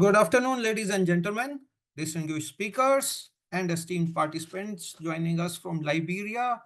Good afternoon, ladies and gentlemen, distinguished speakers and esteemed participants joining us from Liberia,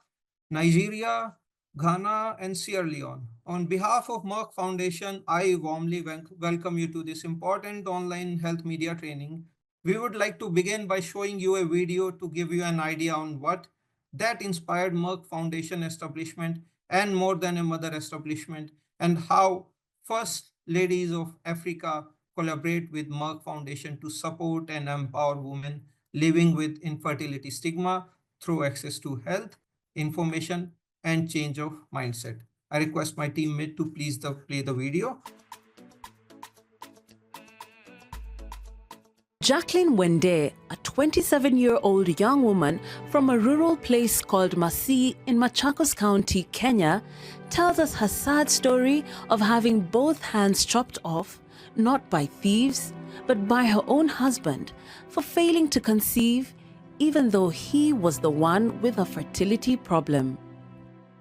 Nigeria, Ghana, and Sierra Leone. On behalf of Merck Foundation, I warmly welcome you to this important online health media training. We would like to begin by showing you a video to give you an idea on what that inspired Merck Foundation establishment and More Than a Mother establishment, and how First Ladies of Africa collaborate with Merck Foundation to support and empower women living with infertility stigma through access to health, information, and change of mindset. I request my teammate to please play the video. Jacqueline Wende, a 27-year-old young woman from a rural place called Masii in Machakos County, Kenya, tells us her sad story of having both hands chopped off, not by thieves, but by her own husband, for failing to conceive, even though he was the one with a fertility problem.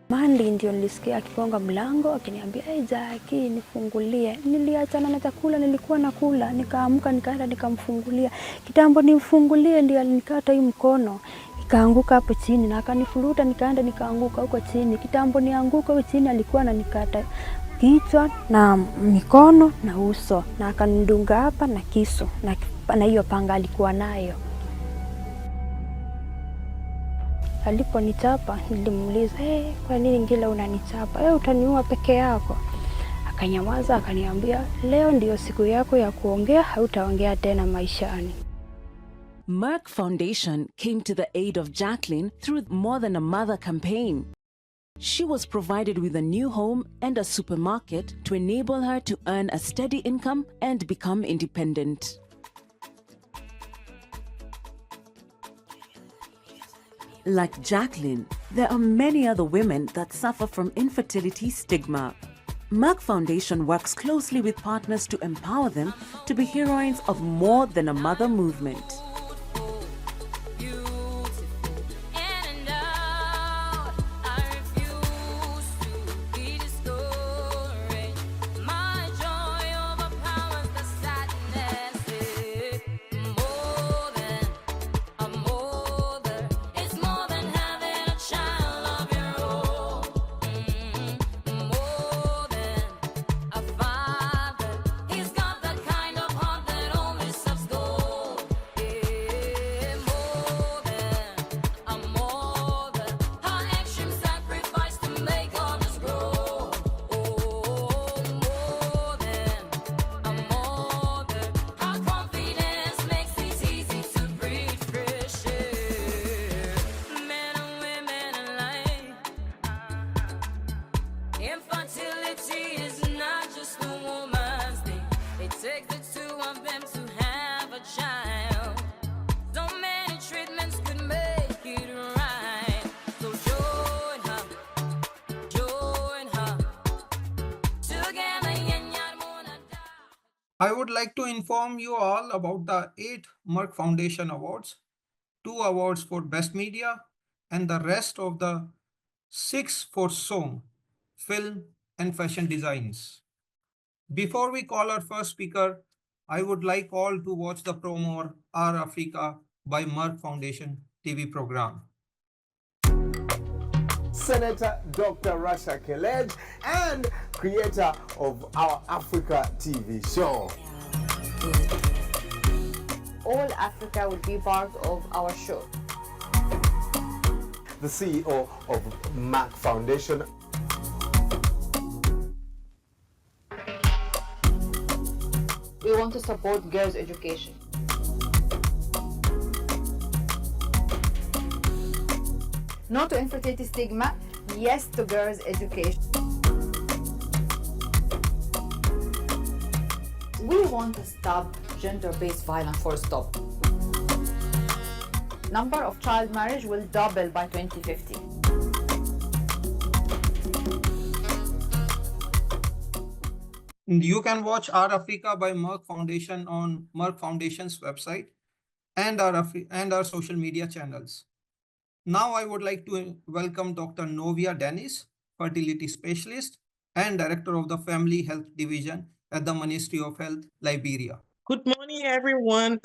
Mandi ndio nilisikia akigonga mlango akiniambia Jackie nifungulie. Niliachana na chakula nilikuwa nakula, nikaamka nikaenda nikamfungulia. Kitambo nimfungulie ndio alinikata hii mkono. Nikaanguka hapo chini na akanifuruta nikaenda nikaanguka huko chini. Kitambo nianguka huko chini alikuwa ananikata kichwa na mikono na uso na akanidunga hapa na kisu na hiyo panga alikuwa nayo. Aliponichapa nilimuuliza, kwa nini ngila unanichapa? Utaniua peke yako. Akanyamaza akaniambia, leo ndio siku yako ya kuongea, hautaongea tena maishani. Merck Foundation came to the aid of Jacqueline through More Than a Mother campaign. She was provided with a new home and a supermarket to enable her to earn a steady income and become independent. Like Jacqueline, there are many other women that suffer from infertility stigma. Merck Foundation works closely with partners to empower them to be heroines of More Than a Mother movement. I would like to inform you all about the 8 Merck Foundation Awards, 2 awards for Best Media, and the rest of the 6 for song, film, and fashion designs. Before we call our first speaker, I would like all to watch the promo Our Africa by Merck Foundation TV program. Senator Dr. Rasha Kelej and creator of Our Africa TV show. All Africa will be part of our show. The CEO of Merck Foundation. We want to support girls' education. No to infertility stigma, yes to girls' education. We want to stop gender-based violence for stop. Number of child marriage will double by 2050. You can watch Our Africa by Merck Foundation on Merck Foundation's website and our social media channels. Now I would like to welcome Dr. Novia Dennis, fertility specialist and director of the Family Health Division at the Ministry of Health, Liberia. Good morning, everyone.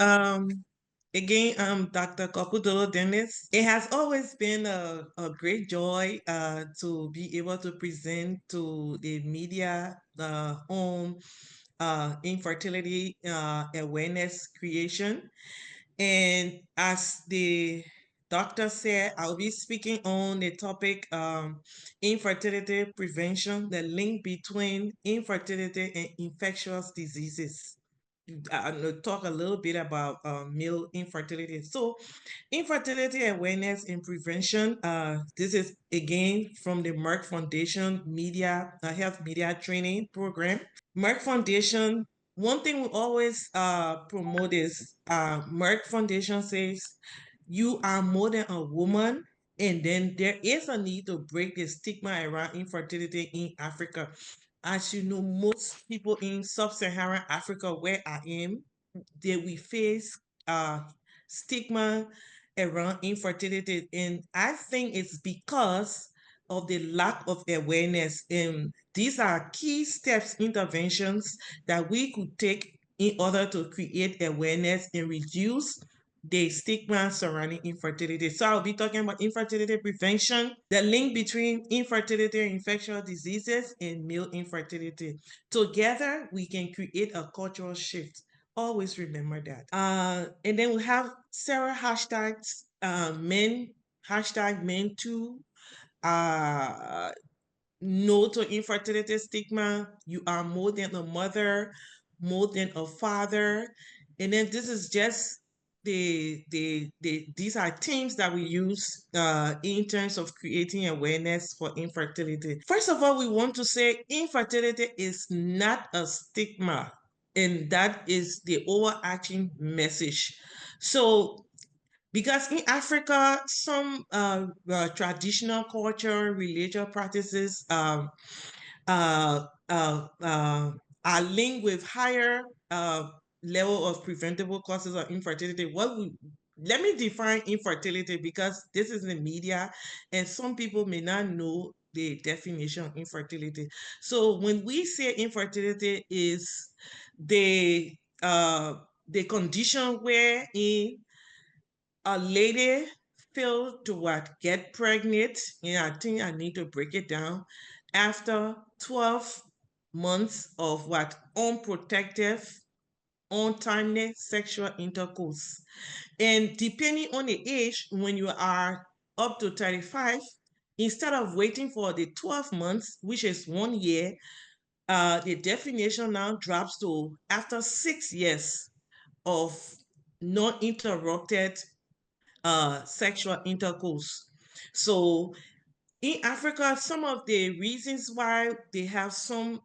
Again, I'm Dr. Kokudolo Dennis. It has always been a great joy to be able to present to the media on infertility awareness creation. And as the doctor said, I'll be speaking on the topic infertility prevention, the link between infertility and infectious diseases. I'm going to talk a little bit about male infertility. So, infertility awareness and prevention. This is again from the Merck Foundation Media Health Media Training Program. Merck Foundation. One thing we always promote is Merck Foundation says you are more than a woman, and then there is a need to break the stigma around infertility in Africa. As you know, most people in sub-Saharan Africa, where I am, we face stigma around infertility, and I think it's because of the lack of awareness. And these are key steps, interventions that we could take in order to create awareness and reduce the stigma surrounding infertility. So I'll be talking about infertility prevention, the link between infertility and infectious diseases and male infertility. Together, we can create a cultural shift. Always remember that. And then we have several hashtags, men, hashtag men too, no to infertility stigma. You are more than a mother, more than a father. And then this is just these are themes that we use in terms of creating awareness for infertility. First of all, we want to say infertility is not a stigma, and that is the overarching message. So because in Africa, some traditional culture, religious practices uh, are linked with higher level of preventable causes of infertility. Let me define infertility, because this is in the media and some people may not know the definition of infertility. So when we say infertility is the condition wherein a lady failed to get pregnant, and I think I need to break it down, after 12 months of unprotected, untimely sexual intercourse. And depending on the age, when you are up to 35, instead of waiting for the 12 months, which is 1 year, the definition now drops to after 6 years of non-interrupted sexual intercourse. So in Africa, some of the reasons why they have some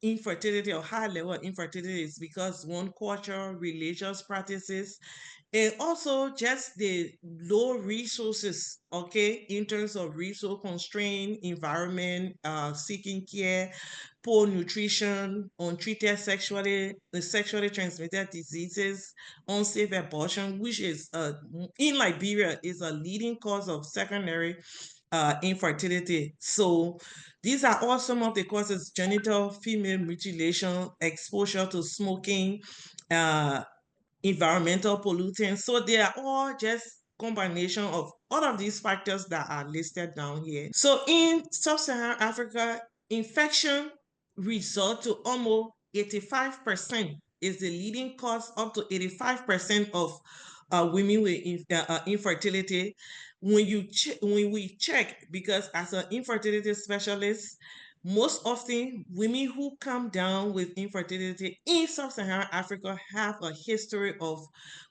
infertility or high level of infertility is because one, culture, religious practices, and also just the low resources, okay, in terms of resource constrained environment, seeking care, poor nutrition, untreated sexually transmitted diseases, unsafe abortion, which is in Liberia is a leading cause of secondary infertility. So these are all some of the causes: genital female mutilation, exposure to smoking, environmental pollutants. So they are all just combination of all of these factors that are listed down here. So in sub-Saharan Africa, infection result to almost 85%, is the leading cause, up to 85% of women with infertility. When we check, because as an infertility specialist, most often women who come down with infertility in sub-Saharan Africa have a history of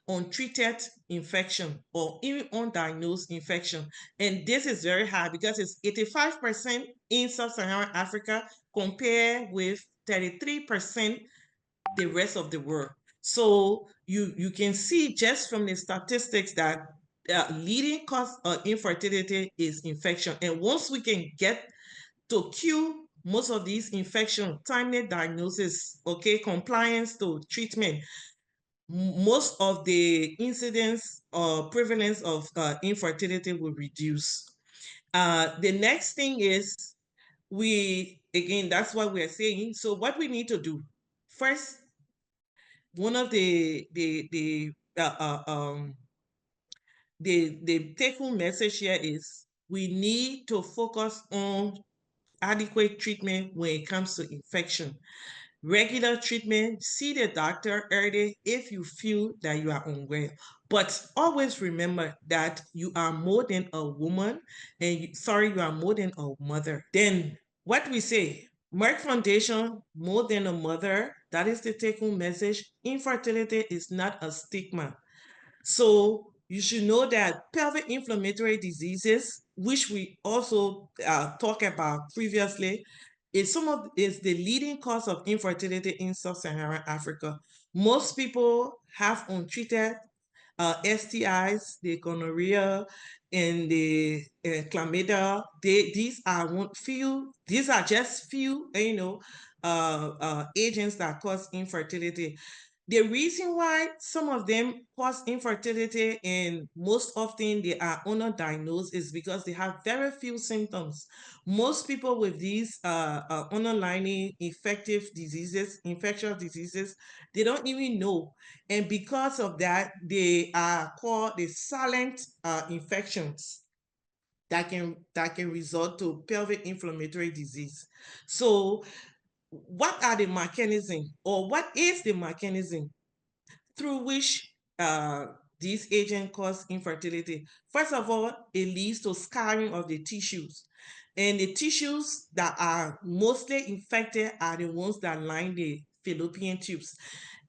untreated infection or even undiagnosed infection. And this is very high because it's 85% in sub-Saharan Africa compared with 33% the rest of the world. So you can see just from the statistics that leading cause of infertility is infection. And once we can get to cure most of these infections, timely diagnosis, okay, compliance to treatment, most of the incidence or prevalence of infertility will reduce. The next thing is, again, that's what we're saying. So what we need to do first, one of the take-home message here is we need to focus on adequate treatment when it comes to infection. Regular treatment, see the doctor early if you feel that you are unwell. But always remember that you are more than a woman, and you are more than a mother. Then what we say, Merck Foundation, more than a mother, that is the take-home message. Infertility is not a stigma. So you should know that pelvic inflammatory diseases, which we also talked about previously, is the leading cause of infertility in sub-Saharan Africa. Most people have untreated STIs, the gonorrhea and the chlamydia. These are just few, agents that cause infertility. The reason why some of them cause infertility and most often they are undiagnosed is because they have very few symptoms. Most people with these underlying infectious diseases, they don't even know. And because of that, they are called the silent infections that can result to pelvic inflammatory disease. So what are the mechanism, or what is the mechanism through which these agents cause infertility? First of all, it leads to scarring of the tissues. And the tissues that are mostly infected are the ones that line the fallopian tubes.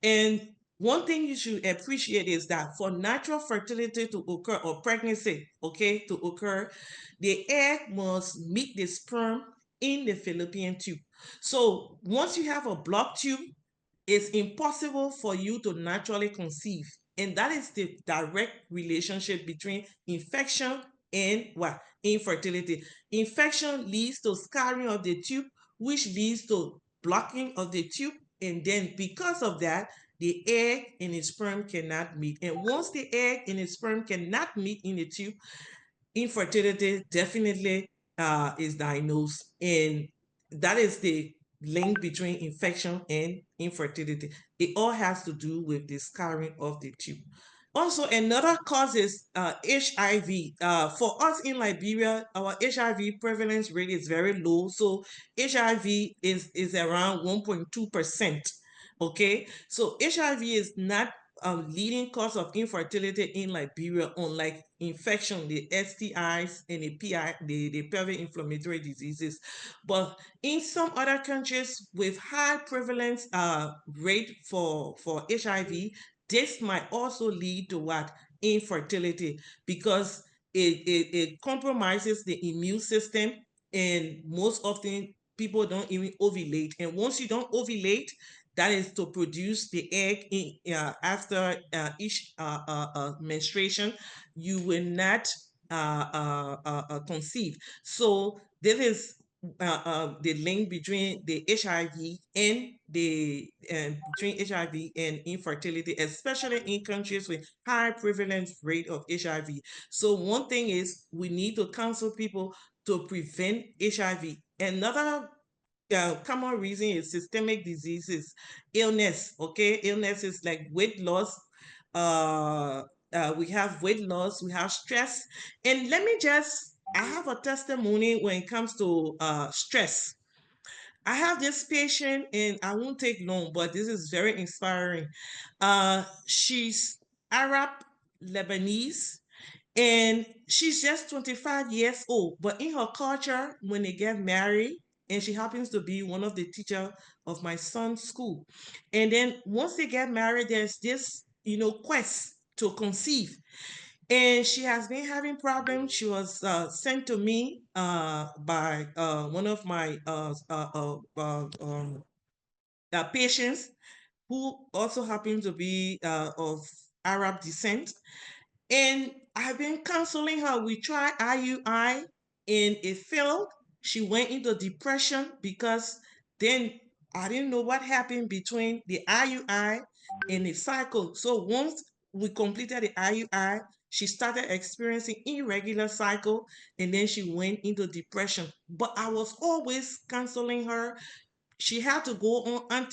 And one thing you should appreciate is that for natural fertility to occur, or pregnancy, to occur, the egg must meet the sperm in the fallopian tube. So once you have a blocked tube, it's impossible for you to naturally conceive. And that is the direct relationship between infection and what? Infertility. Infection leads to scarring of the tube, which leads to blocking of the tube. And then because of that, the egg and the sperm cannot meet. And once the egg and the sperm cannot meet in the tube, infertility definitely is diagnosed. And that is the link between infection and infertility. It all has to do with the scarring of the tube. Also, another cause is HIV. For us in Liberia, our HIV prevalence rate is very low. So HIV is around 1.2%. Okay, so HIV is not a leading cause of infertility in Liberia, unlike infection, the STIs and the pelvic inflammatory diseases. But in some other countries with high prevalence rate for HIV, this might also lead to what? Infertility, because it compromises the immune system, and most often people don't even ovulate. And once you don't ovulate, that is to produce the egg after each menstruation, you will not conceive. So this is the link between the HIV and between HIV and infertility, especially in countries with high prevalence rate of HIV. So one thing is we need to counsel people to prevent HIV. Another common reason is systemic diseases, illness. Illness is like weight loss. We have weight loss, we have stress. And I have a testimony when it comes to stress. I have this patient, and I won't take long, but this is very inspiring. She's Arab Lebanese, and she's just 25 years old. But in her culture, when they get married, and she happens to be one of the teachers of my son's school. And then once they get married, there's this, quest to conceive. And she has been having problems. She was sent to me by one of my patients, who also happened to be of Arab descent. And I've been counseling her. We tried IUI and it failed. She went into depression because then I didn't know what happened between the IUI and the cycle. So once we completed the IUI, she started experiencing irregular cycle, and then she went into depression. But I was always counseling her, she had to go on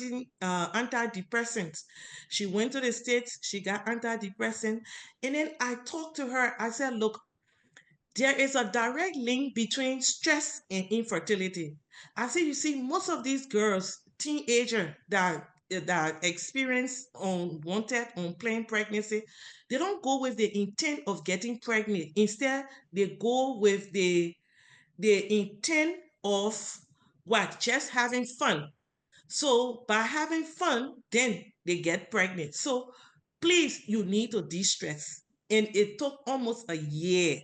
antidepressants. She went to the States, she got antidepressant. And then I talked to her. I said, look, there is a direct link between stress and infertility. I said, you see, most of these girls, teenagers that experience unwanted, unplanned pregnancy, they don't go with the intent of getting pregnant. Instead, they go with the intent of what? Just having fun. So by having fun, then they get pregnant. So please, you need to de-stress. And it took almost a year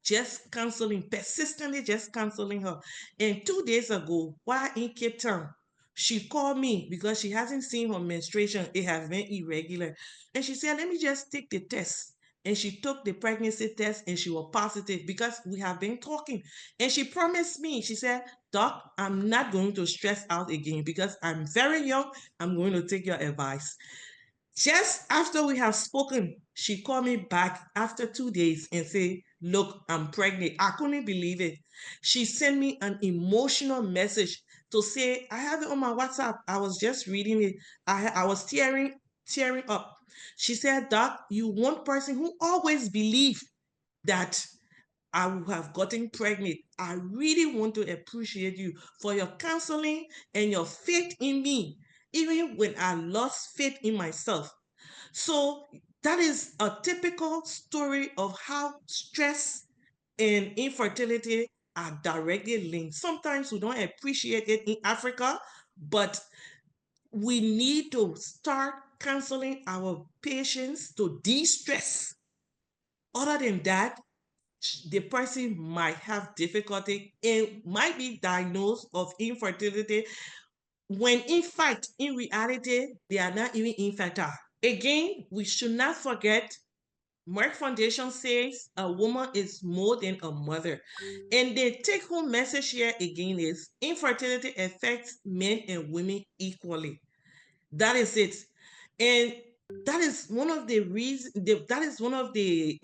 just counseling, persistently just counseling her. And 2 days ago, while in Cape Town, she called me because she hasn't seen her menstruation. It has been irregular. And she said, let me just take the test. And she took the pregnancy test and she was positive because we have been talking. And she promised me, she said, Doc, I'm not going to stress out again because I'm very young. I'm going to take your advice. Just after we have spoken, she called me back after 2 days and said, look, I'm pregnant. I couldn't believe it. She sent me an emotional message to say, I have it on my WhatsApp. I was just reading it. I was tearing up. She said, Doc, you one person who always believed that I would have gotten pregnant. I really want to appreciate you for your counseling and your faith in me, even when I lost faith in myself. So that is a typical story of how stress and infertility are directly linked. Sometimes we don't appreciate it in Africa, but we need to start counseling our patients to de-stress. Other than that, the person might have difficulty and might be diagnosed of infertility when in fact, in reality, they are not even infertile. Again, we should not forget Merck Foundation says a woman is more than a mother. And the take-home message here again is infertility affects men and women equally. That is it. And that is one of the reasons, that is one of the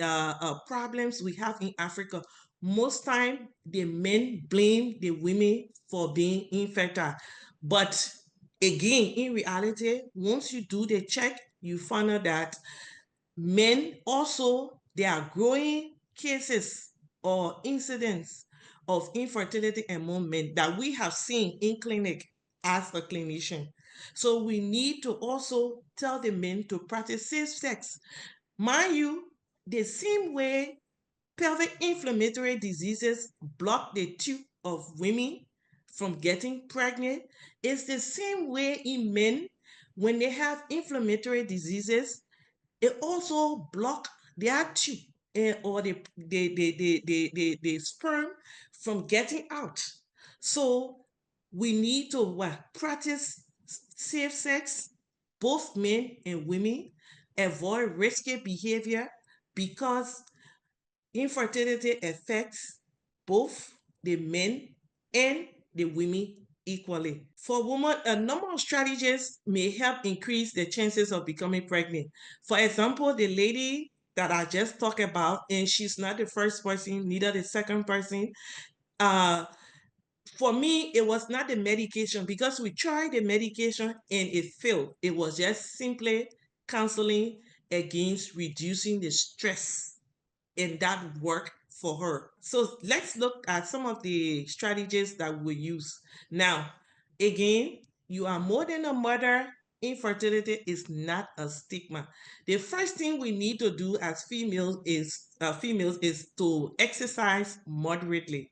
problems we have in Africa. Most time, the men blame the women for being infertile. But again, in reality, once you do the check, you find out that men also, there are growing cases or incidents of infertility among men that we have seen in clinic as a clinician. So we need to also tell the men to practice safe sex. Mind you, the same way pelvic inflammatory diseases block the tube of women from getting pregnant, it's the same way in men when they have inflammatory diseases, it also block their tube or the sperm from getting out. So we need to practice safe sex, both men and women, avoid risky behavior because infertility affects both the men and the women equally. For women, a number of strategies may help increase the chances of becoming pregnant. For example, the lady that I just talked about, and she's not the first person, neither the second person. For me, it was not the medication because we tried the medication and it failed. It was just simply counseling against reducing the stress, and that worked for her. So let's look at some of the strategies that we use. Now, again, you are more than a mother. Infertility is not a stigma. The first thing we need to do as females is to exercise moderately.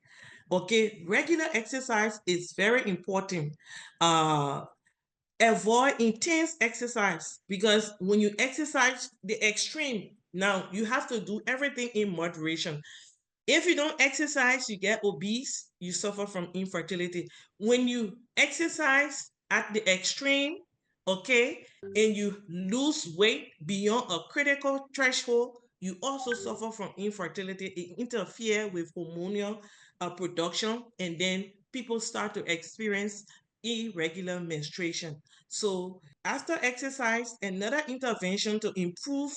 Okay, regular exercise is very important. Avoid intense exercise because when you exercise the extreme, now you have to do everything in moderation. If you don't exercise, you get obese, you suffer from infertility. When you exercise at the extreme, okay, and you lose weight beyond a critical threshold, you also suffer from infertility. It interferes with hormonal production, and then people start to experience irregular menstruation. So after exercise, another intervention to improve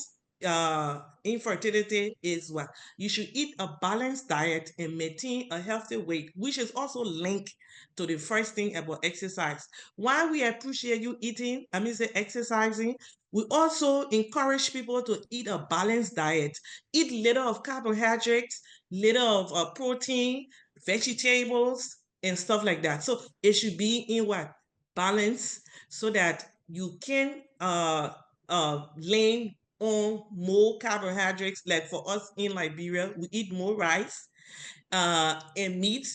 infertility is what you should eat a balanced diet and maintain a healthy weight, which is also linked to the first thing about exercise. While we appreciate you eating, say exercising, we also encourage people to eat a balanced diet. Eat little of carbohydrates, little of protein, vegetables, and stuff like that. So it should be in what? Balance, so that you can lean on more carbohydrates. Like for us in Liberia, we eat more rice and meat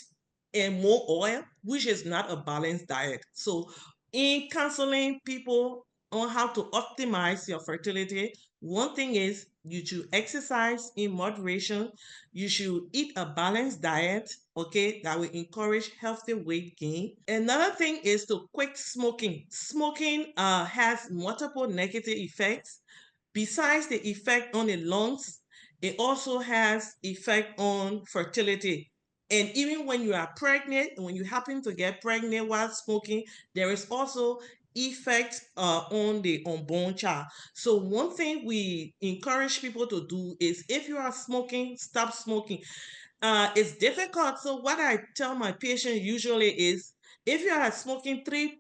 and more oil, which is not a balanced diet. So in counseling people on how to optimize your fertility, one thing is you should exercise in moderation. You should eat a balanced diet, okay, that will encourage healthy weight gain. Another thing is to quit smoking. Smoking has multiple negative effects. Besides the effect on the lungs, it also has effect on fertility. And even when you are pregnant, when you happen to get pregnant while smoking, there is also effect on the unborn child. So one thing we encourage people to do is, if you are smoking, stop smoking. It's difficult. So what I tell my patient usually is, if you are smoking 3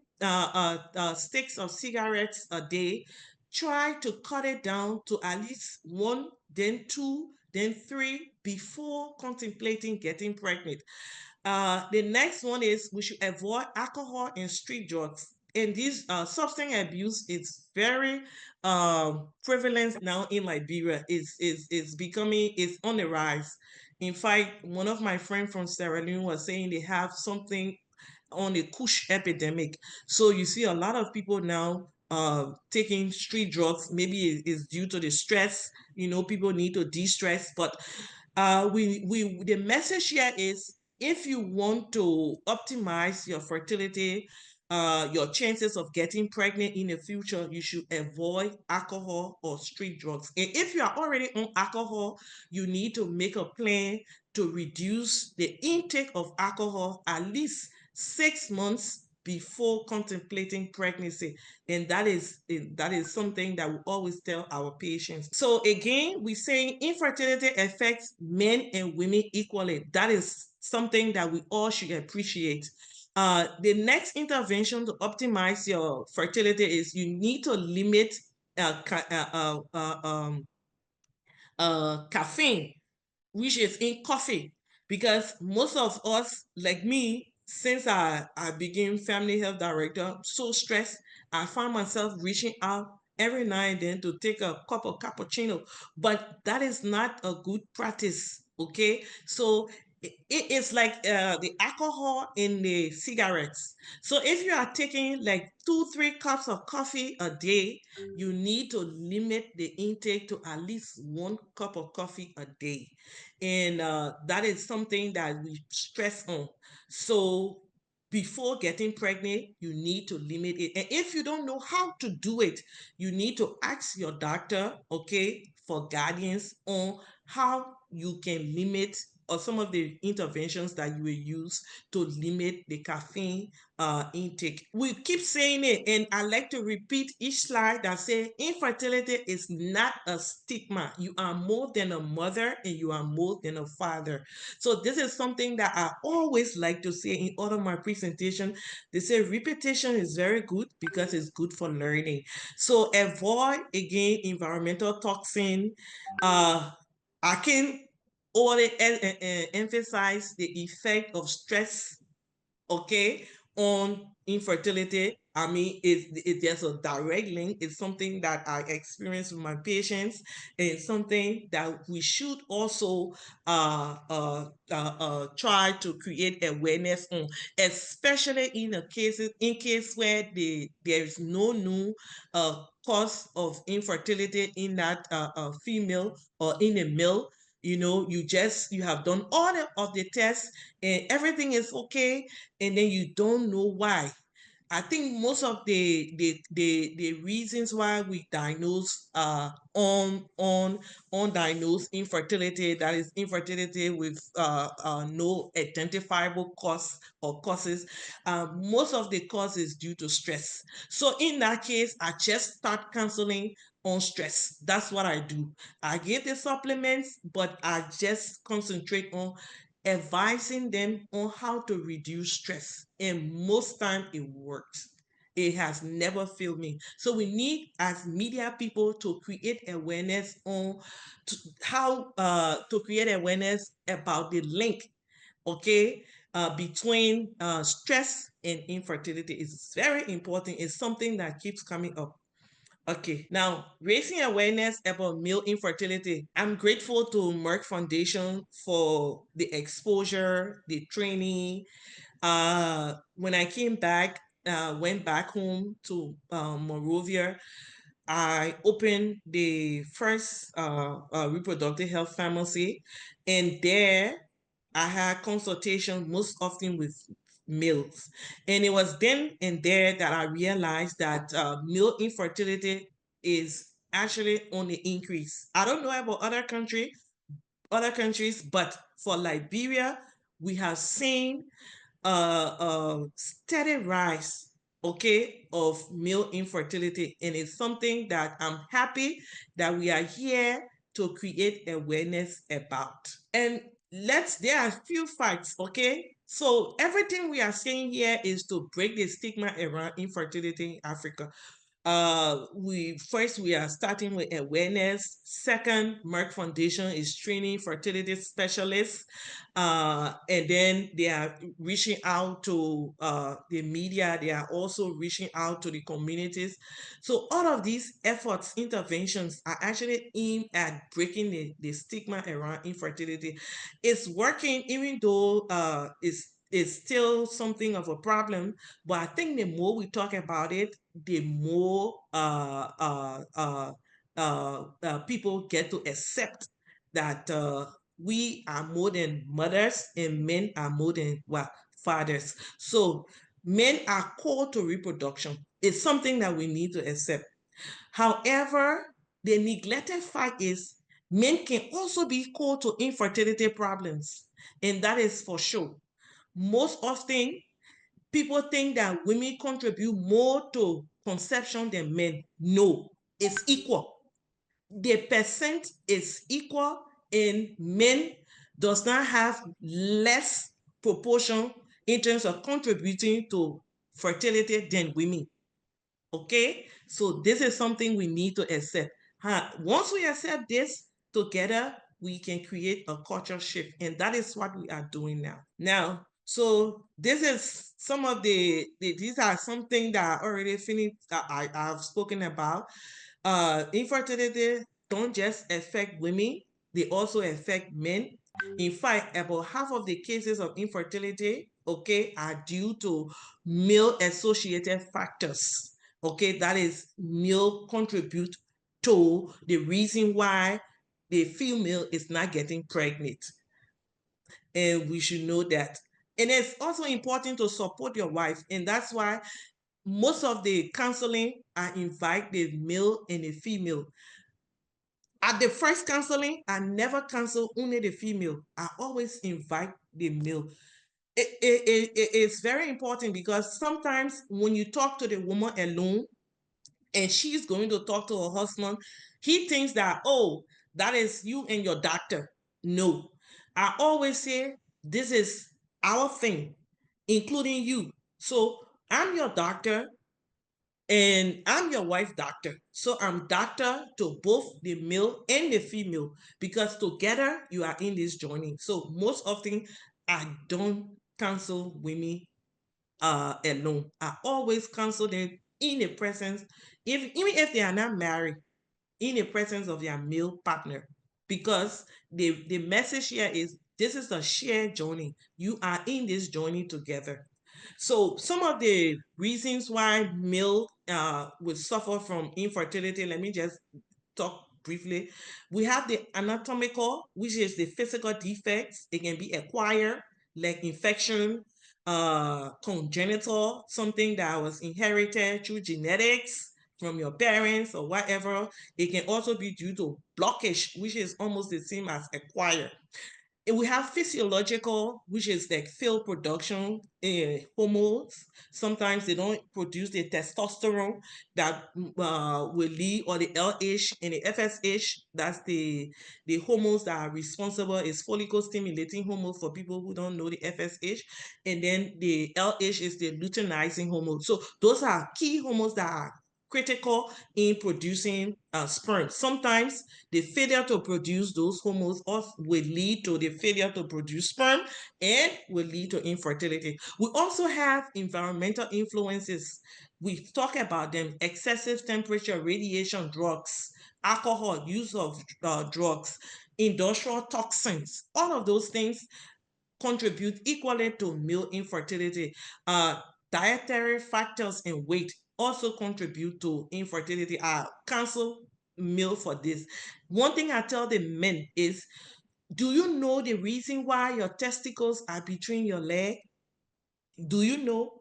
sticks of cigarettes a day, try to cut it down to at least 1, then 2, then 3 before contemplating getting pregnant. The next one is we should avoid alcohol and street drugs. And this substance abuse is very prevalent now in Liberia. Is becoming, is on the rise. In fact, one of my friends from Sierra Leone was saying they have something on the Kush epidemic. So you see a lot of people now taking street drugs. Maybe it's due to the stress. People need to de-stress. But the message here is, if you want to optimize your fertility, your chances of getting pregnant in the future, you should avoid alcohol or street drugs. And if you are already on alcohol, you need to make a plan to reduce the intake of alcohol at least 6 months before contemplating pregnancy. And that is something that we always tell our patients. So again, we say infertility affects men and women equally. That is something that we all should appreciate. The next intervention to optimize your fertility is, you need to limit caffeine, which is in coffee, because most of us, like me, since I became family health director, so stressed, I find myself reaching out every now and then to take a cup of cappuccino, but that is not a good practice. Okay, so it's like the alcohol in the cigarettes. So if you are taking like 2-3 cups of coffee a day, you need to limit the intake to at least 1 cup of coffee a day. And that is something that we stress on. So before getting pregnant, you need to limit it. And if you don't know how to do it, you need to ask your doctor, okay, for guidance on how you can limit, or some of the interventions that you will use to limit the caffeine intake. We keep saying it, and I like to repeat each slide that say infertility is not a stigma. You are more than a mother, and you are more than a father. So this is something that I always like to say in all of my presentation. They say repetition is very good because it's good for learning. So avoid, again, environmental toxin. I can only emphasize the effect of stress, okay, on infertility. There's a direct link. It's something that I experience with my patients, and it's something that we should also try to create awareness on, especially in case where there is no new cause of infertility in that female or in a male. You have done all of the tests and everything is okay, and then you don't know why. I think most of the reasons why we diagnose undiagnosed infertility, that is infertility with no identifiable cause or causes, most of the cause is due to stress. So in that case, I just start counseling on stress. That's what I do. I give the supplements, but I just concentrate on advising them on how to reduce stress. And most time it works. It has never failed me. So we need, as media people, to create awareness on how to create awareness about the link, okay, between stress and infertility. Is very important. It's something that keeps coming up. Okay, now raising awareness about male infertility. I'm grateful to Merck Foundation for the exposure, the training. When I came back, went back home to Monrovia, I opened the first reproductive health pharmacy, and there I had consultation most often with males. And it was then and there that I realized that male infertility is actually on the increase. I don't know about other countries, but for Liberia, we have seen a steady rise, okay, of male infertility, and it's something that I'm happy that we are here to create awareness about. And there are a few facts, okay? So everything we are saying here is to break the stigma around infertility in Africa. We are starting with awareness. Second, Merck Foundation is training fertility specialists, and then they are reaching out to the media. They are also reaching out to the communities. So all of these efforts, interventions, are actually aimed at breaking the stigma around infertility. It's working, even though it's still something of a problem. But I think the more we talk about it, the more people get to accept that we are more than mothers and men are more than fathers. So men are called to reproduction. It's something that we need to accept. However, the neglected fact is men can also be called to infertility problems, and that is for sure. Most often, people think that women contribute more to conception than men. No, it's equal. The percent is equal, and men does not have less proportion in terms of contributing to fertility than women. Okay, so this is something we need to accept. Once we accept this together, we can create a culture shift, and that is what we are doing now. So this is some of these are something that I already finished, I've spoken about. Infertility don't just affect women, they also affect men. In fact, about half of the cases of infertility, okay, are due to male associated factors. Okay, that is, male contribute to the reason why the female is not getting pregnant. And we should know that. And it's also important to support your wife. And that's why most of the counseling, I invite the male and the female. At the first counseling, I never counsel only the female. I always invite the male. It's very important, because sometimes when you talk to the woman alone and she's going to talk to her husband, he thinks that, oh, that is you and your doctor. No, I always say this is our thing, including you. So I'm your doctor and I'm your wife's doctor. So I'm doctor to both the male and the female, because together you are in this journey. So most often I don't counsel women alone. I always counsel them in the presence, even if they are not married, in the presence of their male partner, because the message here is this is a shared journey. You are in this journey together. So some of the reasons why male would suffer from infertility, let me just talk briefly. We have the anatomical, which is the physical defects. It can be acquired, like infection, congenital, something that was inherited through genetics from your parents or whatever. It can also be due to blockage, which is almost the same as acquired. we have physiological, which is like field production hormones. Sometimes they don't produce the testosterone that will lead, or the LH and the FSH. That's the hormones that are responsible, is follicle stimulating hormone for people who don't know the FSH. And then the LH is the luteinizing hormone. So those are key hormones that are critical in producing sperm. Sometimes the failure to produce those hormones will lead to the failure to produce sperm and will lead to infertility. We also have environmental influences. We talk about them: excessive temperature, radiation, drugs, alcohol, use of drugs, industrial toxins. All of those things contribute equally to male infertility. Dietary factors and weight also contribute to infertility. I counsel male for this. One thing I tell the men is, do you know the reason why your testicles are between your legs? Do you know?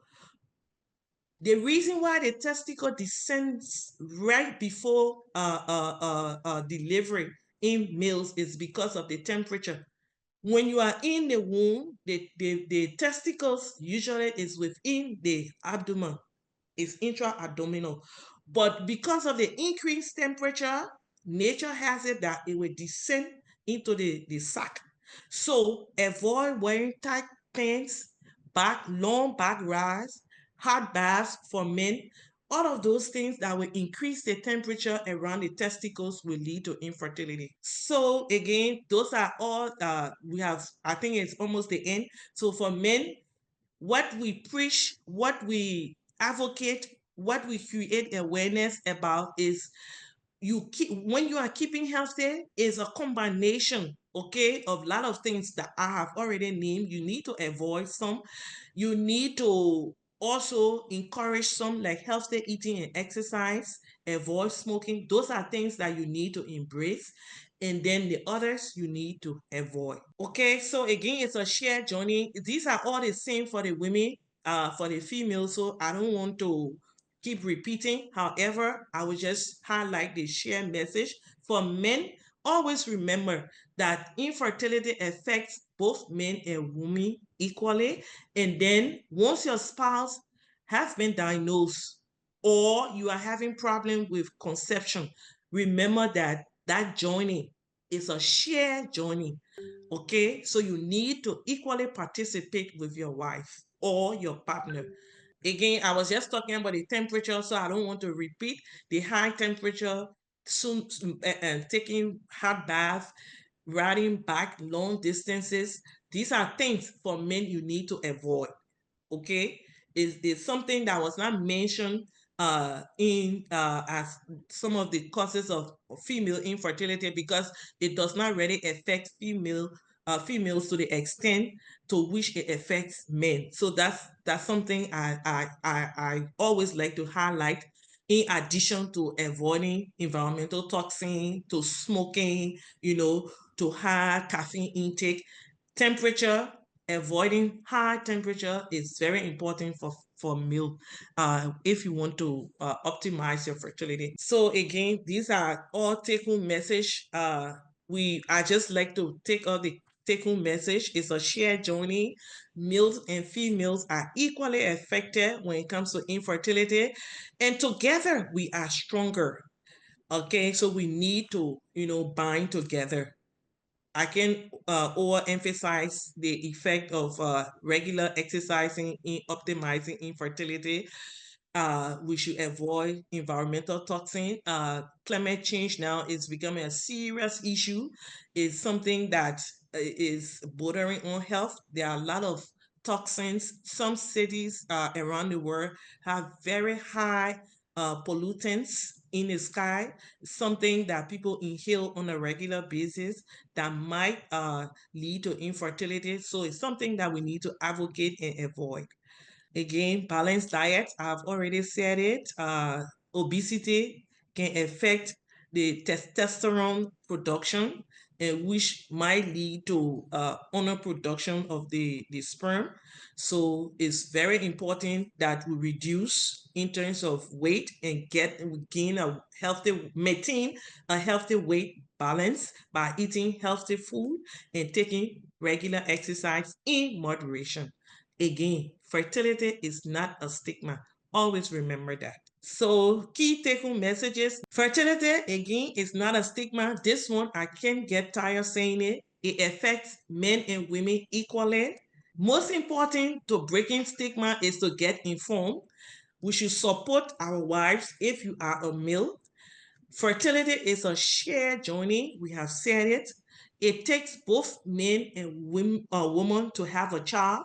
The reason why the testicle descends right before delivery in males is because of the temperature. When you are in the womb, the testicles usually is within the abdomen, is intra-abdominal. But because of the increased temperature, nature has it that it will descend into the sac. So avoid wearing tight pants, long back rides, hot baths for men. All of those things that will increase the temperature around the testicles will lead to infertility. So again, those are all we have. I think it's almost the end. So for men, what we preach, what we advocate, what we create awareness about is, when you are keeping healthy, is a combination, okay, of a lot of things that I have already named. You need to avoid some. You need to also encourage some, like healthy eating and exercise, avoid smoking. Those are things that you need to embrace. And then the others you need to avoid. Okay, so again, it's a shared journey. These are all the same for the women, for the females. So I don't want to keep repeating. However, I will just highlight the shared message. For men, always remember that infertility affects both men and women equally. And then once your spouse has been diagnosed, or you are having problem with conception, remember that that journey is a shared journey. Okay, so you need to equally participate with your wife or your partner. Again, I was just talking about the temperature, so I don't want to repeat. The high temperature, taking hot bath, riding back long distances. These are things for men you need to avoid. Okay, is something that was not mentioned in as some of the causes of female infertility, because it does not really affect females to the extent to which it affects men. So that's something I always like to highlight, in addition to avoiding environmental toxin, to smoking, to high caffeine intake. Temperature, avoiding high temperature is very important for male, if you want to optimize your fertility. So again, these are all take-home message. I just like to take all the take-home message. It's a shared journey. Males and females are equally affected when it comes to infertility, and together we are stronger. Okay, so we need to bind together. I can overemphasize the effect of regular exercising in optimizing infertility. We should avoid environmental toxin. Climate change now is becoming a serious issue. It's something that is bordering on health. There are a lot of toxins. Some cities around the world have very high pollutants in the sky, something that people inhale on a regular basis that might lead to infertility. So it's something that we need to advocate and avoid. Again, balanced diet, I've already said it. Obesity can affect the testosterone production, which might lead to underproduction of the sperm. So it's very important that we reduce in terms of weight and maintain a healthy weight balance by eating healthy food and taking regular exercise in moderation. Again, fertility is not a stigma. Always remember that. So, key take-home messages. Fertility, again, is not a stigma. This one, I can't get tired saying it. It affects men and women equally. Most important to breaking stigma is to get informed. We should support our wives if you are a male. Fertility is a shared journey. We have said it. It takes both men and women to have a child.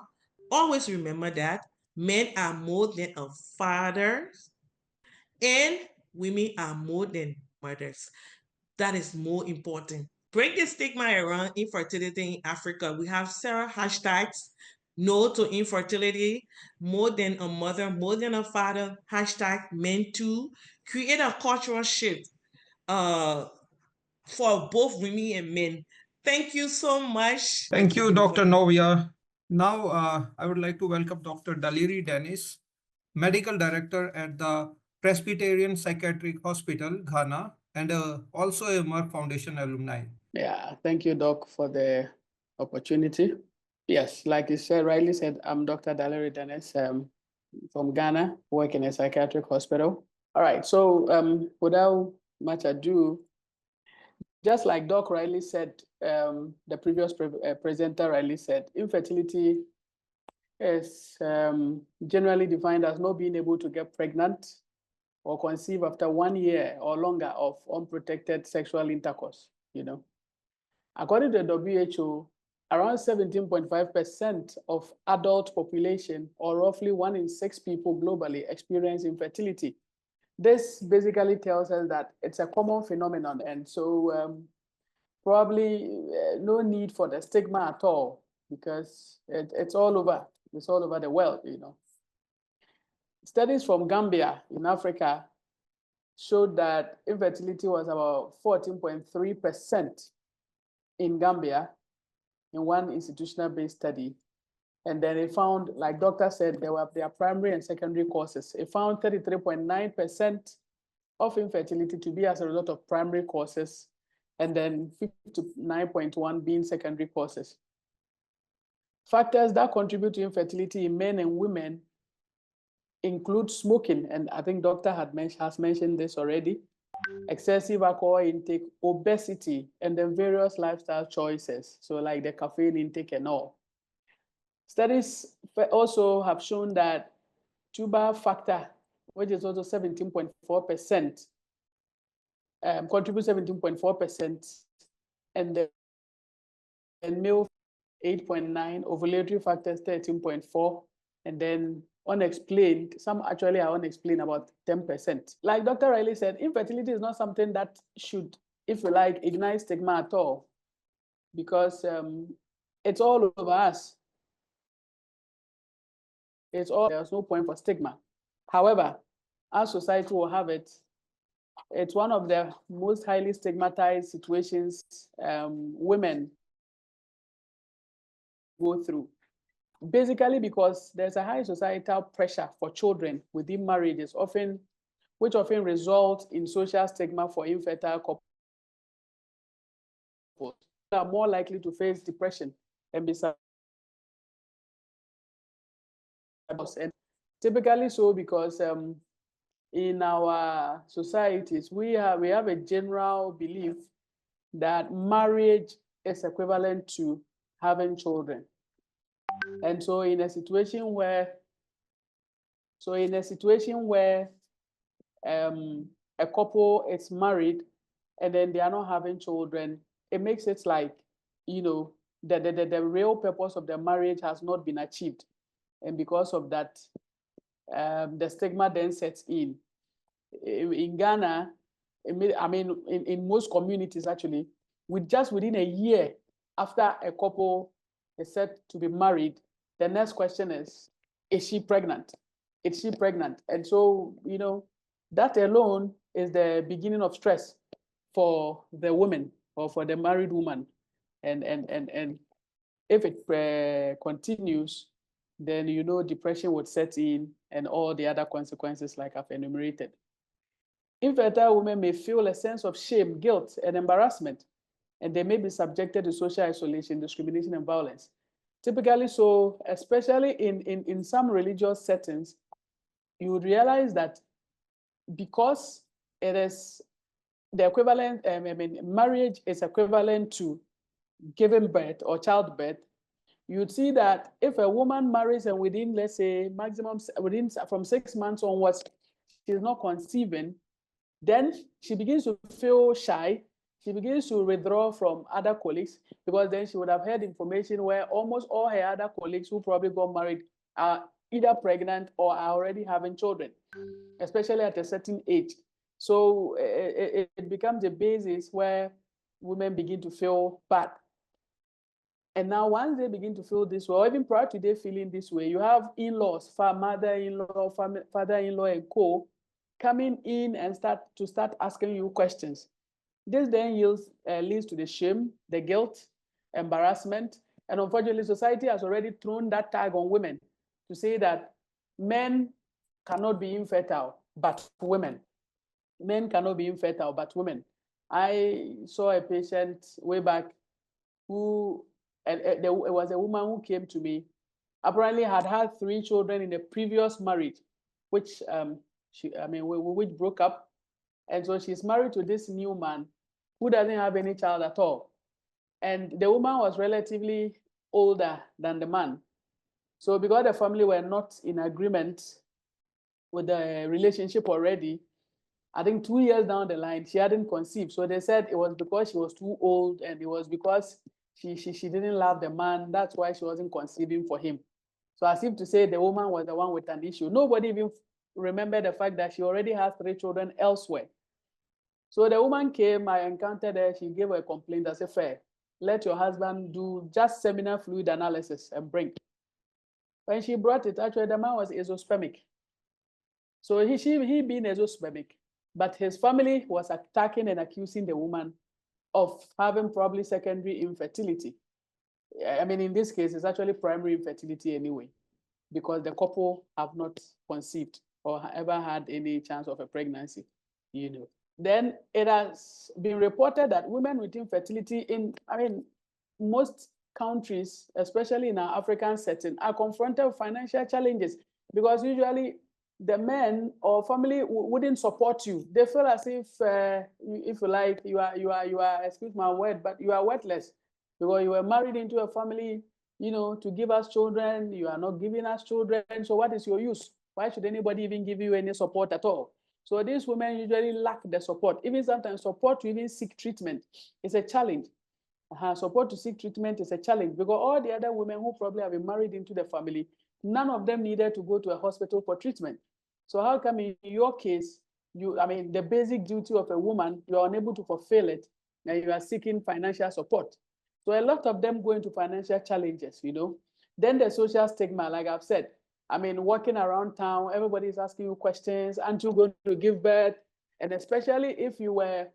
Always remember that men are more than a father and women are more than mothers. That is more important. Break the stigma around infertility in Africa. We have several hashtags. No to infertility, more than a mother, more than a father, hashtag men too. Create a cultural shift for both women and men. Thank you so much. Thank you, Dr. Novia. Now, I would like to welcome Dr. Daliri Dennis, Medical Director at the Presbyterian Psychiatric Hospital, Ghana, and also a Merck Foundation alumni. Yeah, thank you, Doc, for the opportunity. Yes, like you said, rightly said, I'm Dr. Daliri Dennis from Ghana, work in a psychiatric hospital. All right, so without much ado, just like Doc rightly said, the previous presenter rightly said, infertility is generally defined as not being able to get pregnant or conceive after 1 year or longer of unprotected sexual intercourse, According to the WHO, around 17.5% of adult population, or roughly 1 in 6 people globally, experience infertility. This basically tells us that it's a common phenomenon, and so probably no need for the stigma at all, because it's all over. It's all over the world, Studies from Gambia in Africa showed that infertility was about 14.3% in Gambia in one institutional-based study. And then it found, like Doctor said, there are primary and secondary causes. It found 33.9% of infertility to be as a result of primary causes, and then 59.1% being secondary causes. Factors that contribute to infertility in men and women include smoking, and I think Doctor has mentioned this already, excessive alcohol intake, obesity, and then various lifestyle choices, so like the caffeine intake and all. Studies also have shown that tubal factor, which is also 17.4%, contributes 17.4%, and the male 8.9%, ovulatory factors 13.4%, and then unexplained, some actually are unexplained, about 10%. Like Dr. Riley said, infertility is not something that should, if you like, ignite stigma at all, because it's all over us. There's no point for stigma. However, as society will have it, it's one of the most highly stigmatized situations women go through. Basically because there's a high societal pressure for children within marriages, which often results in social stigma for infertile couples. They are more likely to face depression and be and typically so because in our societies, we have a general belief that marriage is equivalent to having children. And so in a situation where a couple is married and then they are not having children, it makes it like, the real purpose of the marriage has not been achieved. And because of that, the stigma then sets in. In Ghana, in most communities actually, within a year after a couple is said to be married, the next question is she pregnant? Is she pregnant? And so, that alone is the beginning of stress for the woman or for the married woman. And if it continues, then depression would set in and all the other consequences like I've enumerated. Infertile women may feel a sense of shame, guilt, and embarrassment, and they may be subjected to social isolation, discrimination, and violence. Typically, so especially in some religious settings, you would realize that because it is the equivalent, marriage is equivalent to giving birth or childbirth, you'd see that if a woman marries and within, let's say, maximum from 6 months onwards, she's not conceiving, then she begins to feel shy. She begins to withdraw from other colleagues because then she would have heard information where almost all her other colleagues who probably got married are either pregnant or are already having children, especially at a certain age. So it becomes a basis where women begin to feel bad. And now once they begin to feel this way, or even prior to they feeling this way, you have in-laws, mother-in-law, father-in-law, and co coming in and start asking you questions. This then leads to the shame, the guilt, embarrassment, and unfortunately, society has already thrown that tag on women to say that men cannot be infertile, but women. Men cannot be infertile, but women. I saw a patient way back who, it was a woman who came to me, apparently had 3 children in a previous marriage, which which broke up. And so she's married to this new man who doesn't have any child at all. And the woman was relatively older than the man. So because the family were not in agreement with the relationship already, I think 2 years down the line, she hadn't conceived. So they said it was because she was too old and it was because she didn't love the man. That's why she wasn't conceiving for him. So as if to say the woman was the one with an issue. Nobody even remembered the fact that she already has 3 children elsewhere. So the woman came, I encountered her, she gave her a complaint. I said, fair, let your husband do just seminal fluid analysis and bring. When she brought it, actually the man was azoospermic. So he being azoospermic, but his family was attacking and accusing the woman of having probably secondary infertility. I mean, in this case, it's actually primary infertility anyway, because the couple have not conceived or ever had any chance of a pregnancy, you know. Then it has been reported that women with infertility in, most countries, especially in our African setting, are confronted with financial challenges because usually the men or family wouldn't support you. They feel as if you like, you are, excuse my word, but you are worthless because you were married into a family, to give us children. You are not giving us children. So what is your use? Why should anybody even give you any support at all? So these women usually lack the support. Even sometimes support to even seek treatment is a challenge. Support to seek treatment is a challenge because all the other women who probably have been married into the family, none of them needed to go to a hospital for treatment. So how come in your case, the basic duty of a woman, you are unable to fulfill it and you are seeking financial support? So a lot of them go into financial challenges, Then the social stigma, like I've said, walking around town, everybody is asking you questions, aren't you going to give birth? And especially if you were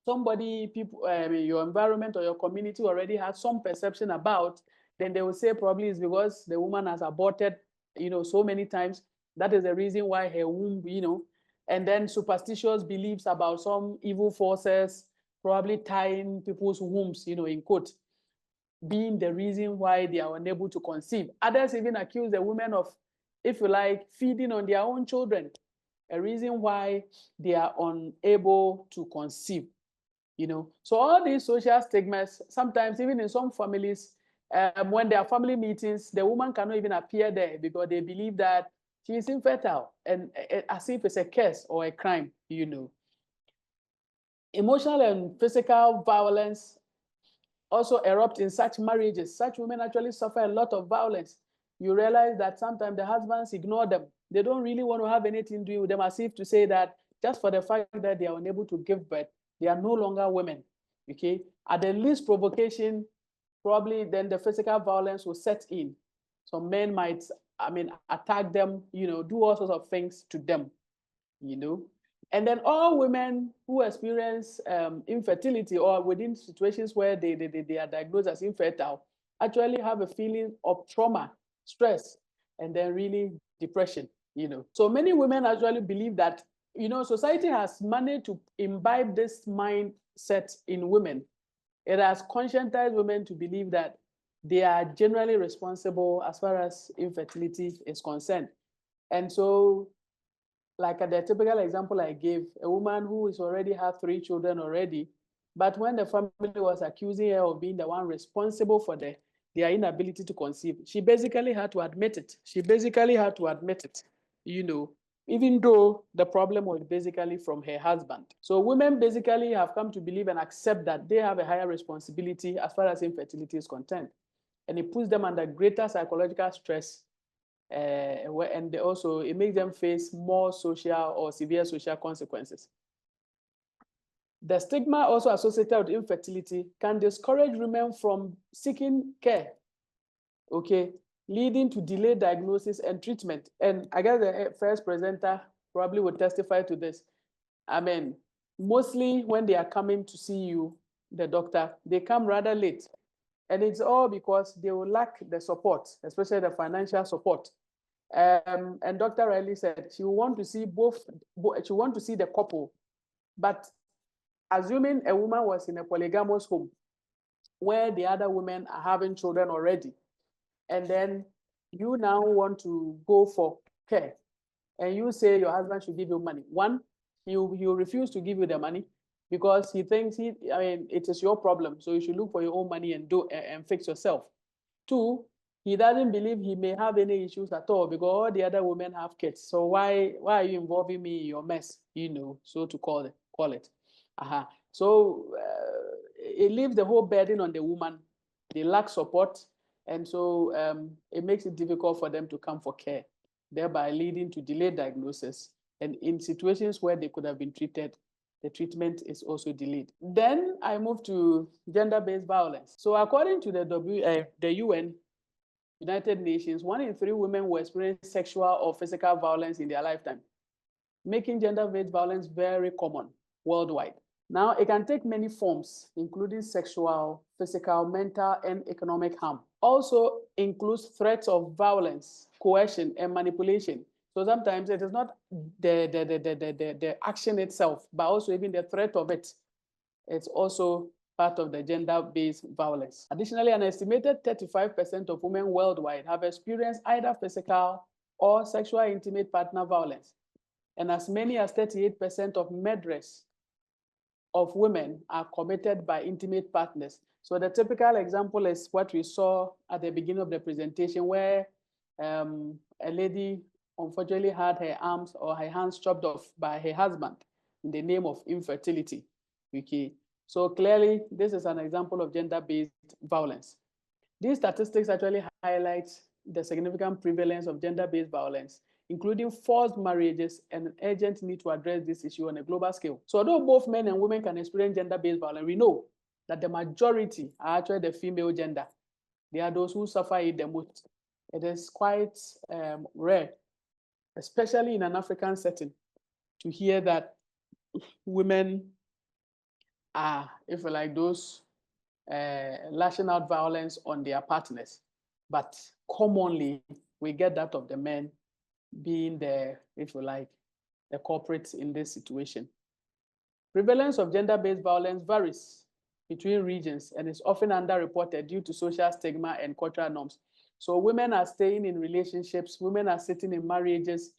somebody, your environment or your community already has some perception about, then they will say probably it's because the woman has aborted, so many times. That is the reason why her womb, and then superstitious beliefs about some evil forces probably tying people's wombs, in quote, being the reason why they are unable to conceive. Others even accuse the women of, if you like, feeding on their own children, a reason why they are unable to conceive, So all these social stigmas, sometimes even in some families, when there are family meetings, the woman cannot even appear there because they believe that she is infertile, and as if it's a curse or a crime, Emotional and physical violence also erupt in such marriages. Such women actually suffer a lot of violence. You realize that sometimes the husbands ignore them. They don't really want to have anything to do with them, as if to say that just for the fact that they are unable to give birth, they are no longer women, okay? At the least provocation, probably then the physical violence will set in. So men might, attack them, do all sorts of things to them, And then all women who experience infertility or within situations where they are diagnosed as infertile actually have a feeling of trauma, stress, and then really depression, So many women actually believe that you know, society has managed to imbibe this mindset in women. It has conscientized women to believe that they are generally responsible as far as infertility is concerned. And so, like at the typical example I gave, a woman who is already had 3 children already, but when the family was accusing her of being the one responsible for their inability to conceive, she basically had to admit it. You know, even though the problem was basically from her husband. So women basically have come to believe and accept that they have a higher responsibility as far as infertility is concerned. And it puts them under greater psychological stress. And also it makes them face more social or severe social consequences. The stigma also associated with infertility can discourage women from seeking care, okay, leading to delayed diagnosis and treatment. And I guess the first presenter probably would testify to this. I mean, mostly when they are coming to see you, the doctor, they come rather late. And it's all because they will lack the support, especially the financial support. And Dr. Riley said she will want to see she want to see the couple, but assuming a woman was in a polygamous home where the other women are having children already, and then you now want to go for care, and you say your husband should give you money. One, he'll refuse to give you the money because he thinks it is your problem, so you should look for your own money and fix yourself. Two, he doesn't believe he may have any issues at all because all the other women have kids. So why are you involving me in your mess? You know, so to call it. So it leaves the whole burden on the woman. They lack support, and so it makes it difficult for them to come for care, thereby leading to delayed diagnosis. And in situations where they could have been treated, the treatment is also delayed. Then I move to gender-based violence. So according to the UN, United Nations, 1 in 3 women will experience sexual or physical violence in their lifetime, making gender-based violence very common worldwide. Now, it can take many forms, including sexual, physical, mental, and economic harm. Also includes threats of violence, coercion, and manipulation. So sometimes it is not the action itself, but also even the threat of it. It's also part of the gender-based violence. Additionally, an estimated 35% of women worldwide have experienced either physical or sexual intimate partner violence. And as many as 38% of murders of women are committed by intimate partners. So the typical example is what we saw at the beginning of the presentation, where a lady unfortunately had her arms or her hands chopped off by her husband in the name of infertility. Okay. So clearly, this is an example of gender-based violence. These statistics actually highlight the significant prevalence of gender-based violence, including forced marriages, and an urgent need to address this issue on a global scale. So although both men and women can experience gender-based violence, we know that the majority are actually the female gender. They are those who suffer it the most. It is quite rare, especially in an African setting, to hear that women are, if you like, those lashing out violence on their partners. But commonly, we get that of the men being the, if you like, the culprits in this situation. Prevalence of gender-based violence varies between regions and is often underreported due to social stigma and cultural norms. So women are staying in relationships, women are sitting in marriages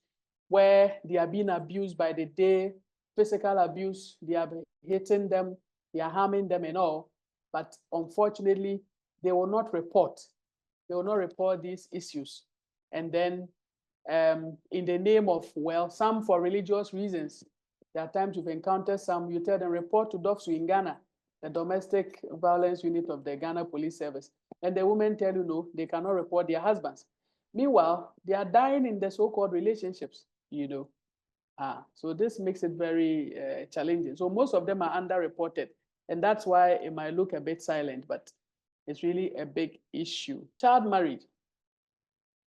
where they are being abused by the day, physical abuse, they are hitting them, they are harming them and all, but unfortunately, they will not report. They will not report these issues. And then in the name of, well, some for religious reasons, there are times you've encountered some, you tell them, report to DOFSU in Ghana, the domestic violence unit of the Ghana Police Service. And the women tell you, no, they cannot report their husbands. Meanwhile, they are dying in the so-called relationships, you know. So this makes it very challenging. So most of them are underreported. And that's why it might look a bit silent, but it's really a big issue. Child marriage,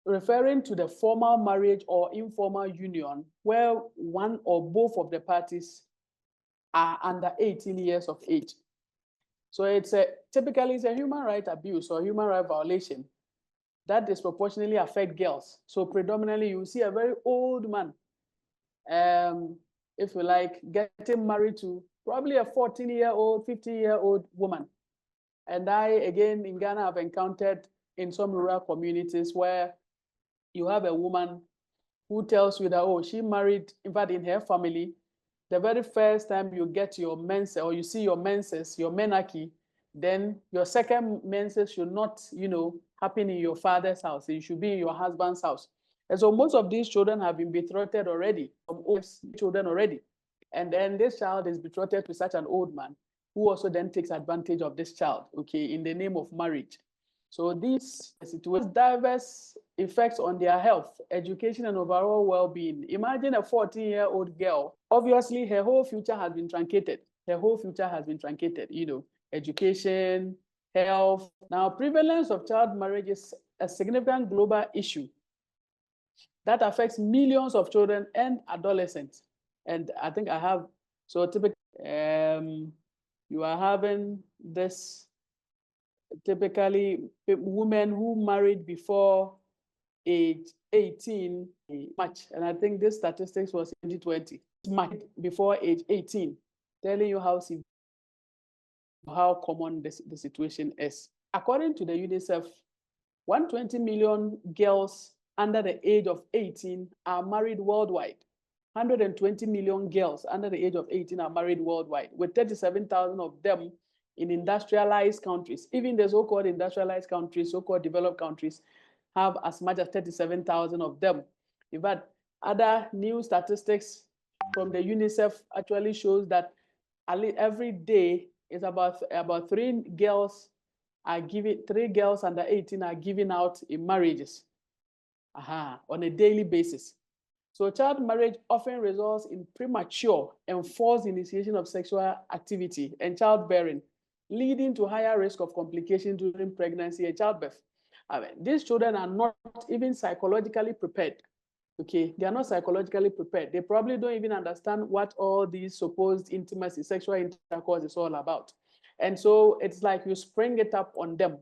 referring to the formal marriage or informal union where one or both of the parties are under 18 years of age. So typically it's a human right abuse or human right violation that disproportionately affect girls. So predominantly you see a very old man if you like, getting married to probably a 14-year-old, 15-year-old woman. And I, again, in Ghana, have encountered in some rural communities where you have a woman who tells you that, oh, she married, in fact, in her family, the very first time you get your menses or you see your menses, your menarche, then your second menses should not, happen in your father's house. It should be in your husband's house. And so most of these children have been betrothed already, children already. And then this child is betrothed to such an old man who also then takes advantage of this child, okay, in the name of marriage. So these situations, diverse effects on their health, education, and overall well-being. Imagine a 14-year-old girl. Obviously, her whole future has been truncated. Her whole future has been truncated, education, health. Now, prevalence of child marriage is a significant global issue that affects millions of children and adolescents. And I think I have, so typically, you are having this, typically women who married before age 18 much, and I think this statistics was 2020, married before age 18, telling you how common the situation is. According to the UNICEF, 120 million girls under the age of 18 are married worldwide. 120 million girls under the age of 18 are married worldwide, with 37,000 of them in industrialized countries. Even the so-called industrialized countries, so-called developed countries, have as much as 37,000 of them. In fact, other new statistics from the UNICEF actually shows that every day is about 3 girls under 18 are given out in marriages on a daily basis. So child marriage often results in premature and forced initiation of sexual activity and childbearing, leading to higher risk of complications during pregnancy and childbirth. These children are not even psychologically prepared. Okay, they are not psychologically prepared. They probably don't even understand what all these supposed intimacy, sexual intercourse is all about. And so it's like you spring it up on them.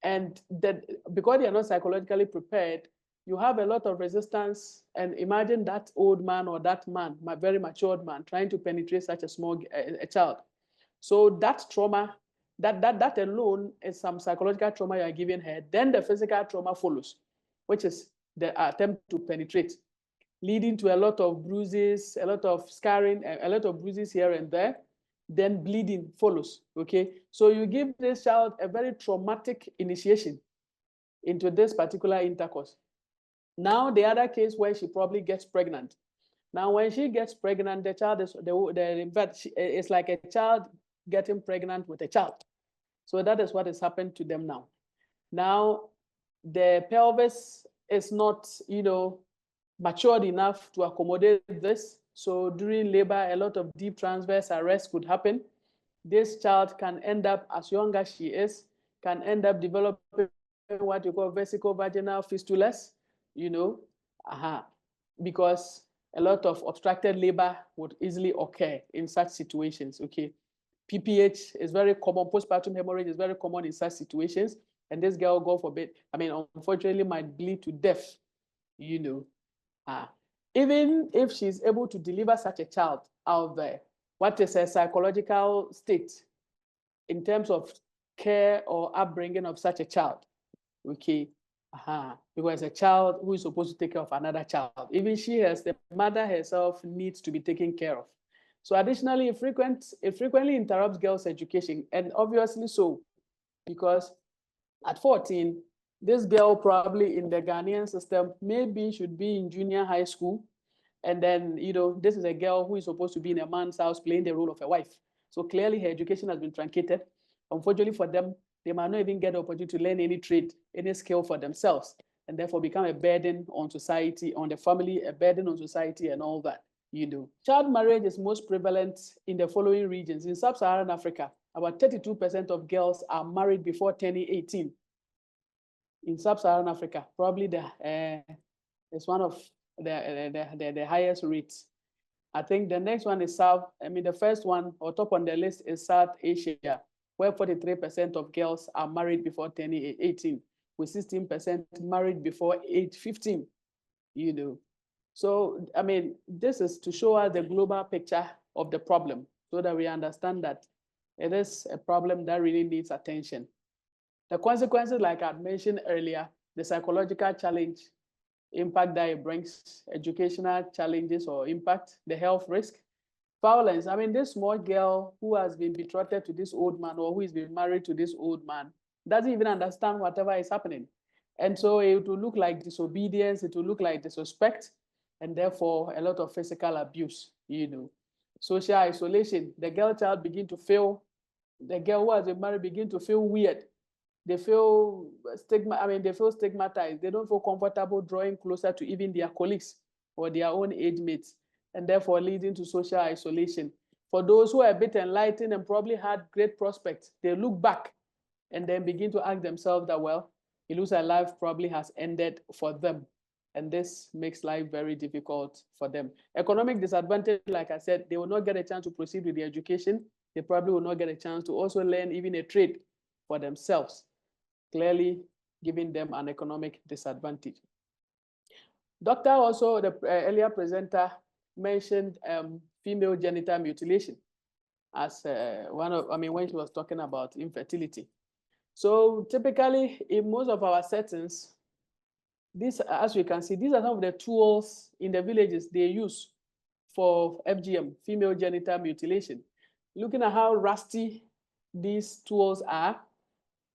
And that because they are not psychologically prepared, you have a lot of resistance. And imagine that old man or that man, my very matured man, trying to penetrate such a small child. So that trauma, that alone is some psychological trauma you are giving her. Then the physical trauma follows, which is the attempt to penetrate, leading to a lot of bruises, a lot of scarring, a lot of bruises here and there. Then bleeding follows, okay? So you give this child a very traumatic initiation into this particular intercourse. Now, the other case where she probably gets pregnant. Now, when she gets pregnant, the child is, it's like a child getting pregnant with a child. So that is what has happened to them now. Now, the pelvis is not, matured enough to accommodate this. So during labor, a lot of deep transverse arrest could happen. This child can end up, as young as she is, can end up developing what you call vesicovaginal fistulas, because a lot of obstructed labor would easily occur in such situations, okay? PPH is very common, postpartum hemorrhage is very common in such situations, and this girl, God forbid, unfortunately might bleed to death, Even if she's able to deliver such a child out there, what is her psychological state in terms of care or upbringing of such a child? Okay, because a child who is supposed to take care of another child, even the mother herself needs to be taken care of. So additionally, it frequently interrupts girls' education, and obviously so, because at 14, this girl probably in the Ghanaian system maybe should be in junior high school. And then, this is a girl who is supposed to be in a man's house playing the role of a wife. So clearly her education has been truncated. Unfortunately for them, they might not even get the opportunity to learn any trade, any skill for themselves, and therefore become a burden on society, on the family, a burden on society and all that, Child marriage is most prevalent in the following regions. In sub-Saharan Africa, about 32% of girls are married before turning 18. In sub-Saharan Africa, probably it's one of the highest rates. I think the next one is the first one or top on the list is South Asia, where 43% of girls are married before turning 18, with 16% married before age 15, So, I mean, this is to show us the global picture of the problem so that we understand that it is a problem that really needs attention. The consequences, like I mentioned earlier, the psychological challenge, impact that it brings, educational challenges or impact, the health risk, violence. I mean, this small girl who has been betrothed to this old man or who has been married to this old man doesn't even understand whatever is happening. And so it will look like disobedience, it will look like disrespect, and therefore a lot of physical abuse, social isolation. The girl child begin to feel, the girl who has been married begin to feel weird. They feel they feel stigmatized. They don't feel comfortable drawing closer to even their colleagues or their own age mates, and therefore leading to social isolation. For those who are a bit enlightened and probably had great prospects, they look back and then begin to ask themselves that, well, it looks like life probably has ended for them. And this makes life very difficult for them. Economic disadvantage, like I said, they will not get a chance to proceed with their education. They probably will not get a chance to also learn even a trade for themselves, clearly giving them an economic disadvantage. Doctor also, the earlier presenter, mentioned female genital mutilation as when she was talking about infertility. So typically, in most of our settings, as we can see, these are some of the tools in the villages they use for FGM, female genital mutilation. Looking at how rusty these tools are,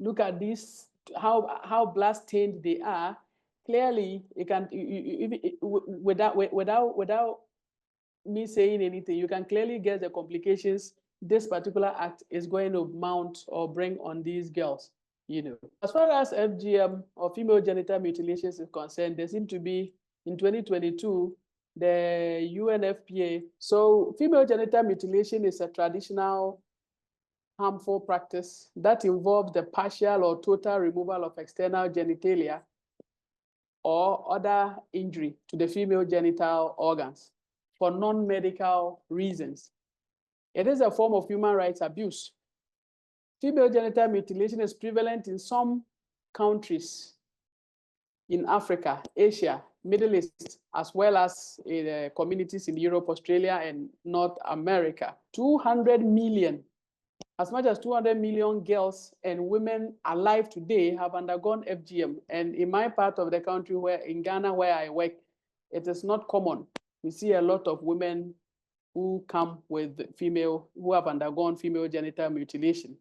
look at this, how blood stained they are. Clearly, it can, without me saying anything, you can clearly get the complications this particular act is going to mount or bring on these girls. As far as FGM or female genital mutilations is concerned, there seem to be, in 2022, the UNFPA. So female genital mutilation is a traditional harmful practice that involves the partial or total removal of external genitalia or other injury to the female genital organs for non-medical reasons. It is a form of human rights abuse. Female genital mutilation is prevalent in some countries in Africa, Asia, Middle East, as well as in communities in Europe, Australia, and North America. 200 million, as much as 200 million girls and women alive today have undergone FGM. And in my part of the country, in Ghana, where I work, it is not common. We see a lot of women who come with who have undergone female genital mutilation.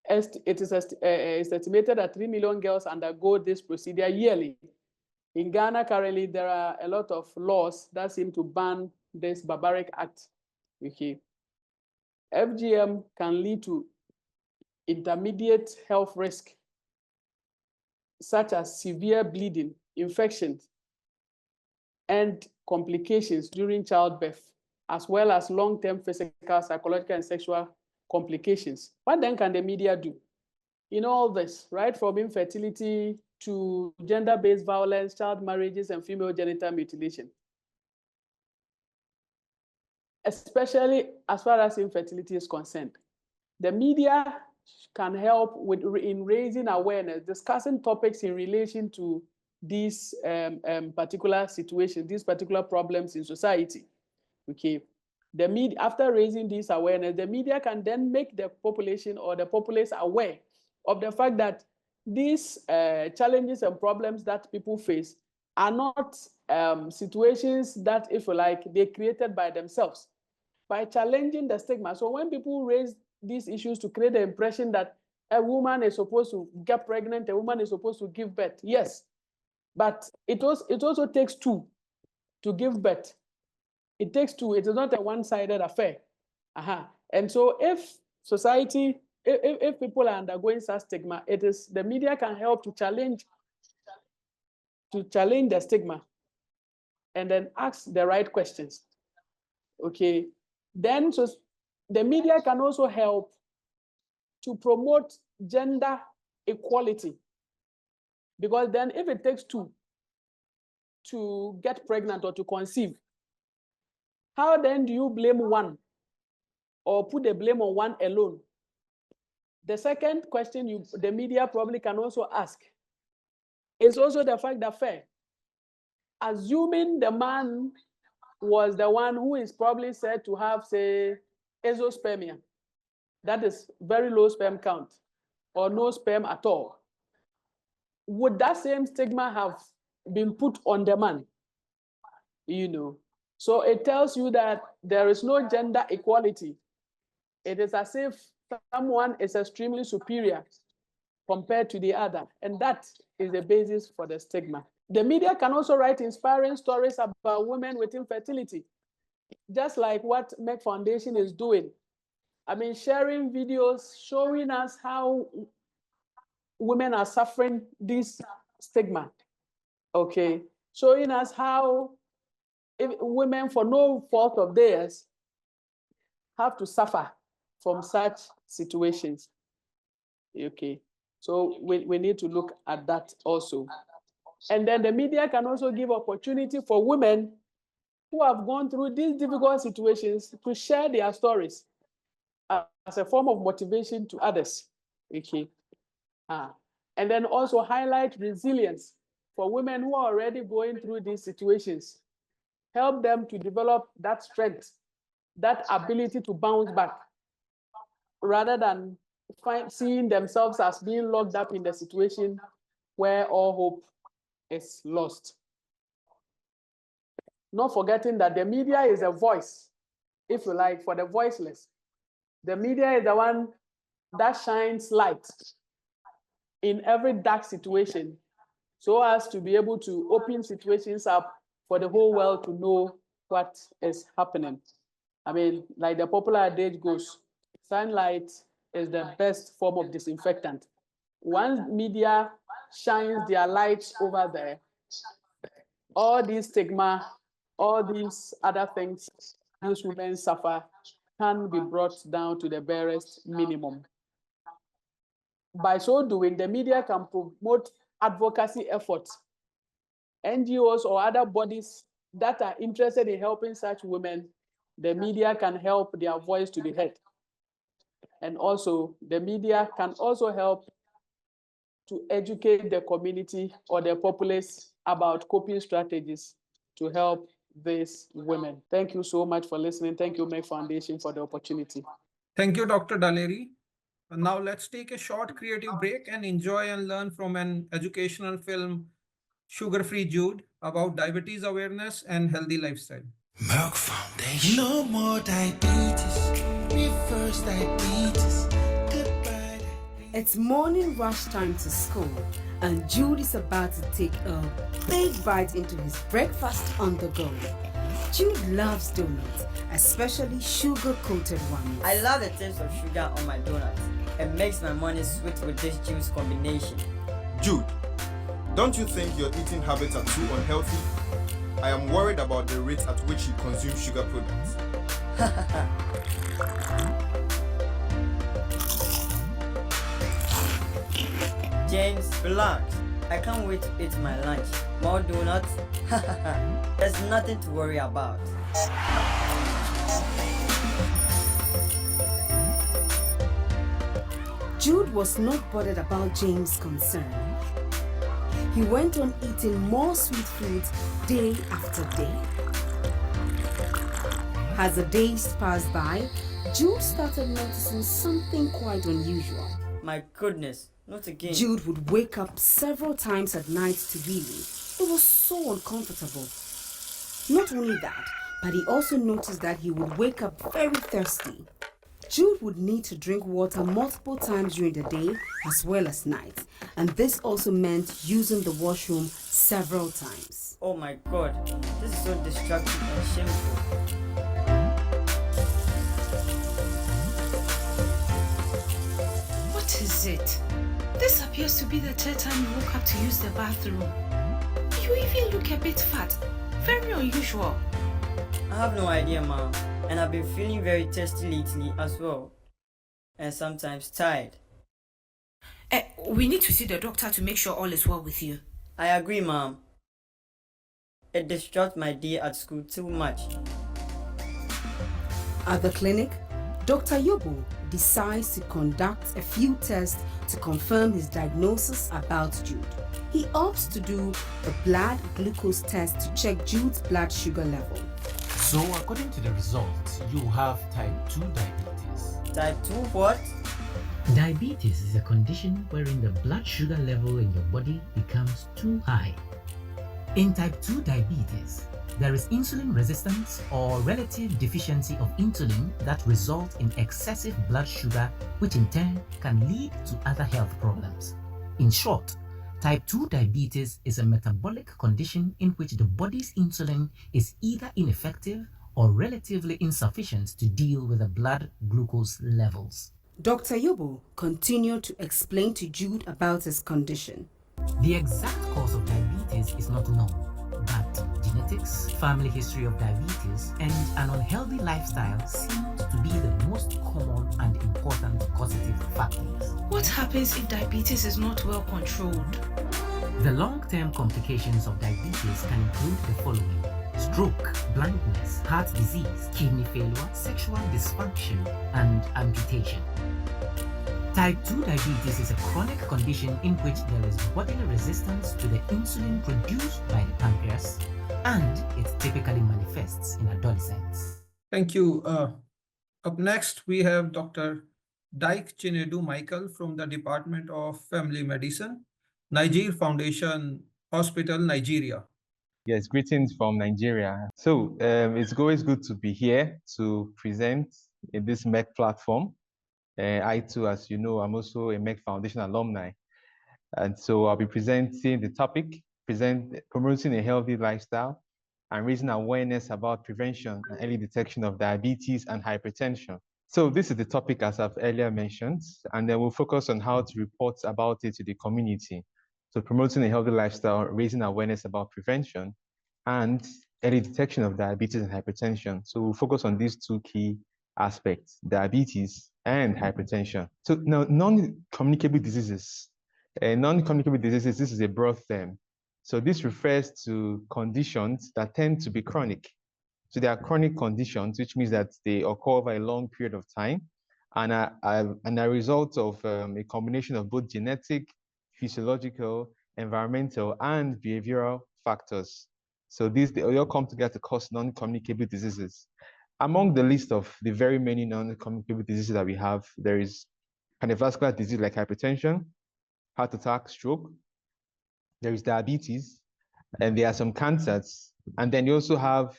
It is estimated that 3 million girls undergo this procedure yearly. In Ghana, currently, there are a lot of laws that seem to ban this barbaric act. Okay. FGM can lead to intermediate health risk, such as severe bleeding, infections, and complications during childbirth, as well as long-term physical, psychological, and sexual complications. What then can the media do in all this, right from infertility to gender-based violence, child marriages, and female genital mutilation? Especially as far as infertility is concerned, the media can help in raising awareness, discussing topics in relation to these particular situations, these particular problems in society. Okay. The media, after raising this awareness, the media can then make the population or the populace aware of the fact that these challenges and problems that people face are not situations that, if you like, they're created by themselves. By challenging the stigma. So when people raise these issues to create the impression that a woman is supposed to get pregnant, a woman is supposed to give birth, yes, but it also takes two to give birth. It takes two. It is not a one-sided affair. And so if society, if people are undergoing such stigma, it is the media can help to challenge the stigma and then ask the right questions. Okay. Then so the media can also help to promote gender equality, because then if it takes two to get pregnant or to conceive, how then do you blame one or put the blame on one alone? The second question the media probably can also ask is also the fact that assuming the man was the one who is probably said to have, say, azoospermia, that is very low sperm count, or no sperm at all, would that same stigma have been put on the man? You know, so it tells you that there is no gender equality. It is as if someone is extremely superior compared to the other, and that is the basis for the stigma. The media can also write inspiring stories about women with infertility, just like what Merck Foundation is doing. I mean, sharing videos showing us how women are suffering this stigma, okay? Showing us how women, for no fault of theirs, have to suffer from such situations, okay? So we need to look at that also. And then the media can also give opportunity for women who have gone through these difficult situations to share their stories as a form of motivation to others, okay? And then also highlight resilience for women who are already going through these situations. Help them to develop that strength, that ability to bounce back, rather than seeing themselves as being locked up in the situation where all hope is lost. Not forgetting that the media is a voice, if you like, for the voiceless. The media is the one that shines light in every dark situation, so as to be able to open situations up for the whole world to know what is happening. I mean, like the popular adage goes, sunlight is the best form of disinfectant. Once media shines their lights over there, all these stigma, all these other things these women suffer can be brought down to the barest minimum. By so doing, the media can promote advocacy efforts. NGOs or other bodies that are interested in helping such women, the media can help their voice to be heard. And also, the media can also help to educate the community or the populace about coping strategies to help these women. Thank you so much for listening. Thank you, Merck Foundation, for the opportunity. Thank you, Dr. Daleri. Now let's take a short creative break and enjoy and learn from an educational film, Sugar-Free Jude, about diabetes awareness and healthy lifestyle. Merck Foundation. No more diabetes. Reverse diabetes. Goodbye. It's morning rush time to school, and Jude is about to take a big bite into his breakfast on the go. Jude loves donuts, especially sugar-coated ones. I love the taste of sugar on my donuts. It makes my morning sweet with this juice combination. Jude, don't you think your eating habits are too unhealthy? I am worried about the rate at which you consume sugar products. James, relax. I can't wait to eat my lunch. More donuts? There's nothing to worry about. Jude was not bothered about James' concern. He went on eating more sweet foods day after day. As the days passed by, Jude started noticing something quite unusual. My goodness, not again. Jude would wake up several times at night to wee. It was so uncomfortable. Not only that, but he also noticed that he would wake up very thirsty. Jude would need to drink water multiple times during the day as well as night, and this also meant using the washroom several times. Oh my God, this is so destructive and shameful. What is it? This appears to be the third time you woke up to use the bathroom. You even look a bit fat. Very unusual. I have no idea, Mom. And I've been feeling very thirsty lately as well. And sometimes tired. We need to see the doctor to make sure all is well with you. I agree, Mom. It disrupts my day at school too much. At the clinic, Dr. Yobo decides to conduct a few tests to confirm his diagnosis about Jude. He opts to do a blood glucose test to check Jude's blood sugar level. So according to the results, you have type 2 diabetes. Type 2 what? Diabetes is a condition wherein the blood sugar level in your body becomes too high. In type 2 diabetes, there is insulin resistance or relative deficiency of insulin that results in excessive blood sugar, which in turn can lead to other health problems. In short, type 2 diabetes is a metabolic condition in which the body's insulin is either ineffective or relatively insufficient to deal with the blood glucose levels. Dr. Yobo continued to explain to Jude about his condition. The exact cause of diabetes is not known, but genetics, family history of diabetes, and an unhealthy lifestyle seem to be the most common and important causative factors. What happens if diabetes is not well controlled? The long-term complications of diabetes can include the following: stroke, blindness, heart disease, kidney failure, sexual dysfunction, and amputation. Type 2 diabetes is a chronic condition in which there is bodily resistance to the insulin produced by the pancreas, and it typically manifests in adolescents. Thank you. Up next, we have Dr. Dyke Chinedu Michael from the Department of Family Medicine, Niger Foundation Hospital, Nigeria. Yes, greetings from Nigeria. So it's always good to be here to present in this Merck platform. I too, as you know, I'm also a Merck Foundation alumni. And so I'll be presenting the topic, promoting a healthy lifestyle and raising awareness about prevention and early detection of diabetes and hypertension. So this is the topic as I've earlier mentioned, and then we'll focus on how to report about it to the community. So promoting a healthy lifestyle, raising awareness about prevention and early detection of diabetes and hypertension. So we'll focus on these two key aspects, diabetes and hypertension. So now, non-communicable diseases. Non-communicable diseases, this is a broad term. So this refers to conditions that tend to be chronic. So they are chronic conditions, which means that they occur over a long period of time and are a result of a combination of both genetic, physiological, environmental, and behavioral factors. So they all come together to cause non-communicable diseases. Among the list of the very many non-communicable diseases that we have, there is cardiovascular disease like hypertension, heart attack, stroke. There is diabetes, and there are some cancers. And then you also have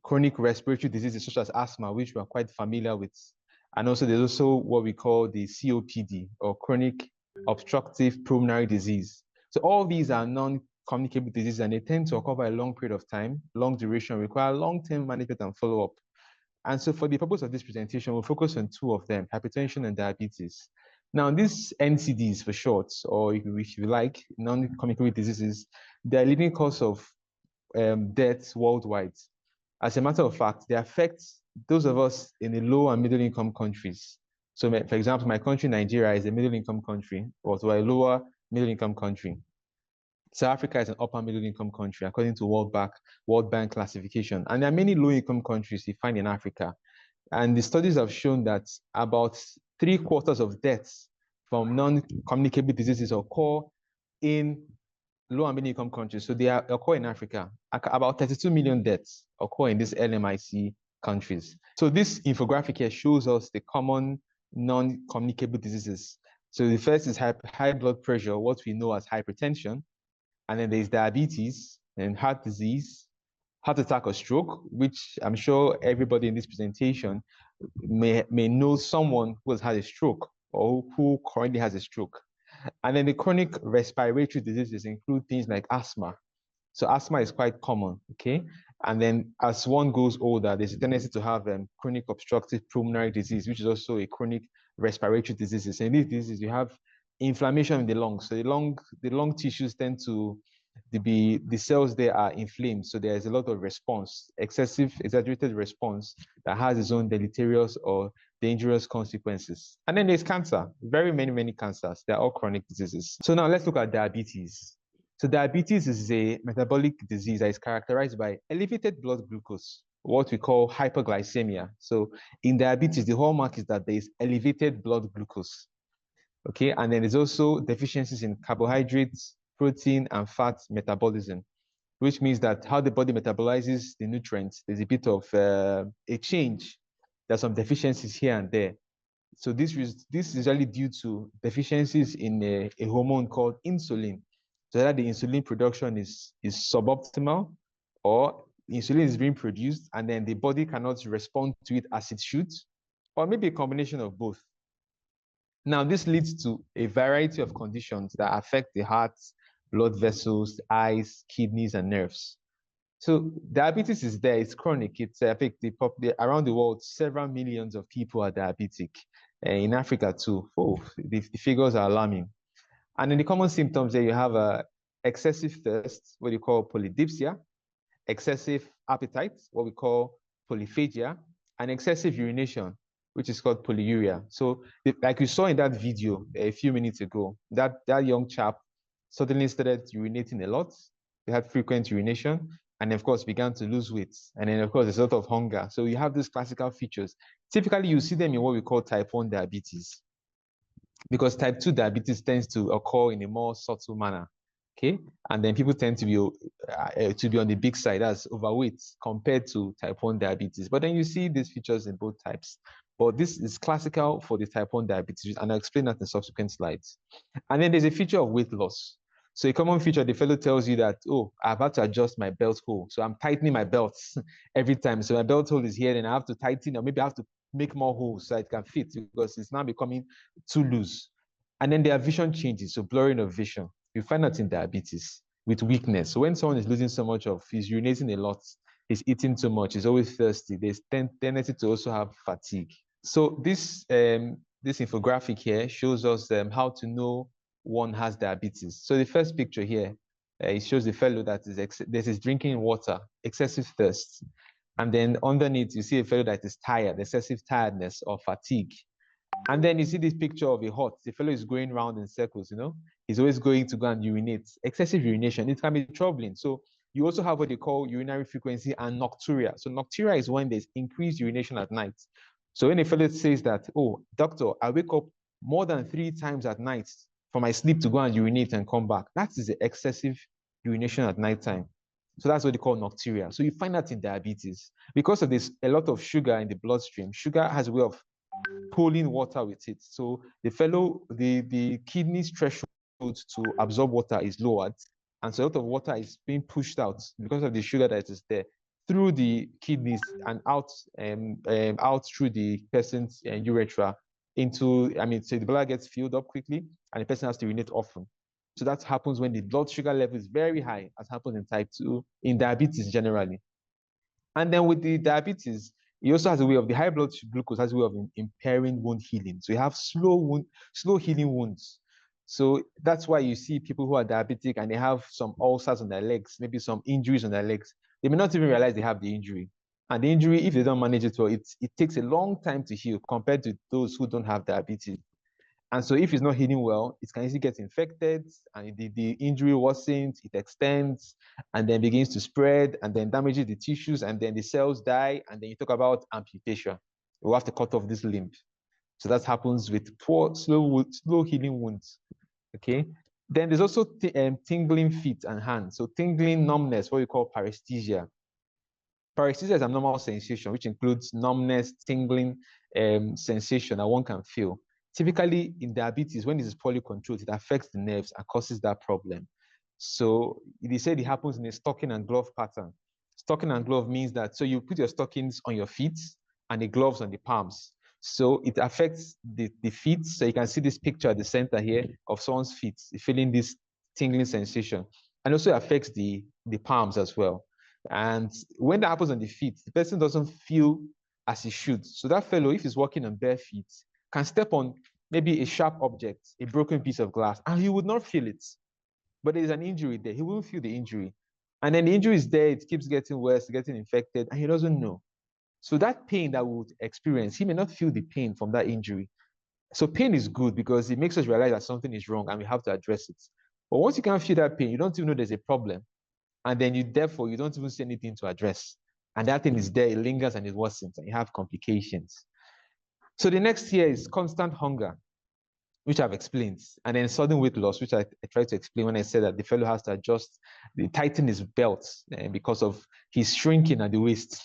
chronic respiratory diseases such as asthma, which we are quite familiar with. And also there's also what we call the COPD, or chronic obstructive pulmonary disease. So all these are non-communicable diseases, and they tend to occur over a long period of time, long duration, require long-term management and follow-up. And so for the purpose of this presentation, we'll focus on two of them, hypertension and diabetes. Now, these NCDs for short, or if you like, non-communicable diseases, they're a leading cause of deaths worldwide. As a matter of fact, they affect those of us in the low and middle income countries. So for example, my country, Nigeria, is a middle income country, or to a lower middle income country. South Africa is an upper middle income country, according to World Bank classification. And there are many low income countries you find in Africa. And the studies have shown that about 3/4 of deaths from non-communicable diseases occur in low and middle income countries. So they occur in Africa. About 32 million deaths occur in these LMIC countries. So this infographic here shows us the common non-communicable diseases. So the first is high blood pressure, what we know as hypertension. And then there's diabetes and heart disease, heart attack or stroke, which I'm sure everybody in this presentation may know someone who has had a stroke or who currently has a stroke. And then the chronic respiratory diseases include things like asthma. So asthma is quite common, okay? And then as one goes older, there's a tendency to have chronic obstructive pulmonary disease, which is also a chronic respiratory disease. And in these diseases, you have inflammation in the lungs. So the lung tissues tend to the cells there are inflamed. So there's a lot of response, excessive, exaggerated response that has its own deleterious or dangerous consequences. And then there's cancer, very many cancers. They're all chronic diseases. So now let's look at diabetes. So diabetes is a metabolic disease that is characterized by elevated blood glucose. what we call hyperglycemia. So in diabetes, the hallmark is that there is elevated blood glucose. Okay, and then there's also deficiencies in carbohydrates, protein, and fat metabolism, which means that how the body metabolizes the nutrients, there's a bit of a change. There's some deficiencies here and there. So this is usually due to deficiencies in a hormone called insulin. So that the insulin production is suboptimal, or insulin is being produced and then the body cannot respond to it as it should, or maybe a combination of both. Now, this leads to a variety of conditions that affect the heart, blood vessels, eyes, kidneys, and nerves. So diabetes is there, it's chronic. It's affects around the world, several millions of people are diabetic. In Africa too, the figures are alarming. And in the common symptoms there, you have excessive thirst, what you call polydipsia, excessive appetite, what we call polyphagia, and excessive urination, which is called polyuria. So like you saw in that video a few minutes ago, that young chap suddenly started urinating a lot. They had frequent urination, and of course began to lose weight. And then of course there's a lot of hunger. So you have these classical features. Typically you see them in what we call type 1 diabetes, because type 2 diabetes tends to occur in a more subtle manner. Okay, and then people tend to be on the big side, as overweight, compared to type 1 diabetes. But then you see these features in both types. But this is classical for the type 1 diabetes, and I'll explain that in subsequent slides. And then there's a feature of weight loss. So a common feature, the fellow tells you that, oh, I've had to adjust my belt hole. So I'm tightening my belts every time. So my belt hole is here, and I have to tighten, or maybe I have to make more holes so it can fit, because it's now becoming too loose. And then their vision changes, so blurring of vision. You find that in diabetes with weakness. So when someone is losing so much of, he's urinating a lot, he's eating too much, he's always thirsty, there's tendency to also have fatigue. So this infographic here shows us how to know one has diabetes. So the first picture here, it shows the fellow that is drinking water, excessive thirst. And then underneath, you see a fellow that is tired, excessive tiredness or fatigue. And then you see this picture of a hot. The fellow is going around in circles, He's always going to go and urinate. Excessive urination, it can be troubling. So you also have what they call urinary frequency and nocturia. So nocturia is when there's increased urination at night. So when a fellow says that, oh, doctor, I wake up more than 3 times at night for my sleep to go and urinate and come back, that is the excessive urination at nighttime. So that's what they call nocturia. So you find that in diabetes. Because of this, a lot of sugar in the bloodstream, sugar has a way of pulling water with it. So the kidney's threshold to absorb water is lowered, and so a lot of water is being pushed out because of the sugar that is there through the kidneys and out through the person's urethra so the bladder gets filled up quickly, and the person has to urinate often. So that happens when the blood sugar level is very high, as happens in type 2, in diabetes generally. And then with the diabetes, it also has a way of, the high blood glucose has a way of impairing wound healing. So you have slow healing wounds. So that's why you see people who are diabetic and they have some ulcers on their legs, maybe some injuries on their legs. They may not even realize they have the injury. And the injury, if they don't manage it well, it takes a long time to heal compared to those who don't have diabetes. And so if it's not healing well, it can easily get infected, and the injury worsens, it extends, and then begins to spread, and then damages the tissues, and then the cells die, and then you talk about amputation. We'll have to cut off this limb. So that happens with poor, slow healing wounds, okay? Then there's also tingling feet and hands. So tingling, numbness, what we call paresthesia. Paresthesia is a normal sensation, which includes numbness, tingling sensation that one can feel. Typically in diabetes, when it is poorly controlled, it affects the nerves and causes that problem. So they said it happens in a stocking and glove pattern. Stocking and glove means that, so you put your stockings on your feet and the gloves on the palms. So it affects the feet. So you can see this picture at the center here of someone's feet, feeling this tingling sensation. And also affects the palms as well. And when that happens on the feet, the person doesn't feel as he should. So that fellow, if he's walking on bare feet, can step on maybe a sharp object, a broken piece of glass, and he would not feel it. But there's an injury there. He won't feel the injury. And then the injury is there, it keeps getting worse, getting infected, and he doesn't know. So that pain that we would experience, he may not feel the pain from that injury. So pain is good because it makes us realize that something is wrong and we have to address it. But once you can't feel that pain, you don't even know there's a problem. And then therefore, you don't even see anything to address. And that thing is there, it lingers and it worsens, and you have complications. So the next year is constant hunger, which I've explained, and then sudden weight loss, which I tried to explain when I said that the fellow has to tighten his belt because of he's shrinking at the waist.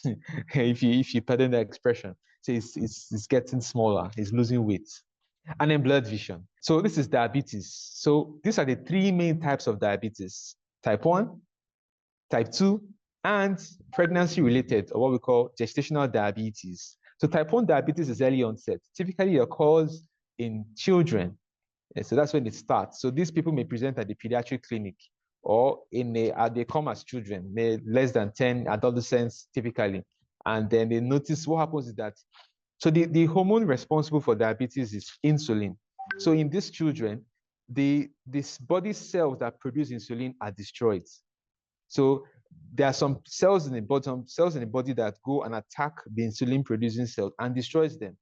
if you pardon the expression, so it's getting smaller, he's losing weight, and then blood vision. So this is diabetes. So these are the three main types of diabetes: type 1, type 2, and pregnancy-related, or what we call gestational diabetes. So type 1 diabetes is early onset, typically occurs in children. And so that's when it starts. So these people may present at the pediatric clinic, or they come as children, less than 10 adolescents typically. And then they notice what happens is that, so the hormone responsible for diabetes is insulin. So in these children, these body cells that produce insulin are destroyed. So there are some cells in the body that go and attack the insulin producing cells and destroys them.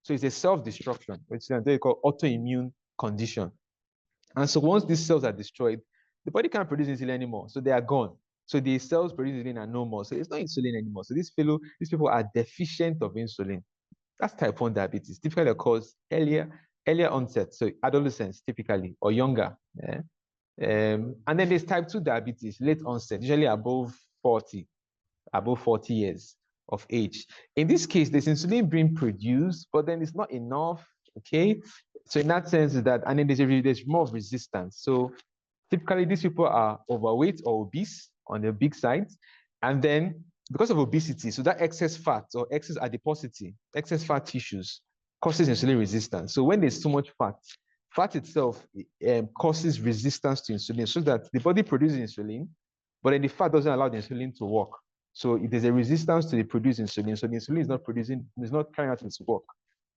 So it's a self-destruction, which they call autoimmune condition. And so once these cells are destroyed, the body can't produce insulin anymore. So they are gone. So the cells producing insulin are no more. So it's not insulin anymore. So these people are deficient of insulin. That's type 1 diabetes. Typically occurs earlier onset, so adolescents typically, or younger. And then there's type 2 diabetes, late onset, usually above 40 years of age. In this case, there's insulin being produced, but then it's not enough, okay? So in that sense, and then there's more of resistance. So typically these people are overweight or obese on the big side. And then because of obesity, so that excess fat or excess adiposity, excess fat tissues causes insulin resistance. So when there's too much fat itself causes resistance to insulin, so that the body produces insulin, but then the fat doesn't allow the insulin to work. So there's a resistance to the produced insulin. So the insulin is not carrying out its work.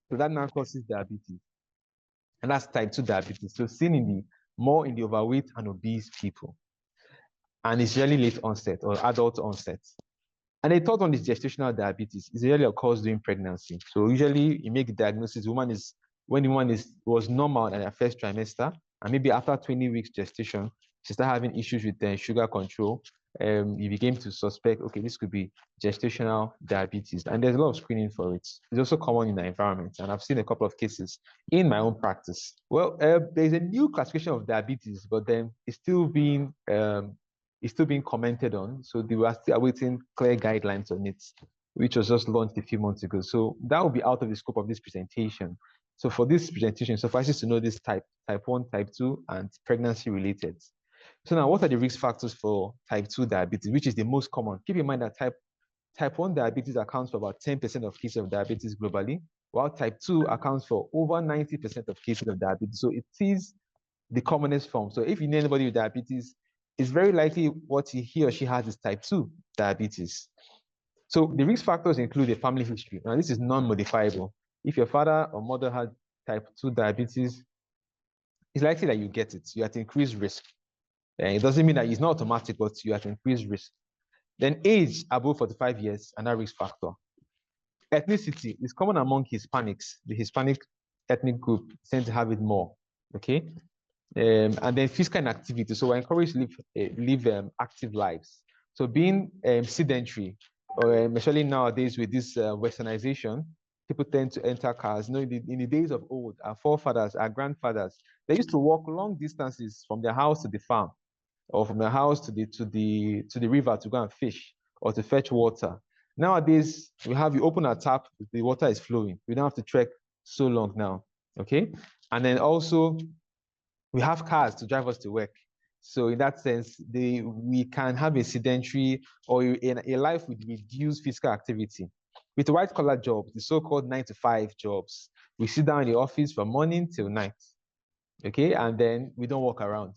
So that now causes diabetes. And that's type 2 diabetes. So seen more in the overweight and obese people. And it's usually late onset or adult onset. And the third one is gestational diabetes. It usually occurs during pregnancy. So usually you make a diagnosis, when the woman was normal in her first trimester, and maybe after 20 weeks gestation, she started having issues with sugar control. You begin to suspect, okay, this could be gestational diabetes. And there's a lot of screening for it. It's also common in the environment. And I've seen a couple of cases in my own practice. Well, there's a new classification of diabetes, but then it's still being commented on. So they were still awaiting clear guidelines on it, which was just launched a few months ago. So that will be out of the scope of this presentation. So for this presentation, suffices to know this type 1, type 2, and pregnancy related. So now, what are the risk factors for type 2 diabetes, which is the most common? Keep in mind that type 1 diabetes accounts for about 10% of cases of diabetes globally, while type 2 accounts for over 90% of cases of diabetes. So it is the commonest form. So if you know anybody with diabetes, it's very likely what he or she has is type 2 diabetes. So the risk factors include a family history. Now, this is non-modifiable. If your father or mother had type 2 diabetes, it's likely that you get it. You have increased risk. It doesn't mean that it's not automatic, but you have increased risk. Then age above 45 years, another risk factor. Ethnicity is common among Hispanics. The Hispanic ethnic group tend to have it more, okay? And then physical inactivity. So we're encouraged to live active lives. So being sedentary, or especially nowadays with this westernization, people tend to enter cars. You know, in the days of old, our forefathers, our grandfathers, they used to walk long distances from their house to the farm, or from their house to the river to go and fish or to fetch water. Nowadays, you open a tap, the water is flowing. We don't have to trek so long now, okay? And then also, we have cars to drive us to work. So in that sense, we can have a sedentary or a life with reduced physical activity. With white-collar jobs, the so-called 9-to-5 jobs, we sit down in the office from morning till night, okay? And then we don't walk around.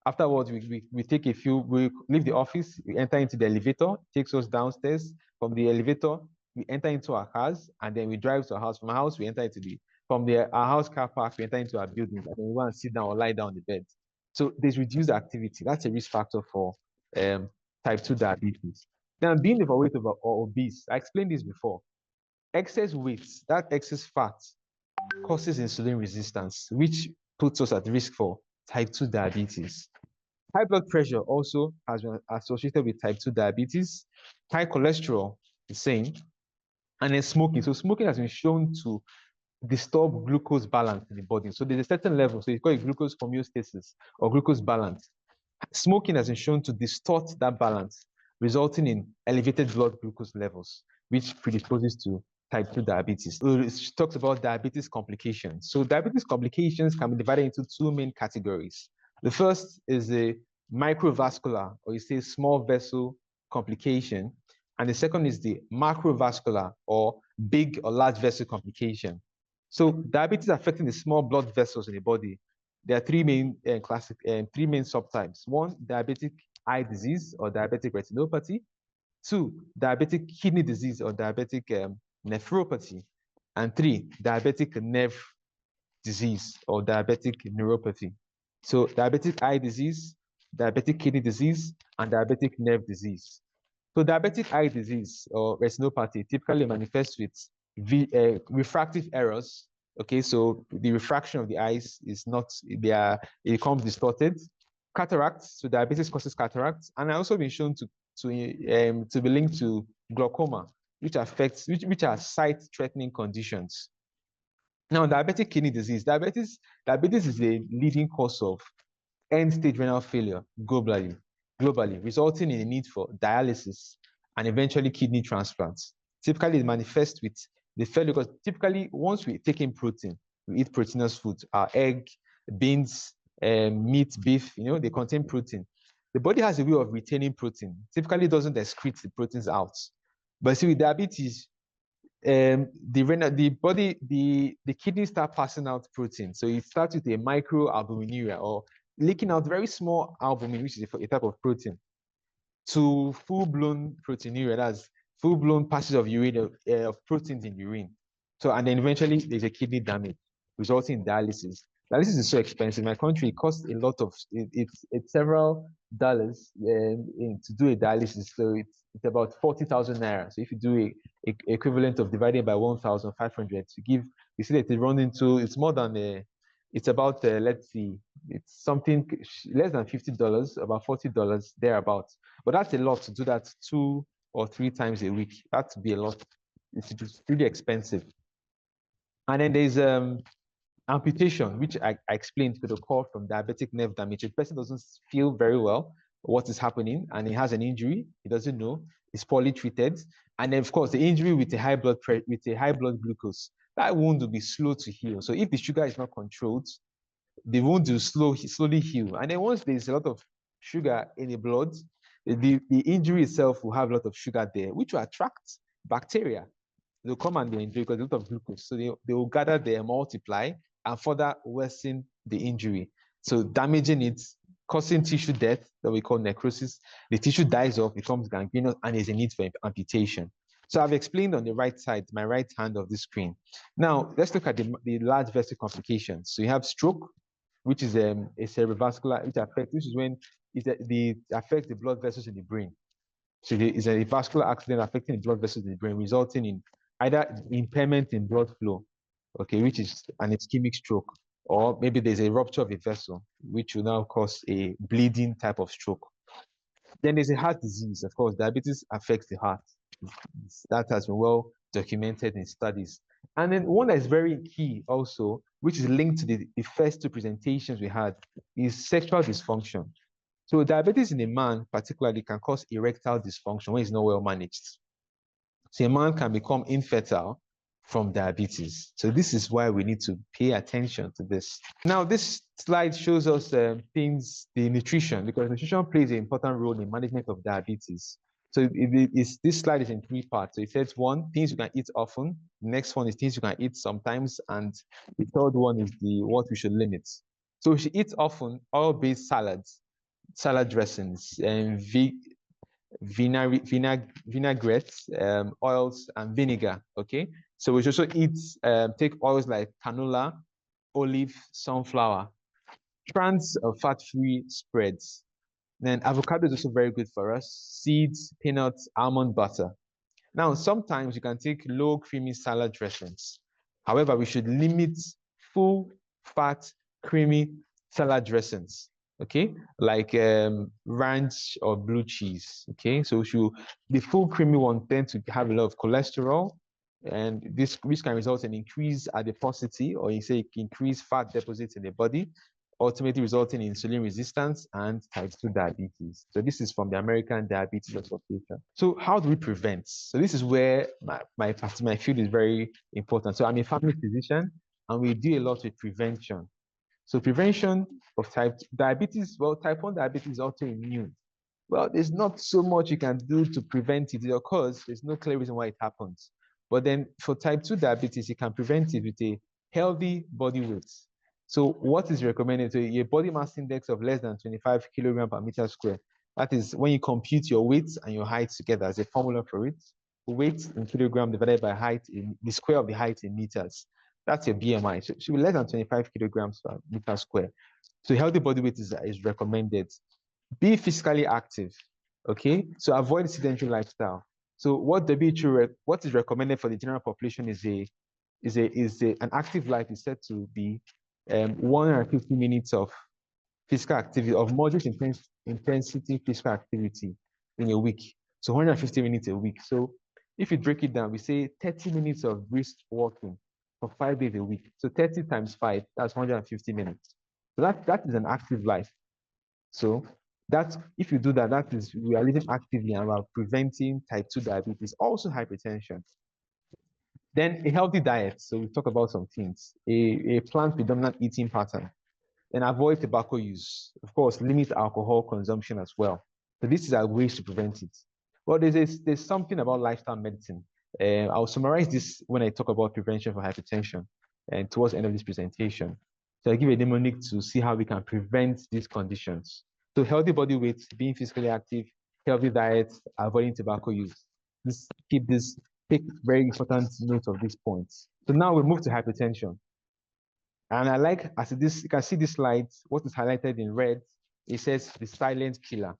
Afterwards, we leave the office, we enter into the elevator, takes us downstairs. From the elevator, we enter into our cars, and then we drive to our house. From our house, we enter into our house car park, we enter into our buildings, and then we want to sit down or lie down on the bed. So there's reduced activity. That's a risk factor for type 2 diabetes. Now, being overweight or obese, I explained this before. Excess weight, that excess fat, causes insulin resistance, which puts us at risk for type 2 diabetes. High blood pressure also has been associated with type 2 diabetes. High cholesterol the same. And then smoking. So smoking has been shown to disturb glucose balance in the body. So there's a certain level, so it's called glucose homeostasis or glucose balance. Smoking has been shown to distort that balance, resulting in elevated blood glucose levels, which predisposes to type 2 diabetes. It talks about diabetes complications. So diabetes complications can be divided into two main categories. The first is a microvascular, or you say small vessel complication. And the second is the macrovascular, or big or large vessel complication. So diabetes affecting the small blood vessels in the body. There are three main three main subtypes. One, diabetic eye disease or diabetic retinopathy. Two, diabetic kidney disease or diabetic nephropathy. And three, diabetic nerve disease or diabetic neuropathy. So diabetic eye disease, diabetic kidney disease, and diabetic nerve disease. So diabetic eye disease or retinopathy typically manifests with refractive errors. Okay, so the refraction of the eyes is not, it becomes distorted. Cataracts, so diabetes causes cataracts, and also been shown to be linked to glaucoma, which are sight-threatening conditions. Now, diabetic kidney disease. Diabetes is a leading cause of end-stage renal failure globally, resulting in a need for dialysis and eventually kidney transplants. Typically, it manifests with the failure because typically, once we take in protein, we eat proteinous foods, our egg, beans, meat, beef, they contain protein. The body has a way of retaining protein. Typically, it doesn't excrete the proteins out. But see, with diabetes, the kidneys start passing out protein. So it starts with a microalbuminuria, or leaking out very small albumin, which is a type of protein, to full-blown proteinuria, that's full-blown passes of urine of proteins in urine. So, and then eventually there's a kidney damage, resulting in dialysis. Dialysis is so expensive. In my country, it costs a lot of, it's several dollars to do a dialysis. So it's about 40,000 naira. So if you do a equivalent of divided by 1,500 to give, you see that it's more than it's about, let's see, it's something less than $50, about $40 thereabouts. But that's a lot to do that 2 or 3 times a week. That would be a lot. It's just really expensive. And then there's amputation, which I explained, could occur from diabetic nerve damage. A person doesn't feel very well what is happening, and he has an injury. He doesn't know. It's poorly treated, and then of course the injury with a high blood pressure, with a high blood glucose, that wound will be slow to heal. So if the sugar is not controlled, the wound will slowly heal. And then once there's a lot of sugar in the blood, the injury itself will have a lot of sugar there, which will attract bacteria. They'll come and they enjoy because a lot of glucose. So they will gather there, multiply, and further worsen the injury. So damaging it, causing tissue death that we call necrosis. The tissue dies off, becomes gangrenous, and there's a need for amputation. So I've explained on the right side, my right hand of the screen. Now, let's look at the large vessel complications. So you have stroke, which is a cerebrovascular, which is when it affects the blood vessels in the brain. So it's a vascular accident affecting the blood vessels in the brain, resulting in either impairment in blood flow, okay, which is an ischemic stroke, or maybe there's a rupture of a vessel, which will now cause a bleeding type of stroke. Then there's a heart disease. Of course, diabetes affects the heart. That has been well documented in studies. And then one that is very key also, which is linked to the first 2 presentations we had, is sexual dysfunction. So diabetes in a man particularly can cause erectile dysfunction when it's not well managed. So a man can become infertile from diabetes. So this is why we need to pay attention to this. Now, this slide shows us the nutrition, because nutrition plays an important role in management of diabetes. So this slide is in 3 parts. So it says 1, things you can eat often. The next one is things you can eat sometimes. And the third one is what we should limit. So we should eat often oil-based salads, salad dressings, and vinaigrettes, oils, and vinegar, okay? So we should also take oils like canola, olive, sunflower, trans or fat-free spreads. Then avocado is also very good for us. Seeds, peanuts, almond butter. Now, sometimes you can take low creamy salad dressings. However, we should limit full fat, creamy salad dressings. okay, like ranch or blue cheese, okay. So the full creamy one tend to have a lot of cholesterol, and this can result in increased adiposity, or you say increased fat deposits in the body, ultimately resulting in insulin resistance and type 2 diabetes. So this is from the American Diabetes Association. So how do we prevent? So this is where my field is very important. So I'm a family physician, and we do a lot with prevention. So prevention of type 2 diabetes, well, type 1 diabetes is autoimmune. Well, there's not so much you can do to prevent it. It occurs, there's no clear reason why it happens. But then for type 2 diabetes, you can prevent it with a healthy body weight. So what is recommended? So a body mass index of less than 25 kilogram per meter square. That is when you compute your weight and your height together as a formula for it. Weight in kilogram divided by height in the square of the height in meters. That's your BMI. So it should be less than 25 kilograms per meter square. So healthy body weight is recommended. Be physically active, okay? So avoid sedentary lifestyle. So what is recommended for the general population is an active life is said to be 150 minutes of physical activity, of moderate intensity physical activity in a week. So 150 minutes a week. So if you break it down, we say 30 minutes of brisk walking for 5 days a week. So 30 times 5, that's 150 minutes. So that is an active life. So if you do that, we are living actively and we are preventing type 2 diabetes, also hypertension. Then a healthy diet. So we talk about some things. A plant predominant eating pattern. Then avoid tobacco use. Of course, limit alcohol consumption as well. So this is our ways to prevent it. Well, there's something about lifestyle medicine. I'll summarize this when I talk about prevention for hypertension and towards the end of this presentation. So I'll give a mnemonic to see how we can prevent these conditions. So healthy body weight, being physically active, healthy diet, avoiding tobacco use. Take very important note of these points. So now we move to hypertension. And I like, you can see this slide, what is highlighted in red, it says the silent killer.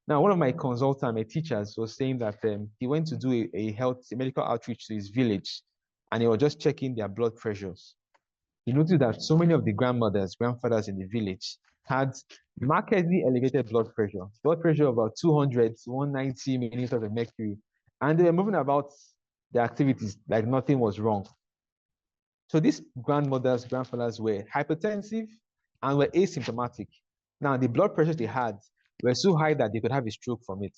Now, one of my consultants, my teachers, was saying that he went to do a medical outreach to his village, and he was just checking their blood pressures. He noticed that so many of the grandfathers in the village had markedly elevated blood pressure of about 200 to 190 millimeters of mercury, and they were moving about their activities like nothing was wrong. So these grandfathers were hypertensive and were asymptomatic. Now, the blood pressures they had were so high that they could have a stroke from it.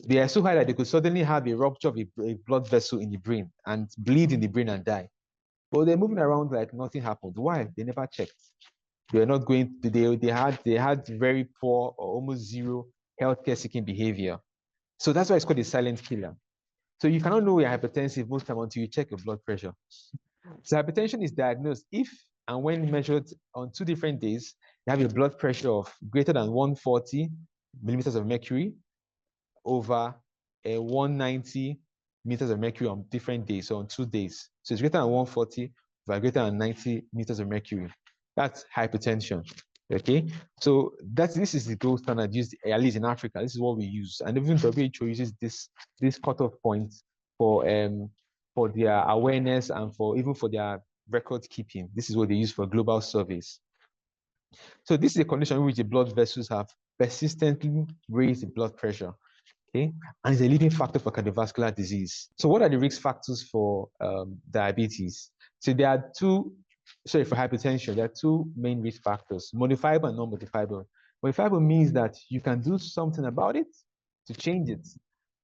They are so high that they could suddenly have a rupture of a blood vessel in the brain and bleed in the brain and die. But they're moving around like nothing happened. Why? They never checked. They were not going to, they had very poor or almost zero healthcare seeking behavior. So that's why it's called a silent killer. So you cannot know you're hypertensive most time until you check your blood pressure. So hypertension is diagnosed if and when measured on 2 different days, you have a blood pressure of greater than 140 millimeters of mercury over 190 meters of mercury on different days, so on 2 days. So it's greater than 140 over greater than 90 meters of mercury. That's hypertension. Okay, so this is the gold standard used at least in Africa. This is what we use, and even WHO uses this cutoff point for their awareness and even for their record keeping. This is what they use for global surveys. So this is a condition in which the blood vessels have persistently raised the blood pressure, okay, and it's a leading factor for cardiovascular disease. So what are the risk factors for diabetes? So there are for hypertension, there are 2 main risk factors, modifiable and non-modifiable. Modifiable means that you can do something about it to change it.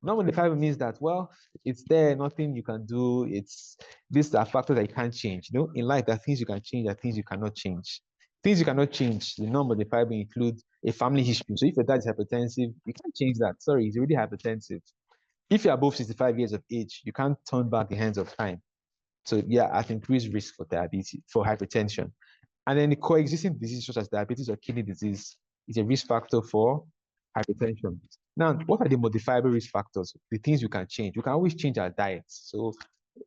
Non-modifiable means that, well, it's there, nothing you can do. These are factors that you can't change. You know, in life, there are things you can change, there are things you cannot change. Things you cannot change, the non-modifiable include a family history. So if your dad is hypertensive, you can't change that. Sorry, he's already hypertensive. If you're above 65 years of age, you can't turn back the hands of time. So yeah, at increased risk for diabetes, for hypertension. And then the coexisting diseases such as diabetes or kidney disease is a risk factor for hypertension. Now, what are the modifiable risk factors? The things you can change. You can always change our diets. So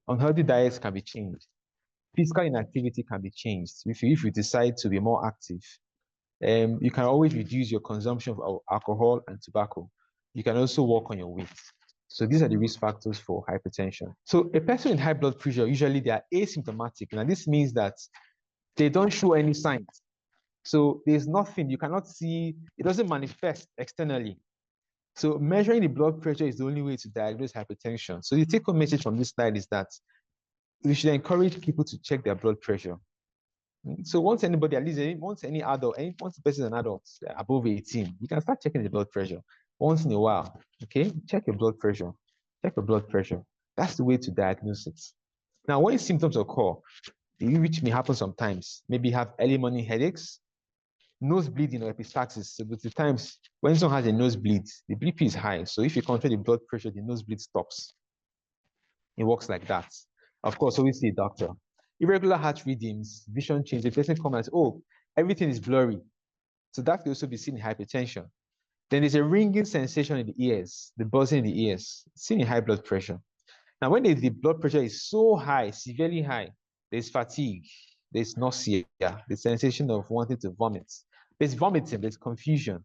unhealthy diets can be changed. Physical inactivity can be changed. If you decide to be more active, you can always reduce your consumption of alcohol and tobacco. You can also work on your weight. So these are the risk factors for hypertension. So a person in high blood pressure, usually they are asymptomatic. Now this means that they don't show any signs. So there's nothing, you cannot see, it doesn't manifest externally. So measuring the blood pressure is the only way to diagnose hypertension. So the take-home message from this slide is that we should encourage people to check their blood pressure. So once anybody, at least once any adult, once the person is an adult above 18, you can start checking the blood pressure once in a while. Okay, check your blood pressure. Check your blood pressure. That's the way to diagnose it. Now, when symptoms occur, which may happen sometimes, maybe you have early morning headaches, nose bleeding or epistaxis. So the times when someone has a nosebleed, the BP is high. So if you control the blood pressure, the nosebleed stops. It works like that. Of course, always see a doctor. Irregular heart rhythms, vision change. The person comes and says, oh, everything is blurry. So that could also be seen in hypertension. Then there's a ringing sensation in the ears, the buzzing in the ears, seen in high blood pressure. Now, when the blood pressure is so high, severely high, there's fatigue, there's nausea, the sensation of wanting to vomit. There's vomiting, there's confusion,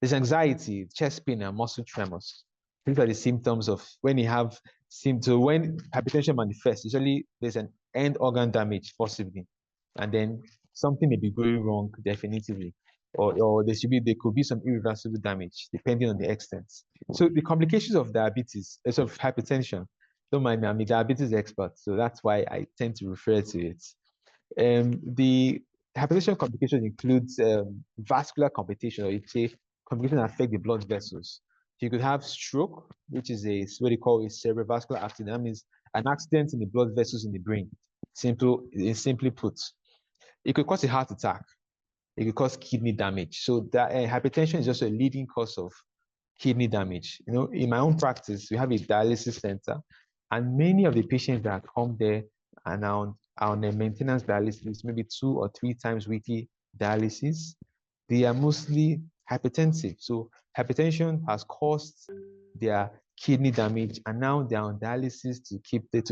there's anxiety, chest pain, and muscle tremors. These are the symptoms of when you have symptoms. When hypertension manifests, usually there's an end organ damage, possibly, and then something may be going wrong definitively, or there could be some irreversible damage depending on the extent. So the complications of diabetes, of hypertension, don't mind me, I'm a diabetes expert, so that's why I tend to refer to it. The hypertension complications includes vascular complication, or you say complications that affect the blood vessels. So you could have stroke, which is what they call a cerebrovascular accident. That means an accident in the blood vessels in the brain. Simply put, it could cause a heart attack. It could cause kidney damage. So that hypertension is also a leading cause of kidney damage. You know, in my own practice, we have a dialysis center, and many of the patients that come there are now on a maintenance dialysis, maybe 2 or 3 times weekly dialysis. They are mostly hypertensive. So hypertension has caused their kidney damage, and now they're on dialysis to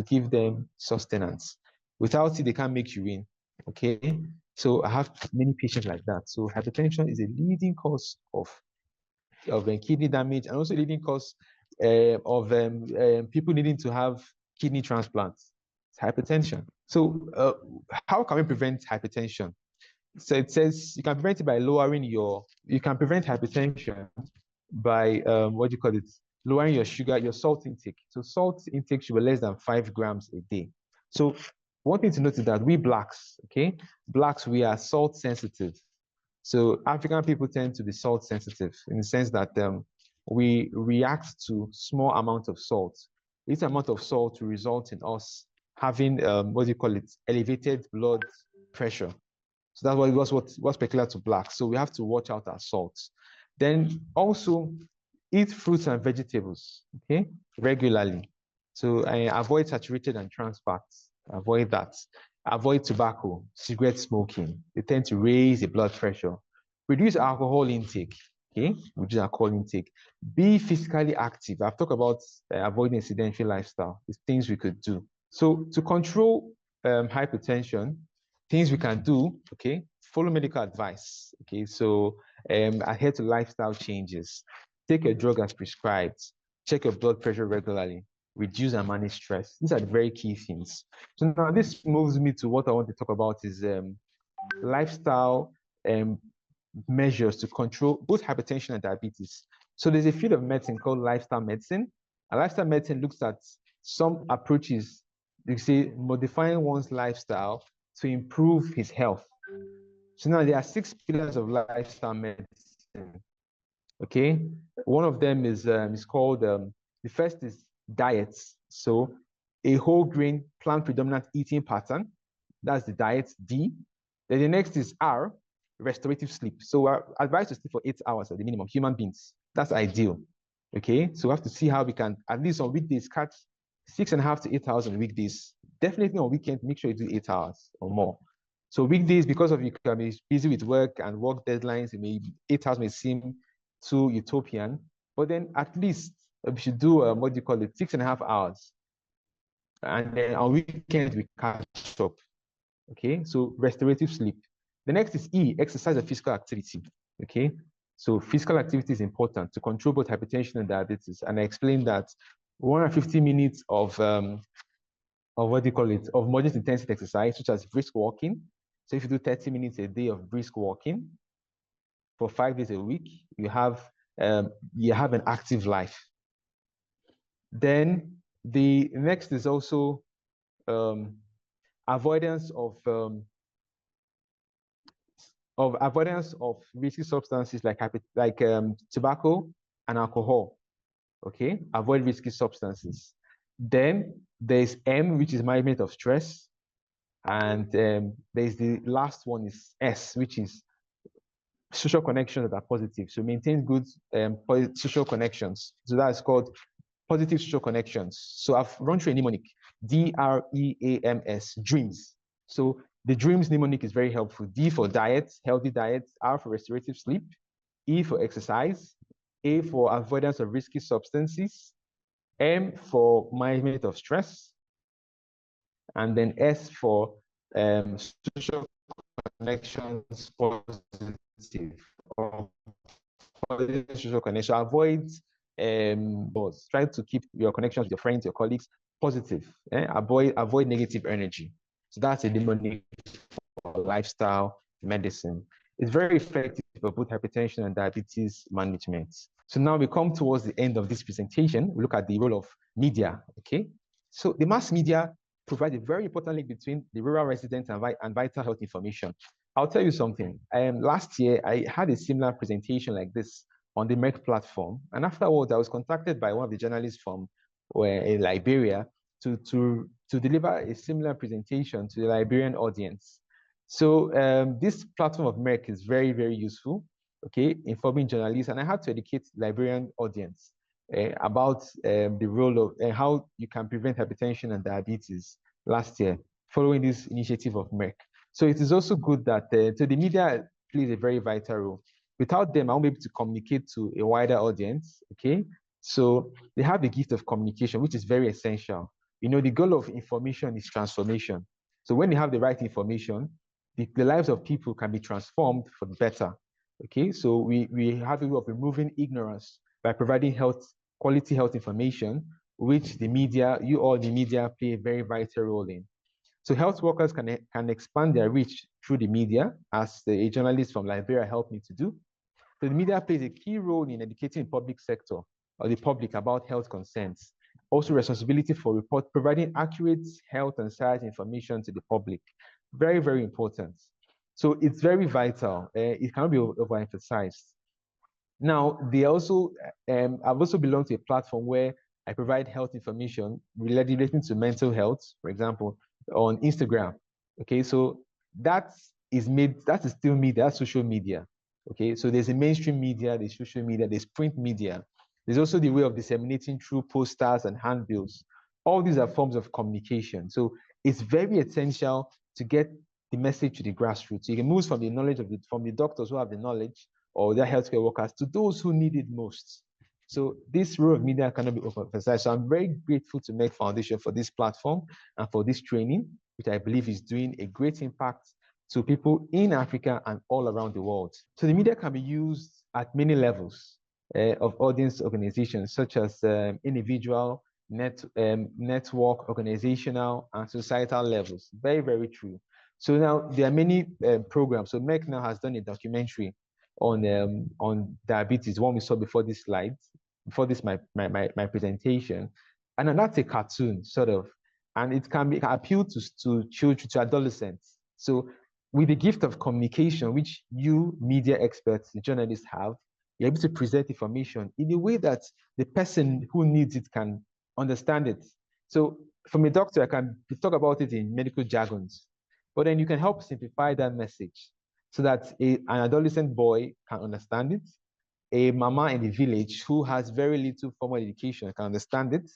give them sustenance. Without it, they can't make urine. Okay, so I have many patients like that. So hypertension is a leading cause of kidney damage, and also leading cause of people needing to have kidney transplants. It's hypertension. So how can we prevent hypertension? So it says you can prevent it by you can prevent hypertension by lowering your salt intake. So salt intake should be less than 5 grams a day. So one thing to note is that we blacks, we are salt sensitive. So African people tend to be salt sensitive in the sense that we react to small amounts of salt. This amount of salt will result in us having elevated blood pressure. So that's what's peculiar to blacks. So we have to watch out our salt. Then also eat fruits and vegetables, regularly. So avoid saturated and trans fats. Avoid that. Avoid tobacco, cigarette smoking. They tend to raise the blood pressure. Reduce alcohol intake. Reduce alcohol intake. Be physically active. I've talked about avoiding a sedentary lifestyle. It's things we could do. So to control hypertension, things we can do, follow medical advice, so adhere to lifestyle changes, take your drug as prescribed, check your blood pressure regularly, reduce and manage stress. These are the very key things. So now this moves me to what I want to talk about is lifestyle measures to control both hypertension and diabetes. So there's a field of medicine called lifestyle medicine. And lifestyle medicine looks at some approaches, you see, modifying one's lifestyle to improve his health. So now there are 6 pillars of lifestyle medicine. One of them is called the first is diets. So a whole grain plant predominant eating pattern. That's the diet, D. Then the next is R, restorative sleep. So we're advised to sleep for 8 hours at the minimum, human beings. That's ideal. So we have to see how we can, at least on weekdays, catch 6.5 to 8 hours on weekdays. Definitely on weekends, make sure you do 8 hours or more. So weekdays, because of you can be busy with work and work deadlines, 8 hours may seem too utopian, but then at least we should do 6.5 hours. And then on weekends, we catch up. So restorative sleep. The next is E, exercise and physical activity. So physical activity is important to control both hypertension and diabetes. And I explained that 150 minutes of moderate intensity exercise, such as brisk walking, So if you do 30 minutes a day of brisk walking for 5 days a week, you have an active life. Then the next is also avoidance of risky substances like tobacco and alcohol. Okay, avoid risky substances. Then there's M, which is management of stress, and there's the last one is S, which is social connections that are positive. So maintain good social connections. So that's called positive social connections. So I've run through a mnemonic, DREAMS, dreams. So the dreams mnemonic is very helpful. D for diet, healthy diet, R for restorative sleep, E for exercise, A for avoidance of risky substances, M for management of stress, and then S for social connections positive or positive social connection. Avoid try to keep your connections with your friends, your colleagues positive. Avoid negative energy. So that's a mnemonic for lifestyle medicine. It's very effective for both hypertension and diabetes management. So now we come towards the end of this presentation. We look at the role of media, okay? So the mass media provide a very important link between the rural residents and vital health information. I'll tell you something. Last year, I had a similar presentation like this on the Merck platform. And afterwards, I was contacted by one of the journalists from Liberia to deliver a similar presentation to the Liberian audience. So this platform of Merck is very, very useful, okay, informing journalists. And I had to educate the Liberian audience about the role of how you can prevent hypertension and diabetes last year, following this initiative of Merck. So it is also good that so the media plays a very vital role. Without them, I won't be able to communicate to a wider audience, okay? So they have the gift of communication, which is very essential. You know, the goal of information is transformation. So when you have the right information, the lives of people can be transformed for the better, okay? So we have a way of removing ignorance by providing quality health information, which the media, the media play a very vital role in. So health workers can expand their reach through the media, as a journalist from Liberia helped me to do. So the media plays a key role in educating the public sector or the public about health concerns. Also responsibility for providing accurate health and science information to the public. Very, very important. So it's very vital. It cannot be overemphasized. Now, I've also belonged to a platform where I provide health information relating to mental health, for example, on Instagram. Okay, so that is still media, that's social media. Okay, so there's a mainstream media, there's social media, there's print media. There's also the way of disseminating through posters and handbills. All these are forms of communication. So it's very essential to get the message to the grassroots. So you can move from the knowledge from the doctors who have the knowledge or their healthcare workers to those who need it most. So this role of media cannot be overemphasized. So I'm very grateful to Merck Foundation for this platform and for this training, which I believe is doing a great impact to people in Africa and all around the world. So the media can be used at many levels of audience organizations, such as individual, network, organizational, and societal levels. Very, very true. So now there are many programs. So Merck now has done a documentary on diabetes, one we saw before this slide, before this my presentation, and that's a cartoon sort of, and it can appeal to children, to adolescents. So with the gift of communication, which you media experts, journalists have, you're able to present information in a way that the person who needs it can understand it. So from a doctor, I can talk about it in medical jargons, but then you can help simplify that message so that an adolescent boy can understand it, a mama in the village who has very little formal education can understand it,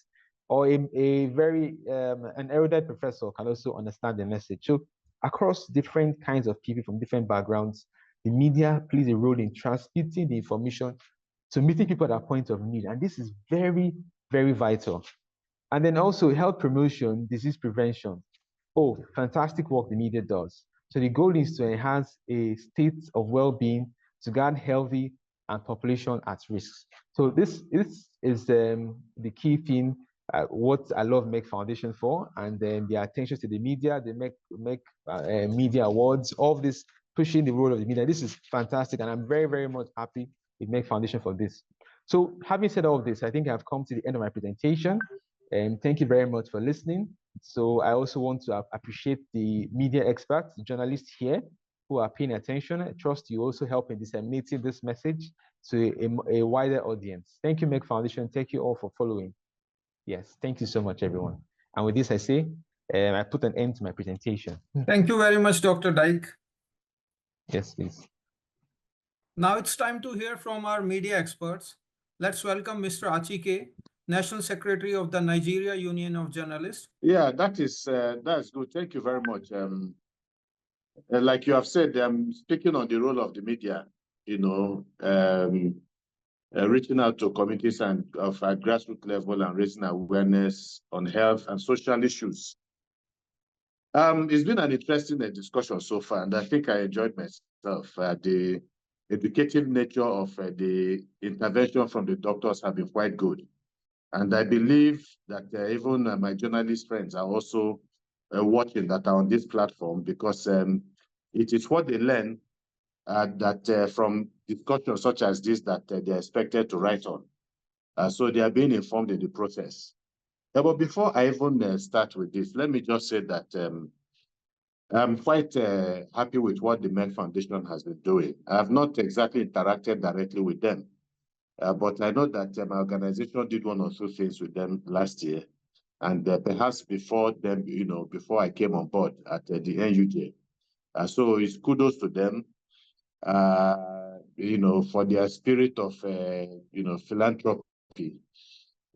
or an erudite professor can also understand the message. So across different kinds of people from different backgrounds, the media plays a role in transmitting the information to meeting people at a point of need. And this is very, very vital. And then also health promotion, disease prevention. Oh, fantastic work the media does. So the goal is to enhance a state of well-being to guard healthy and population at risk. So this is the key thing what I love Merck Foundation for, and then their attention to the media, the Merck Media Awards, all of this pushing the role of the media. This is fantastic, and I'm very, very much happy with Merck Foundation for this. So having said all of this, I think I've come to the end of my presentation, and thank you very much for listening. So I also want to appreciate the media experts, the journalists here who are paying attention. I trust you also help in disseminating this message to a wider audience. Thank you, Merck Foundation. Thank you all for following. Yes, thank you so much, everyone. And with this, I say, I put an end to my presentation. Thank you very much, Dr. Dyke. Yes, please. Now it's time to hear from our media experts. Let's welcome Mr. Achike, National Secretary of the Nigeria Union of Journalists. Yeah, that's good. Thank you very much. Like you have said, speaking on the role of the media, reaching out to communities and of a grassroots level and raising awareness on health and social issues. It's been an interesting discussion so far, and I think I enjoyed myself. The educative nature of the intervention from the doctors have been quite good. And I believe that even my journalist friends are also watching that are on this platform, because it is what they learn that from discussions such as this that they're expected to write on. So they are being informed in the process. But before I even start with this, let me just say that I'm quite happy with what the Merck Foundation has been doing. I have not exactly interacted directly with them, but I know that my organization did one or two things with them last year. And perhaps before them, before I came on board at the NUJ. So it's kudos to them. For their spirit of, philanthropy,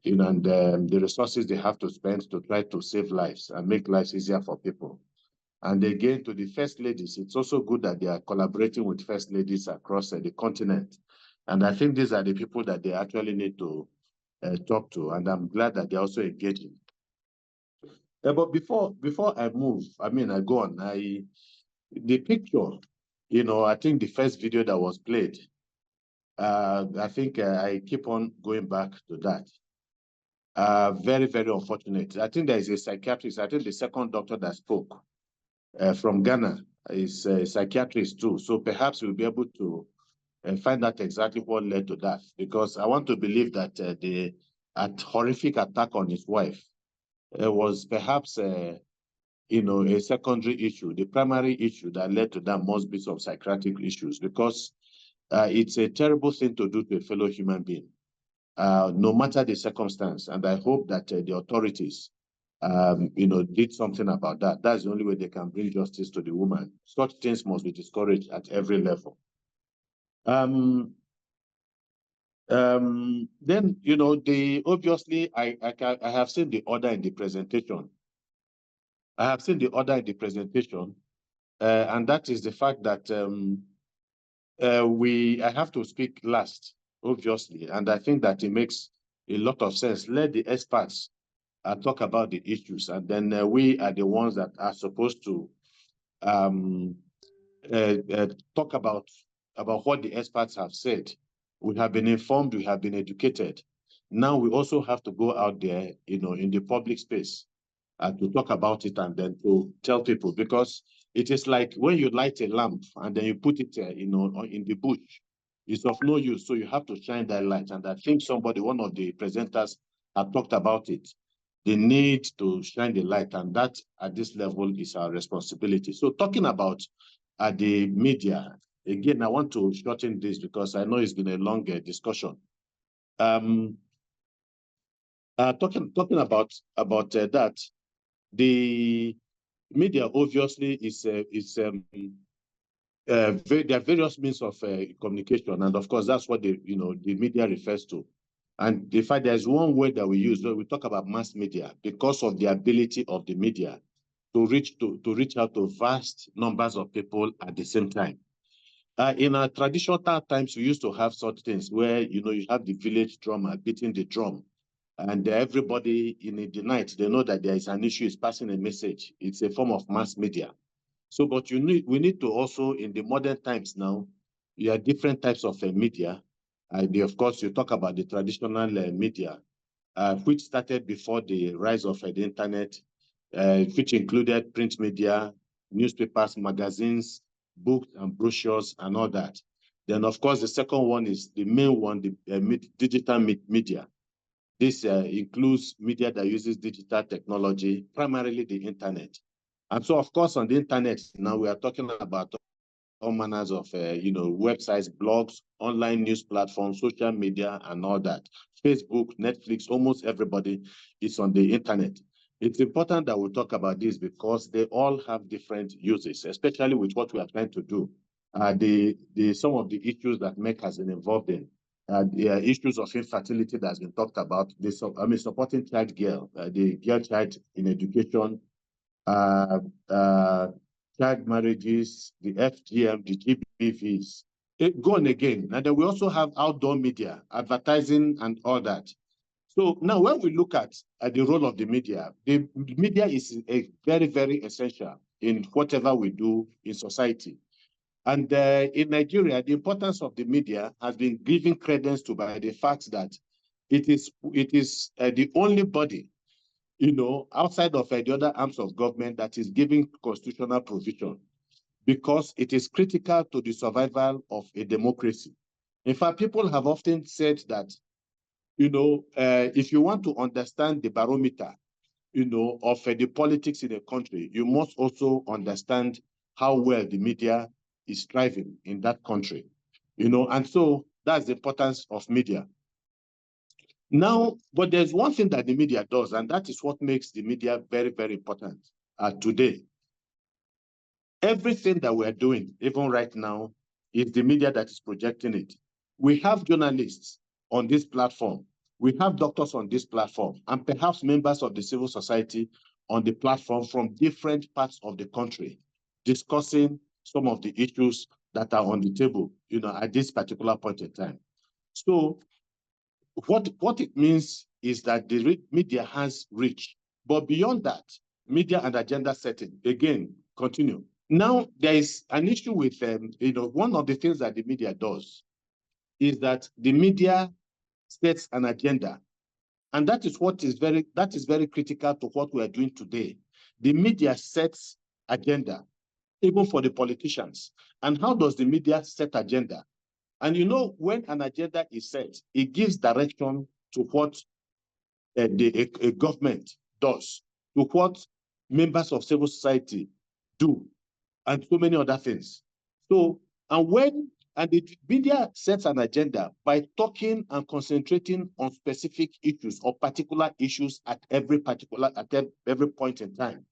and the resources they have to spend to try to save lives and make lives easier for people. And again, to the first ladies, it's also good that they are collaborating with first ladies across the continent. And I think these are the people that they actually need to talk to. And I'm glad that they're also engaging. But before I move, I go on, the picture, I think the first video that was played, I think I keep on going back to that. Very, very unfortunate. I think there is a psychiatrist, I think the second doctor that spoke from Ghana is a psychiatrist too. So perhaps we'll be able to find out exactly what led to that, because I want to believe that the horrific attack on his wife was perhaps a secondary issue. The primary issue that led to that must be some psychiatric issues, because it's a terrible thing to do to a fellow human being, no matter the circumstance. And I hope that the authorities, did something about that. That's the only way they can bring justice to the woman. Such things must be discouraged at every level. Then, obviously, I have seen the order in the presentation. I have seen the order in the presentation, and that is the fact that I have to speak last, obviously, and I think that it makes a lot of sense. Let the experts talk about the issues, and then we are the ones that are supposed to talk about what the experts have said. We have been informed, we have been educated. Now we also have to go out there, in the public space to talk about it and then to tell people, because it is like when you light a lamp and then you put it, in the bush, it's of no use. So you have to shine that light. And I think one of the presenters have talked about it. The need to shine the light, and that at this level is our responsibility. So talking about the media, again, I want to shorten this because I know it's been a long discussion. Talking about that, the media obviously there are various means of communication, and of course that's what the media refers to. And in fact, there's one word that we use when we talk about mass media, because of the ability of the media to reach out to vast numbers of people at the same time. In our traditional times, we used to have such things where you have the village drummer beating the drum, and everybody in the night, they know that there is an issue, is passing a message. It's a form of mass media. So, but we need to also, in the modern times now, you have different types of media. Of course, you talk about the traditional media. which started before the rise of the internet, which included print media, newspapers, magazines, books, and brochures, and all that. Then, of course, the second one is the main one, the digital media. This includes media that uses digital technology, primarily the internet. And so, of course, on the internet, now we are talking about all manners of websites, blogs, online news platforms, social media, and all that. Facebook, Netflix, almost everybody is on the internet. It's important that we talk about this because they all have different uses, especially with what we are trying to do. Some of the issues that Merck has been involved in, the issues of infertility that has been talked about, supporting child girl, the girl child in education, child marriages, the FGM, the GBVs. Go on again. And then we also have outdoor media, advertising, and all that. So now when we look at the role of the media is a very, very essential in whatever we do in society. And in Nigeria, the importance of the media has been given credence to by the fact that it is the only body, outside of the other arms of government that is giving constitutional provision, because it is critical to the survival of a democracy. In fact, people have often said that, if you want to understand the barometer, of the politics in a country, you must also understand how well the media is thriving in that country, and so that's the importance of media. Now, but there's one thing that the media does, and that is what makes the media very, very important today. Everything that we're doing, even right now, is the media that is projecting it. We have journalists on this platform. We have doctors on this platform, and perhaps members of the civil society on the platform from different parts of the country, discussing some of the issues that are on the table, at this particular point in time. So what it means is that the media has reach. But beyond that, media and agenda setting, again, continue. Now, there is an issue with, one of the things that the media does is that the media sets an agenda. And that is very critical to what we are doing today. The media sets agenda, even for the politicians. And how does the media set agenda? And when an agenda is set, it gives direction to what a government does, to what members of civil society do, and so many other things. So, the media sets an agenda by talking and concentrating on specific issues or particular issues at every point in time.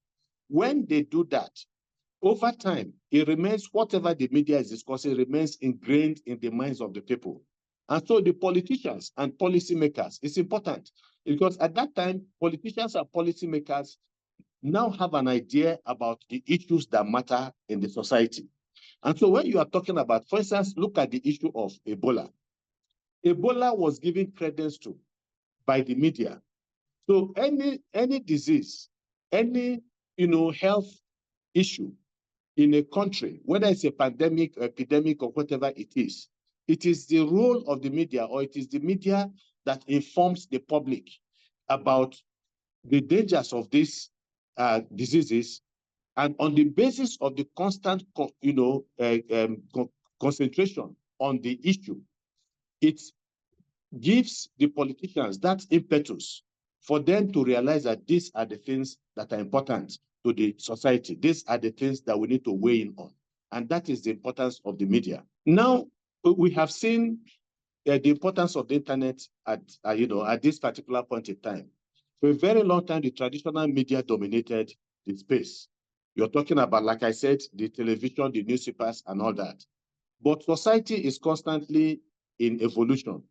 When they do that, over time, it remains, whatever the media is discussing remains ingrained in the minds of the people. And so the politicians and policymakers, it's important because at that time, politicians and policymakers now have an idea about the issues that matter in the society. And so when you are talking about, for instance, look at the issue of Ebola. Ebola was given credence to by the media. So any disease, any health issue in a country, whether it's a pandemic, epidemic, or whatever it is the role of the media, or it is the media that informs the public about the dangers of these diseases. And on the basis of the constant, concentration on the issue, it gives the politicians that impetus for them to realize that these are the things that are important to the society. These are the things that we need to weigh in on. And that is the importance of the media. Now, we have seen the importance of the internet at this particular point in time. For a very long time, the traditional media dominated the space. You're talking about, like I said, the television, the newspapers, and all that. But society is constantly in evolution,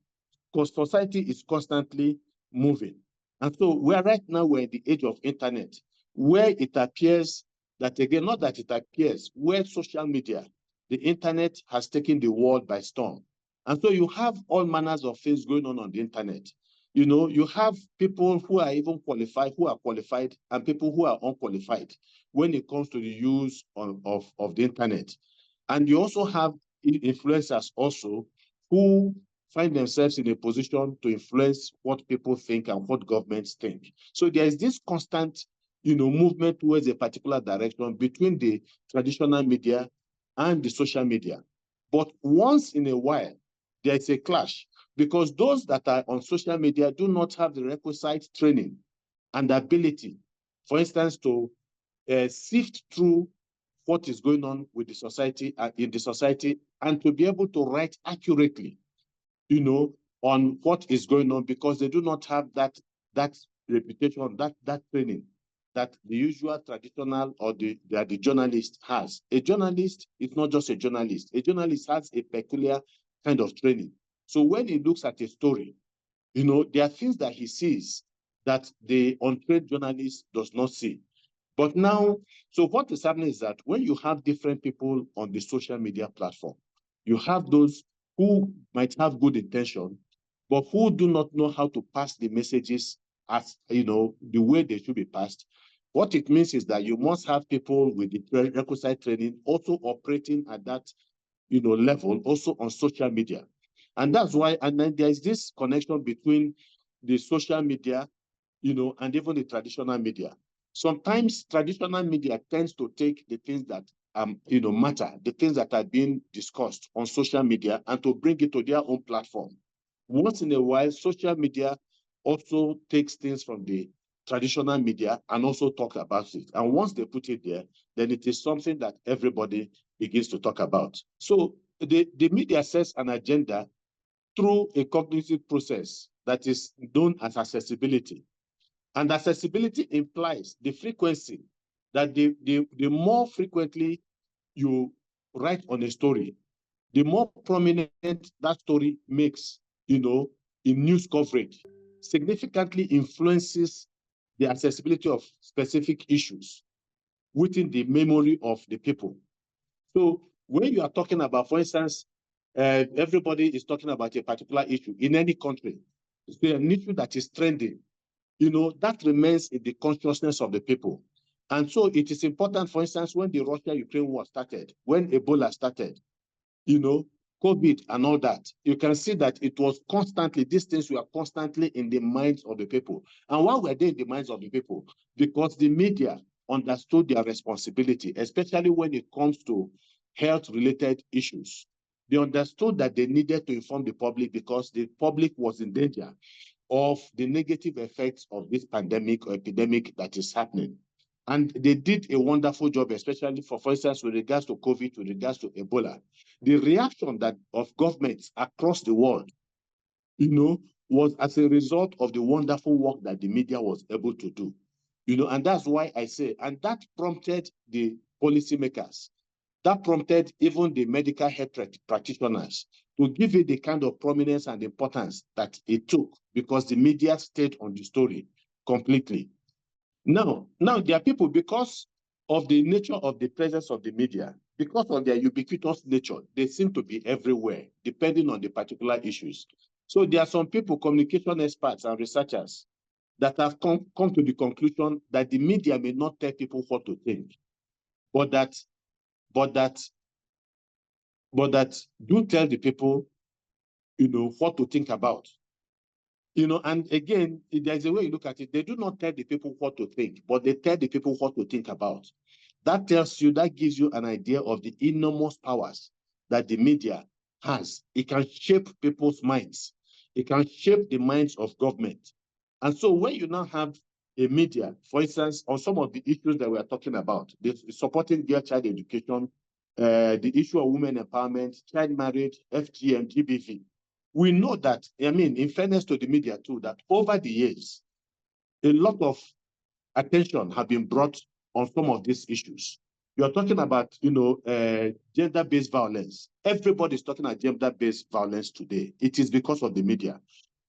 because society is constantly moving. And so we're in the age of internet, where it appears that, again, not that it appears, where social media, the internet has taken the world by storm. And so you have all manners of things going on the internet. You have people who are even qualified, and people who are unqualified when it comes to the use of the internet. And you also have influencers also who find themselves in a position to influence what people think and what governments think. So there is this constant, movement towards a particular direction between the traditional media and the social media. But once in a while, there is a clash because those that are on social media do not have the requisite training and ability, for instance, to sift through what is going on with the society in the society and to be able to write accurately, on what is going on because they do not have that reputation, that training that the usual traditional or the journalist has. A journalist is not just a journalist. A journalist has a peculiar kind of training. So when he looks at a story, there are things that he sees that the untrained journalist does not see. But now, so what is happening is that when you have different people on the social media platform, you have those who might have good intention, but who do not know how to pass the messages as, the way they should be passed. What it means is that you must have people with the requisite training also operating at that, level, also on social media. And that's why, and then there is this connection between the social media, and even the traditional media. Sometimes traditional media tends to take the things that matter, the things that are being discussed on social media, and to bring it to their own platform. Once in a while, social media also takes things from the traditional media and also talk about it. And once they put it there, then it is something that everybody begins to talk about. So the media sets an agenda through a cognitive process that is known as accessibility. And accessibility implies the frequency, that the more frequently you write on a story, the more prominent that story makes, in news coverage, significantly influences the accessibility of specific issues within the memory of the people. So when you are talking about, for instance, everybody is talking about a particular issue in any country, it's an issue that is trending, that remains in the consciousness of the people. And so it is important, for instance, when the Russia-Ukraine war started, when Ebola started, COVID and all that, you can see that it was constantly, these things were constantly in the minds of the people. And why were they in the minds of the people? Because the media understood their responsibility, especially when it comes to health-related issues. They understood that they needed to inform the public because the public was in danger of the negative effects of this pandemic or epidemic that is happening. And they did a wonderful job, especially for instance, with regards to COVID, with regards to Ebola. The reaction of governments across the world, was as a result of the wonderful work that the media was able to do. And that's why I say, and that prompted the policymakers, that prompted even the medical health practitioners to give it the kind of prominence and importance that it took, because the media stayed on the story completely. Now there are people, because of the nature of the presence of the media, because of their ubiquitous nature, they seem to be everywhere, depending on the particular issues. So there are some people, communication experts and researchers, that have come to the conclusion that the media may not tell people what to think, but that do tell the people, what to think about. And again, there's a way you look at it. They do not tell the people what to think, but they tell the people what to think about. That gives you an idea of the enormous powers that the media has. It can shape people's minds. It can shape the minds of government. And so when you now have a media, for instance, on some of the issues that we are talking about, supporting girl child education, the issue of women empowerment, child marriage, FGM, GBV, we know that, in fairness to the media too, that over the years, a lot of attention have been brought on some of these issues. You're talking about, gender-based violence. Everybody's talking about gender-based violence today. It is because of the media.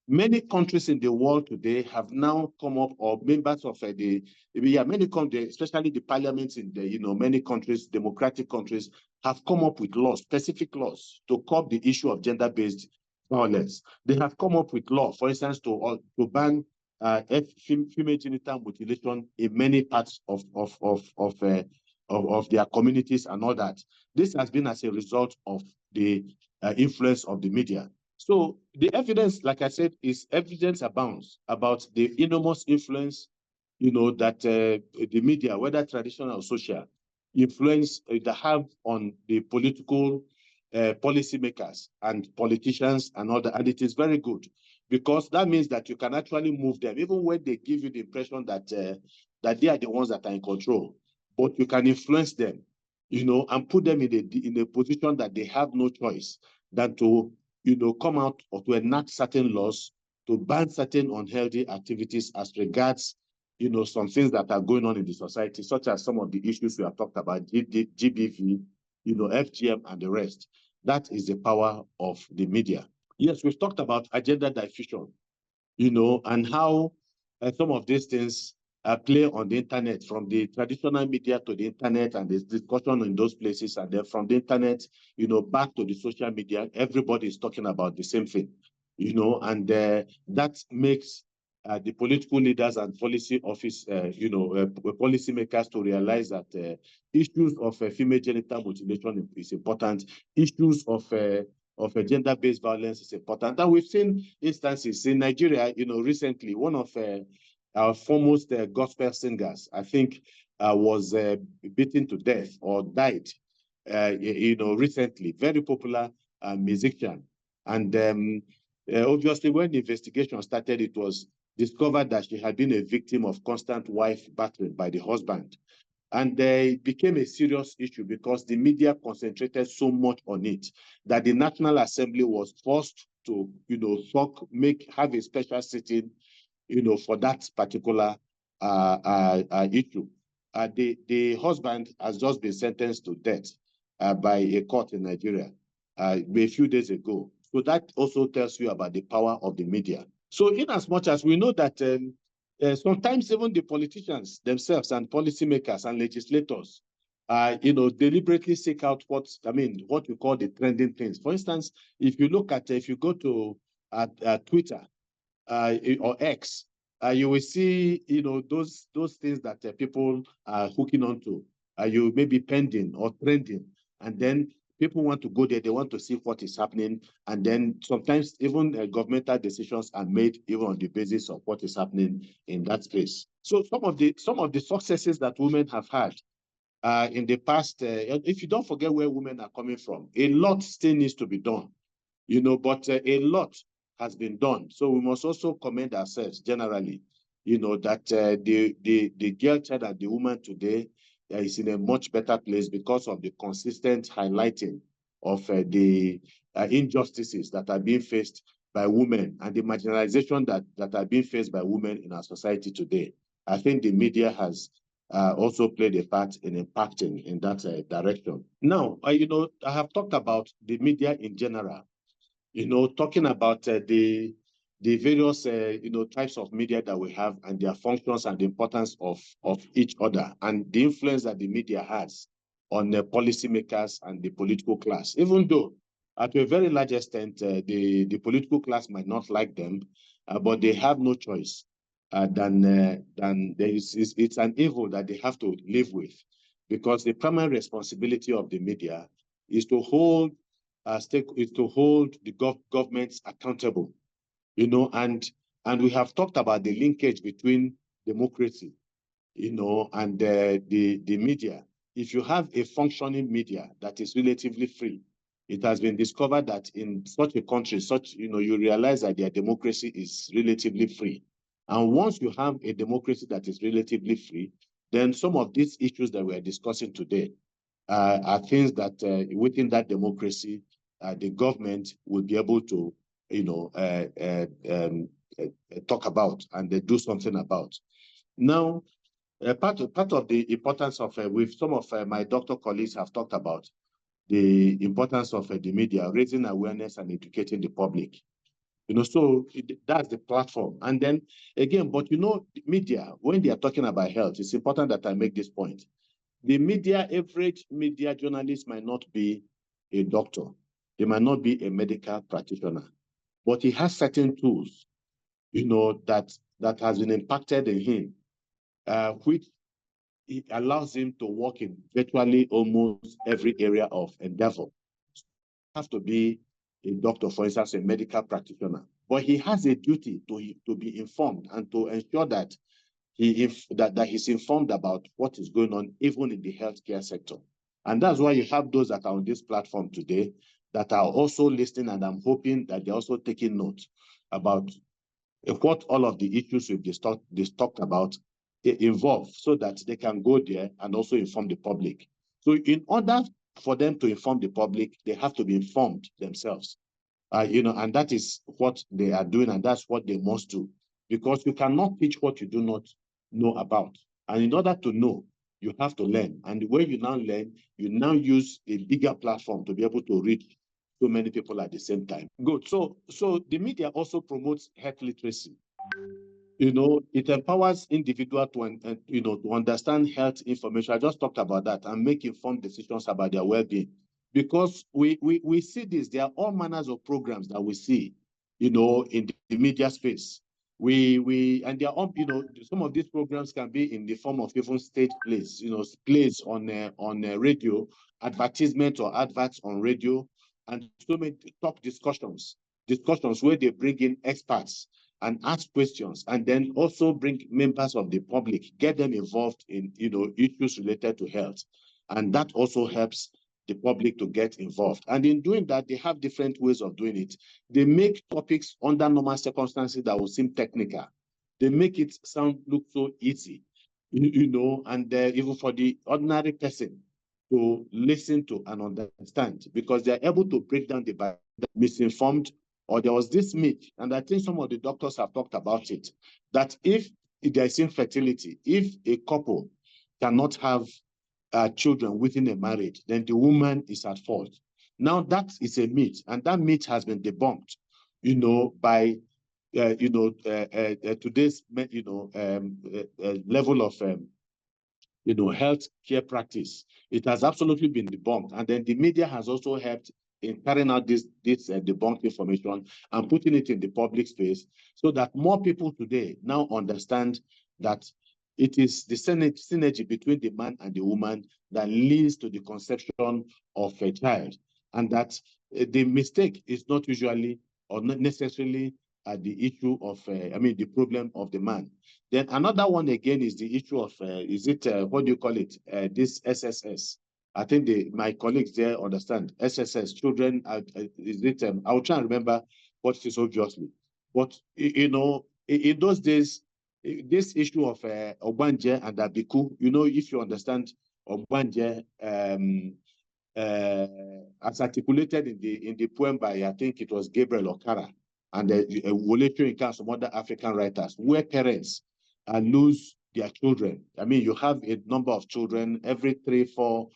Many countries in the world today have now come up, or members of many countries, especially the parliaments in the, many countries, democratic countries, have come up with laws, specific laws, to curb the issue of gender-based violence. They have come up with law, for instance, to ban female genital mutilation in many parts of their communities and all that. This has been as a result of the influence of the media. So the evidence, like I said, is evidence abounds about the enormous influence, that the media, whether traditional or social, influence they have on the political policymakers and politicians and all that. And it is very good because that means that you can actually move them, even when they give you the impression that that they are the ones that are in control, but you can influence them, and put them in a position that they have no choice than to come out or to enact certain laws to ban certain unhealthy activities as regards, some things that are going on in the society, such as some of the issues we have talked about, GBV, FGM and the rest. That is the power of the media. Yes, we've talked about agenda diffusion, and how some of these things play on the internet, from the traditional media to the internet, and there's discussion in those places, and then from the internet, back to the social media, everybody is talking about the same thing, and that makes the political leaders and policy office, policymakers to realize that issues of female genital mutilation is important, issues of gender-based violence is important. And we've seen instances in Nigeria, recently, one of our foremost gospel singers, I think, was beaten to death or died, recently, very popular musician. And obviously, when the investigation started, it was discovered that she had been a victim of constant wife battering by the husband. And it became a serious issue because the media concentrated so much on it that the National Assembly was forced to, have a special sitting, for that particular issue. The husband has just been sentenced to death by a court in Nigeria a few days ago. So that also tells you about the power of the media. So in as much as we know that sometimes even the politicians themselves and policymakers and legislators, deliberately seek out what we call the trending things. For instance, if you look at, if you go to Twitter or X, you will see, those things that people are hooking onto. You may be pending or trending, and then people want to go there. They want to see what is happening, and then sometimes even governmental decisions are made even on the basis of what is happening in that space. So some of the successes that women have had in the past, if you don't forget where women are coming from, a lot still needs to be done, but a lot has been done. So we must also commend ourselves generally, that the girl child and the woman today is in a much better place because of the consistent highlighting of the injustices that are being faced by women and the marginalization that are being faced by women in our society today. I think the media has also played a part in impacting in that direction. Now, I have talked about the media in general, talking about the various, types of media that we have and their functions and the importance of each other and the influence that the media has on the policymakers and the political class. Even though, to a very large extent, the political class might not like them, but they have no choice than it's an evil that they have to live with, because the primary responsibility of the media is to hold the governments accountable, and we have talked about the linkage between democracy, and the media. If you have a functioning media that is relatively free, it has been discovered that in such a country, you realize that their democracy is relatively free. And once you have a democracy that is relatively free, then some of these issues that we're discussing today are things that within that democracy, the government will be able to, talk about and they do something about. Now, part of the importance of, with some of my doctor colleagues have talked about the importance of the media, raising awareness and educating the public. So that's the platform. And then again, but media, when they are talking about health, it's important that I make this point. The average media journalist might not be a doctor. He might not be a medical practitioner, but he has certain tools, that has been impacted in him, which it allows him to work in virtually almost every area of endeavor. You have to be a doctor, for instance, a medical practitioner. But he has a duty to be informed and to ensure that that he's informed about what is going on, even in the healthcare sector. And that's why you have those that are on this platform today that are also listening, and I'm hoping that they're also taking note about what all of the issues we've talked about involve, so that they can go there and also inform the public. So in order for them to inform the public, they have to be informed themselves. And that is what they are doing, and that's what they must do. Because you cannot teach what you do not know about. And in order to know, you have to learn. And the way you now learn, you now use a bigger platform to be able to reach so many people at the same time. Good. So the media also promotes health literacy. It empowers individuals to understand health information. I just talked about that, and make informed decisions about their well-being. Because we see this, there are all manners of programs that we see, in the media space. And they are all, some of these programs can be in the form of even stage plays, plays on radio, advertisement or adverts on radio, and so many talk discussions where they bring in experts and ask questions, and then also bring members of the public, get them involved in issues related to health. And that also helps the public to get involved. And in doing that, they have different ways of doing it. They make topics under normal circumstances that will seem technical. They make it look so easy, and even for the ordinary person to listen to and understand, because they're able to break down the misinformed. Or there was this myth, and I think some of the doctors have talked about it, that if there is infertility, if a couple cannot have children within a marriage, then the woman is at fault. Now that is a myth, and that myth has been debunked, by today's level of health care practice. It has absolutely been debunked, and then the media has also helped in carrying out this debunked information and putting it in the public space, so that more people today now understand that it is the synergy between the man and the woman that leads to the conception of a child, and that the mistake is not usually or not necessarily the issue of, the problem of the man. Then another one again is the issue of, what do you call it? This SSS. I think my colleagues there understand. SSS, children, I'll try and remember what it is obviously. But, in those days, this issue of Ogbanje and Abiku, if you understand Ogbanje, as articulated in the poem by, I think it was Gabriel Okara, and Wolecho in some other African writers, where parents lose their children. You have a number of children every 3-4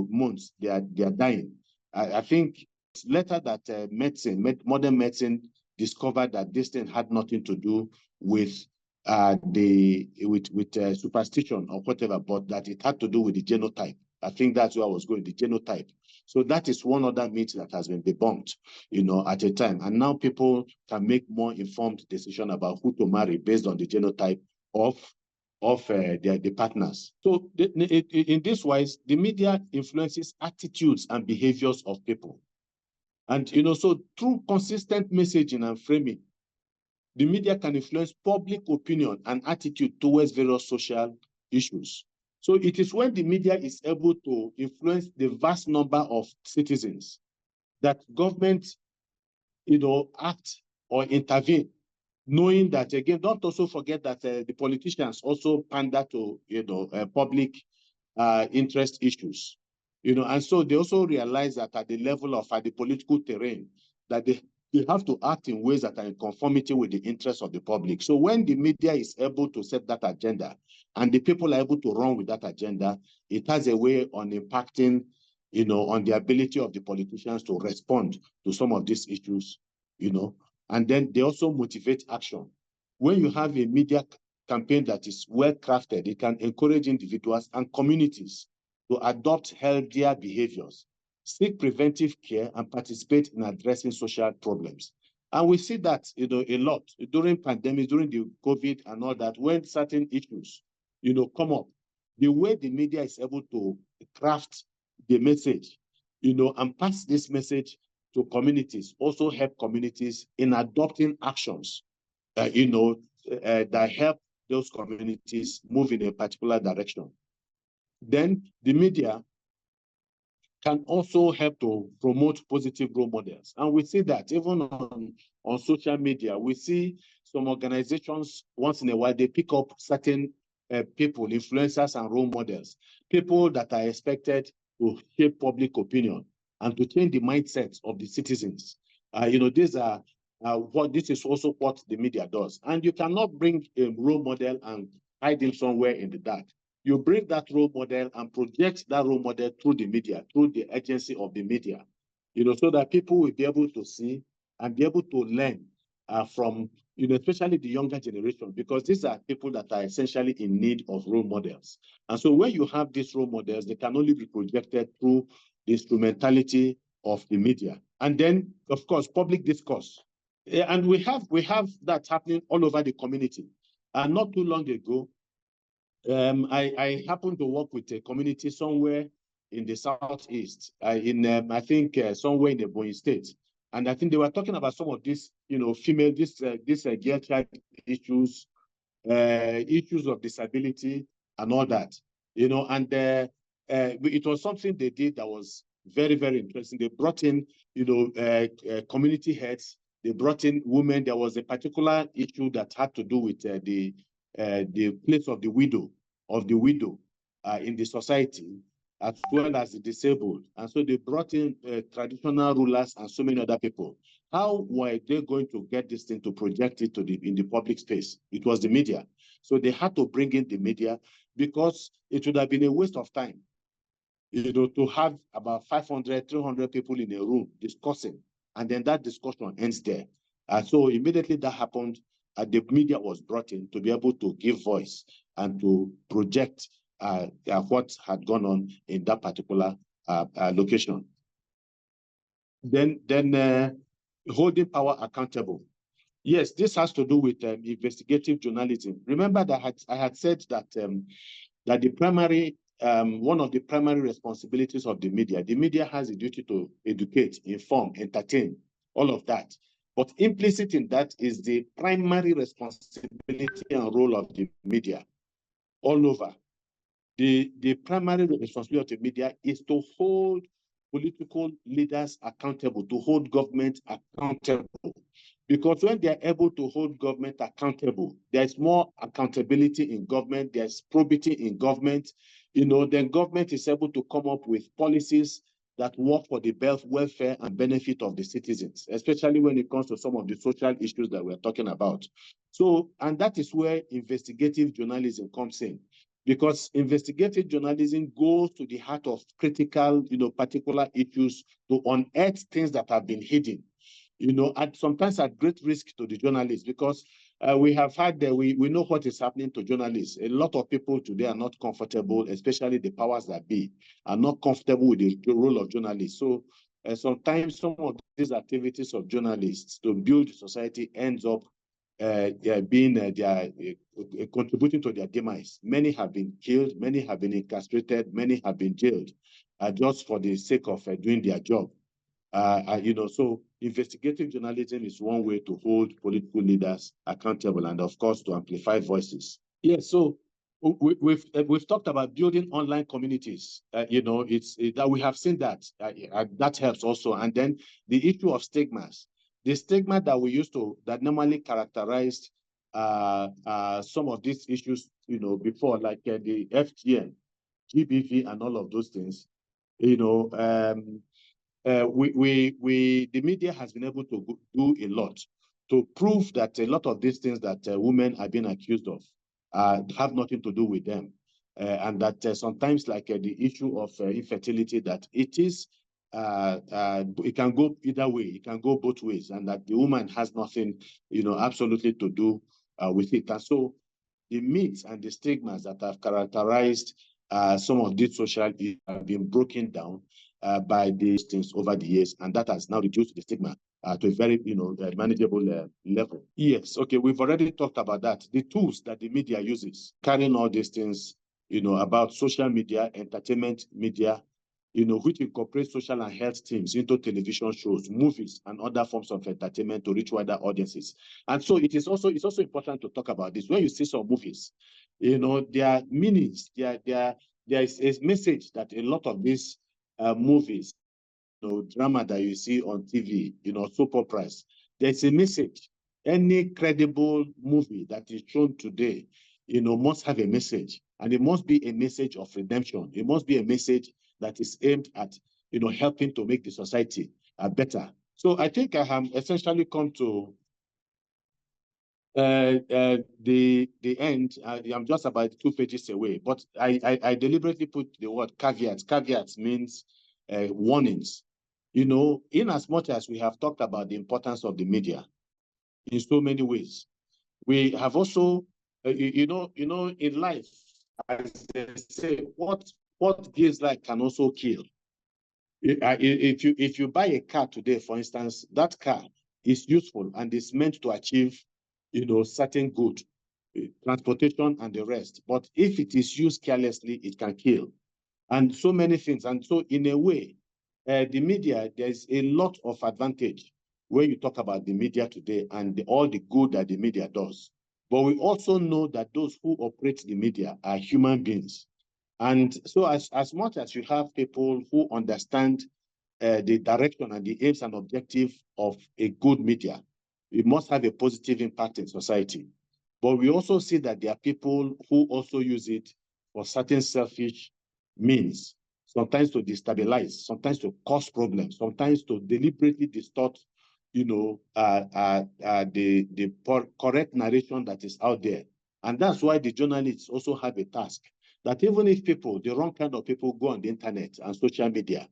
months, they are dying. I think it's later that modern medicine discovered that this thing had nothing to do with superstition or whatever, but that it had to do with the genotype. I think that's where I was going, the genotype. So that is one other myth that has been debunked, at a time. And now people can make more informed decision about who to marry based on the genotype of the partners. So in this wise, the media influences attitudes and behaviors of people. And, so through consistent messaging and framing, the media can influence public opinion and attitude towards various social issues. So it is when the media is able to influence the vast number of citizens that government, act or intervene, knowing that, again, don't also forget that the politicians also pander to, public interest issues, and so they also realize that at the level of the political terrain, that they have to act in ways that are in conformity with the interests of the public. So when the media is able to set that agenda and the people are able to run with that agenda, it has a way on impacting, on the ability of the politicians to respond to some of these issues, and then they also motivate action. When you have a media campaign that is well crafted, it can encourage individuals and communities to adopt healthier behaviors, seek preventive care, and participate in addressing social problems. And we see that, a lot during pandemic, during the COVID and all that, when certain issues, come up, the way the media is able to craft the message, and pass this message to communities also help communities in adopting actions, that help those communities move in a particular direction. Then the media can also help to promote positive role models. And we see that even on social media, we see some organizations, once in a while, they pick up certain people, influencers and role models, people that are expected to shape public opinion and to change the mindsets of the citizens. These are this is also what the media does. And you cannot bring a role model and hide him somewhere in the dark. You bring that role model and project that role model through the media, through the agency of the media, so that people will be able to see and be able to learn from, especially the younger generation, because these are people that are essentially in need of role models. And so when you have these role models, they can only be projected through the instrumentality of the media. And then, of course, public discourse. And we have that happening all over the community. And not too long ago, I happened to work with a community somewhere in the southeast, I think somewhere in the Ebonyi state, and I think they were talking about some of these, female, girl child issues, issues of disability and all that, and it was something they did that was very, very interesting. They brought in, community heads. They brought in women. There was a particular issue that had to do with the place of the widow in the society, as well as the disabled. And so they brought in traditional rulers and so many other people. How were they going to get this thing to project it in the public space? It was the media. So they had to bring in the media, because it would have been a waste of time, to have about 500, 300 people in a room discussing, and then that discussion ends there. So immediately that happened, the media was brought in to be able to give voice and to project what had gone on in that particular location. Then holding power accountable. Yes, this has to do with investigative journalism. Remember that I had said that that the primary one of the primary responsibilities of the media has a duty to educate, inform, entertain, all of that. But implicit in that is the primary responsibility and role of the media all over. The primary responsibility of the media is to hold political leaders accountable, to hold government accountable. Because when they are able to hold government accountable, there's more accountability in government, there's probity in government, then government is able to come up with policies that work for the welfare and benefit of the citizens, especially when it comes to some of the social issues that we're talking about. So, and that is where investigative journalism comes in, because investigative journalism goes to the heart of critical, particular issues to unearth things that have been hidden, and sometimes at great risk to the journalists, because we have had, we know what is happening to journalists. A lot of people today are not comfortable, especially the powers that be, are not comfortable with the role of journalists. So sometimes some of these activities of journalists to build society ends up contributing to their demise. Many have been killed, many have been incarcerated, many have been jailed just for the sake of doing their job. So investigative journalism is one way to hold political leaders accountable, and of course to amplify voices. Yes, so we've talked about building online communities. It's that we have seen that that helps also, and then the issue of stigmas. The stigma that we used to, that normally characterized some of these issues, before, like the FGM, GBV, and all of those things, the media has been able to do a lot to prove that a lot of these things that women are being accused of have nothing to do with them. And that sometimes, like the issue of infertility, that it is, it can go either way, it can go both ways, and that the woman has nothing, absolutely to do with it. And so the myths and the stigmas that have characterized some of these social issues have been broken down by these things over the years, and that has now reduced the stigma to a very, manageable level. Yes, okay, we've already talked about that. The tools that the media uses, carrying all these things, about social media, entertainment media, which incorporate social and health themes into television shows, movies, and other forms of entertainment to reach wider audiences. And so it's also important to talk about this. When you see some movies, there are meanings, there is a message that a lot of these movies, drama that you see on TV, soap operas, there's a message. Any credible movie that is shown today, must have a message, and it must be a message of redemption. It must be a message that is aimed at, helping to make the society better. So I think I have essentially come to the end. I'm just about 2 pages away, but I deliberately put the word caveats. Caveats means warnings. In as much as we have talked about the importance of the media in so many ways, we have also, in life, as they say, what gives life can also kill. If you buy a car today, for instance, that car is useful and is meant to achieve, certain good, transportation and the rest. But if it is used carelessly, it can kill, and so many things. And so, in a way, the media, there's a lot of advantage when you talk about the media today and all the good that the media does. But we also know that those who operate the media are human beings. And so as much as you have people who understand the direction and the aims and objective of a good media, it must have a positive impact in society. But we also see that there are people who also use it for certain selfish means, sometimes to destabilize, sometimes to cause problems, sometimes to deliberately distort, the correct narration that is out there. And that's why the journalists also have a task, that even if people, the wrong kind of people, go on the internet and social media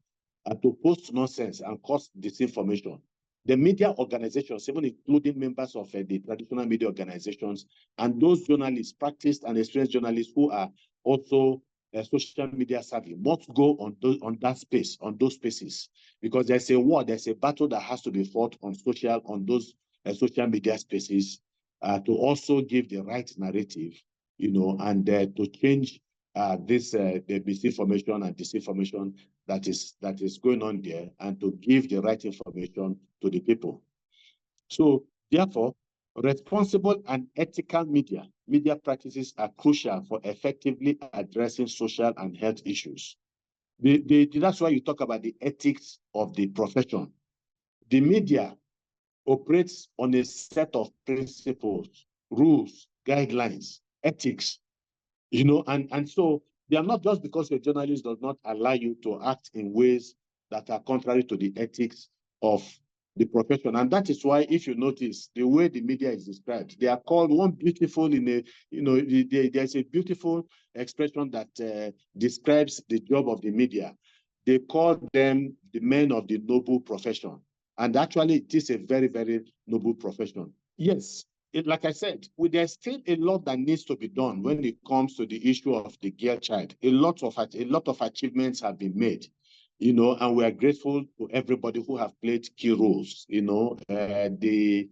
to post nonsense and cause disinformation, the media organizations, even including members of the traditional media organizations, and those journalists, practiced and experienced journalists who are also social media savvy, must go on that space, on those spaces, because there's a war, there's a battle that has to be fought on those social media spaces to also give the right narrative, and to change the misinformation and disinformation that is going on there, and to give the right information to the people. So therefore, responsible and ethical media practices are crucial for effectively addressing social and health issues. That's why you talk about the ethics of the profession. The media operates on a set of principles, rules, guidelines, ethics, and so they are not just because a journalist does not allow you to act in ways that are contrary to the ethics of the profession. And that is why, if you notice, the way the media is described, they are called one beautiful there's a beautiful expression that describes the job of the media. They call them the men of the noble profession. And actually, it is a very, very noble profession. Yes, like I said, there's still a lot that needs to be done when it comes to the issue of the girl child. A lot of achievements have been made, and we are grateful to everybody who have played key roles. The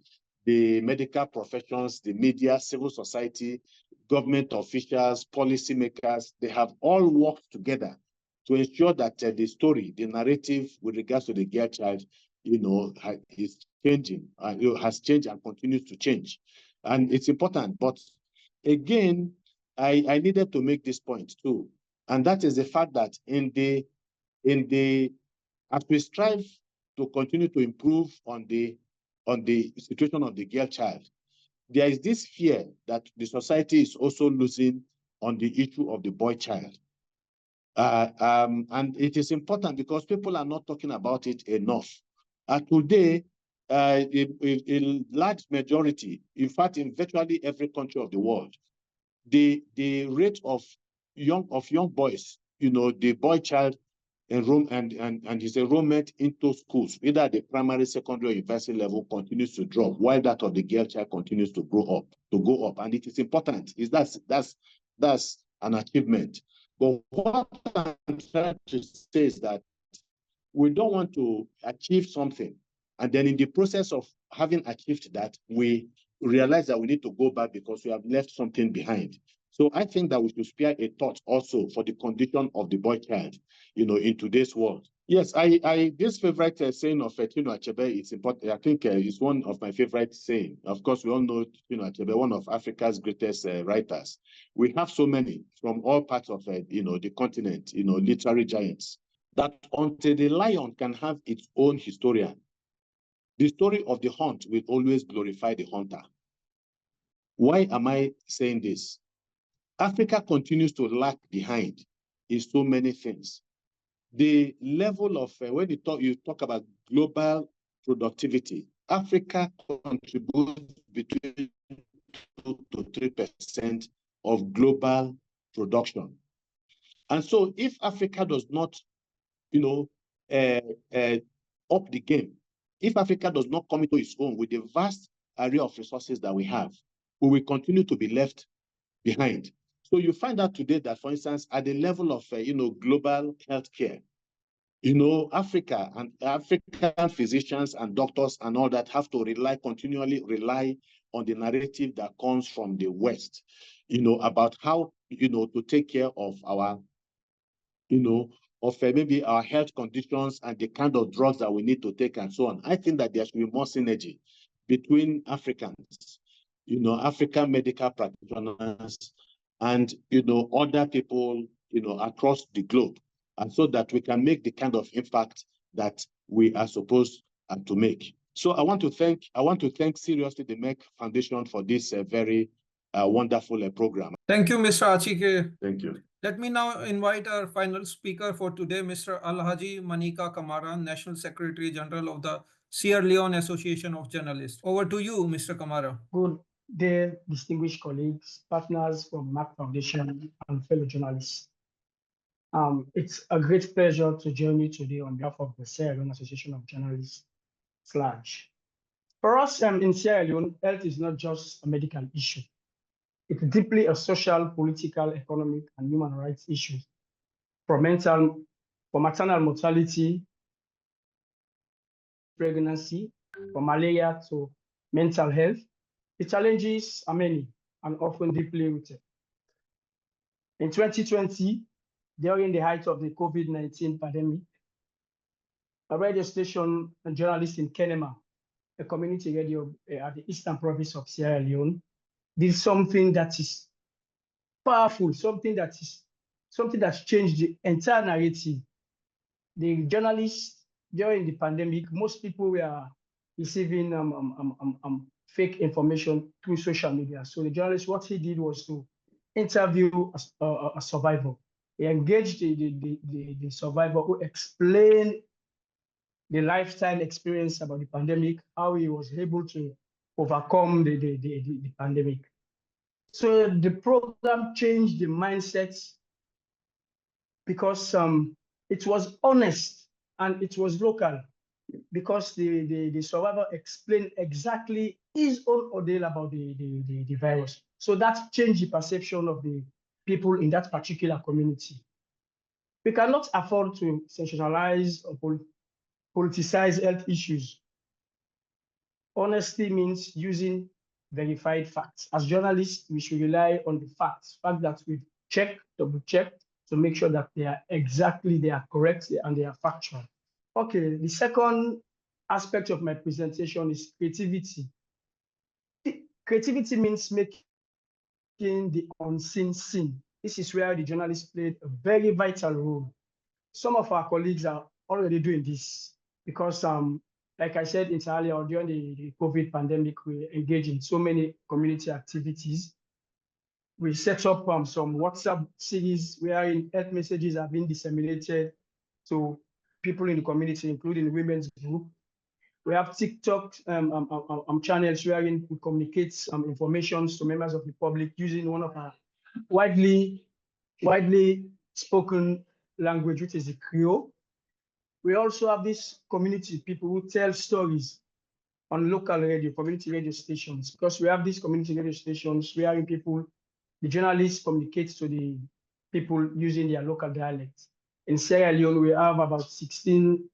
medical professions, the media, civil society, government officials, policymakers, they have all worked together to ensure that the story, the narrative with regards to the girl child, is changing, has changed and continues to change. And it's important. But again, I needed to make this point too. And that is the fact that as we strive to continue to improve on the situation of the girl child, there is this fear that the society is also losing on the issue of the boy child. And it is important because people are not talking about it enough. Today, a large majority, in fact, in virtually every country of the world, the rate of young boys, the boy child enrollment and his enrollment into schools, either at the primary, secondary, or university level, continues to drop, while that of the girl child continues to go up. And it is important. That's an achievement. But what I'm trying to say is that we don't want to achieve something, and then in the process of having achieved that, we realize that we need to go back because we have left something behind. So I think that we should spare a thought also for the condition of the boy child, in today's world. Yes, this favorite saying of Chinua Achebe is important. I think it's one of my favorite saying. Of course, we all know Chinua Achebe, one of Africa's greatest writers. We have so many from all parts of the continent, literary giants, that until the lion can have its own historian, the story of the hunt will always glorify the hunter. Why am I saying this? Africa continues to lag behind in so many things. The level of, when you talk about global productivity, Africa contributes between 2 to 3% of global production. And so if Africa does not, up the game, if Africa does not come into its own with the vast array of resources that we have, we will continue to be left behind. So you find out today that, for instance, at the level of, global healthcare, Africa and African physicians and doctors and all that have to continually rely on the narrative that comes from the West, about how, to take care of our, maybe our health conditions and the kind of drugs that we need to take and so on. I think that there should be more synergy between Africans, African medical practitioners and, other people, across the globe, and so that we can make the kind of impact that we are supposed to make. So I want to thank seriously the Merck Foundation for this very wonderful program. Thank you, Mr. Achike. Thank you. Let me now invite our final speaker for today, Mr. Alhaji Manika Kamara, National Secretary General of the Sierra Leone Association of Journalists. Over to you, Mr. Kamara. Good day, distinguished colleagues, partners from Merck Foundation, and fellow journalists. It's a great pleasure to join you today on behalf of the Sierra Leone Association of Journalists, SLAJ. For us in Sierra Leone, health is not just a medical issue. It's deeply a social, political, economic, and human rights issue. From maternal mortality, pregnancy, from malaria to mental health, the challenges are many and often deeply rooted. In 2020, during the height of the COVID-19 pandemic, a radio station and journalist in Kenema, a community radio at the eastern province of Sierra Leone, did something that is powerful, something that's changed the entire narrative. The journalists during the pandemic, most people were receiving fake information through social media. So the journalist, what he did was to interview a survivor. He engaged the survivor who explained the lifestyle experience about the pandemic, how he was able to overcome the pandemic. So the program changed the mindset because it was honest and it was local, because the survivor explained exactly his own ordeal about the virus. So that changed the perception of the people in that particular community. We cannot afford to sensationalize or politicize health issues. Honesty means using verified facts. As journalists, we should rely on the facts that we've checked, double-checked, to make sure that they are correct and they are factual. Okay, the second aspect of my presentation is creativity. Creativity means making the unseen seen. This is where the journalists played a very vital role. Some of our colleagues are already doing this because, like I said earlier, during the COVID pandemic, we engaged in so many community activities. We set up some WhatsApp series where health messages are being disseminated to people in the community, including the women's group. We have TikTok channels wherein we communicate information to members of the public using one of our widely spoken language, which is the Creole. We also have this community people who tell stories on local radio, community radio stations, because we have these community radio stations wherein the journalists communicate to the people using their local dialects. In Sierra Leone, we have about 16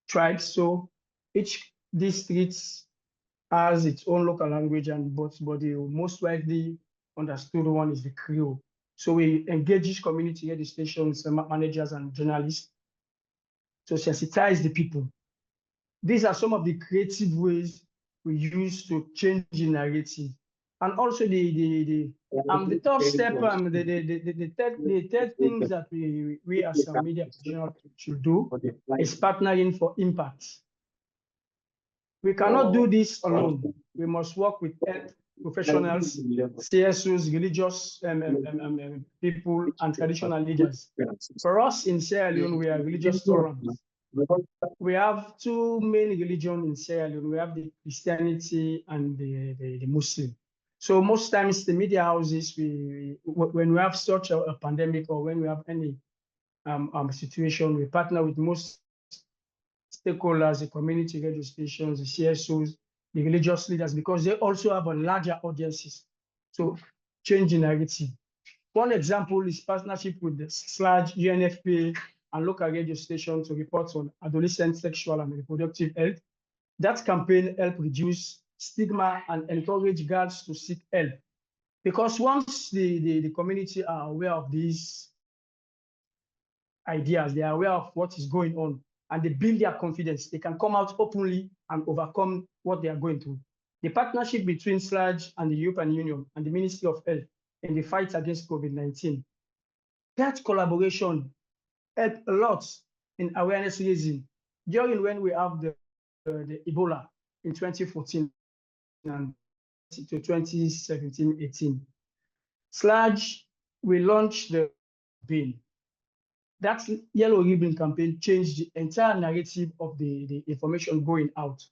tribes, so each district has its own local language, but the most widely understood one is the Creole. So we engage community radio stations, managers and journalists to sensitize the people. These are some of the creative ways we use to change the narrative. And also the third step, the third things that we as a media professional should do is partnering for impact. We cannot do this alone. We must work with health professionals, CSOs, religious people, and traditional leaders. For us in Sierra Leone, we are religious tolerant. We have two main religions in Sierra Leone. We have the Christianity and the Muslim. So most times the media houses, when we have such a pandemic or when we have any situation, we partner with most stakeholders, the community radio stations, the CSOs, the religious leaders, because they also have a larger audiences to change the narrative. One example is partnership with the SLAG, UNFPA, and local radio stations to report on adolescent sexual and reproductive health. That campaign helped reduce stigma and encourage girls to seek help. Because once the community are aware of these ideas, they are aware of what is going on, and they build their confidence, they can come out openly and overcome what they are going through. The partnership between SLAG and the European Union and the Ministry of Health in the fight against COVID-19, that collaboration helped a lot in awareness raising during when we have the Ebola in 2014 and to 2017-18. SLAG, we launched the campaign. That Yellow Ribbon campaign changed the entire narrative of the information going out.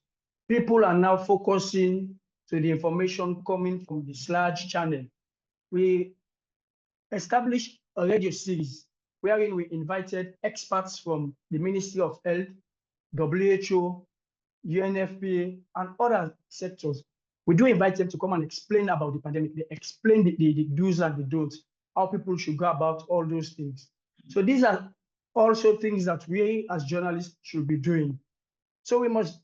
People are now focusing to the information coming from the SLAG channel. We established a radio series wherein we invited experts from the Ministry of Health, WHO, UNFPA, and other sectors. We do invite them to come and explain about the pandemic. They explain the do's and the don'ts, how people should go about all those things. So these are also things that we as journalists should be doing. So we must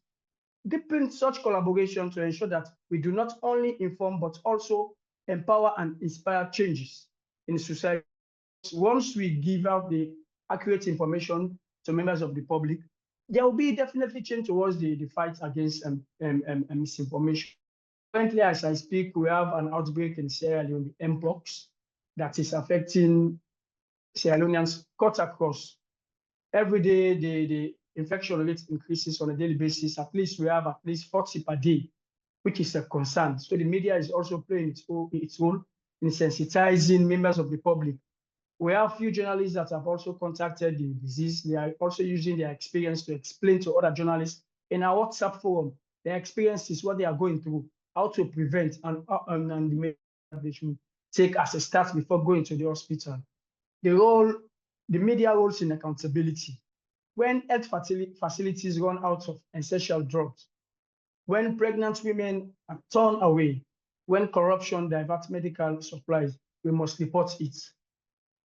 deepen such collaboration to ensure that we do not only inform, but also empower and inspire changes in society. Once we give out the accurate information to members of the public, there will be definitely change towards the fight against misinformation. Currently, as I speak, we have an outbreak in Sierra Leone, the Mpox, that is affecting Sierra Leoneans cut across. Every day, the infection rate increases on a daily basis. At least we have at least 40 per day, which is a concern. So the media is also playing its role in sensitizing members of the public. We have few journalists that have also contacted the disease. They are also using their experience to explain to other journalists in our WhatsApp forum their experiences, what they are going through, how to prevent, and the measures they should take as a start before going to the hospital. The media roles in accountability. When health facilities run out of essential drugs, when pregnant women are turned away, when corruption diverts medical supplies, we must report it.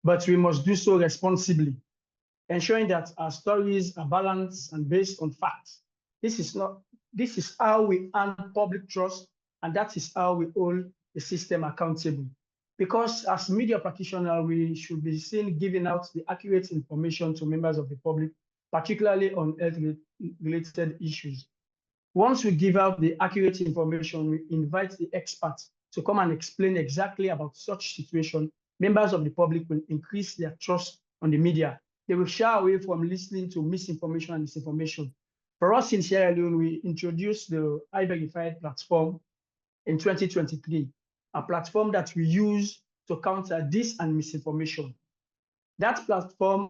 But we must do so responsibly, ensuring that our stories are balanced and based on facts. This is how we earn public trust, and that is how we hold the system accountable. Because as media practitioners, we should be seen giving out the accurate information to members of the public, particularly on health-related issues. Once we give out the accurate information, we invite the experts to come and explain exactly about such situation. Members of the public will increase their trust on the media. They will shy away from listening to misinformation and disinformation. For us in Sierra Leone, we introduced the I-Verified platform in 2023, a platform that we use to counter dis and misinformation. That platform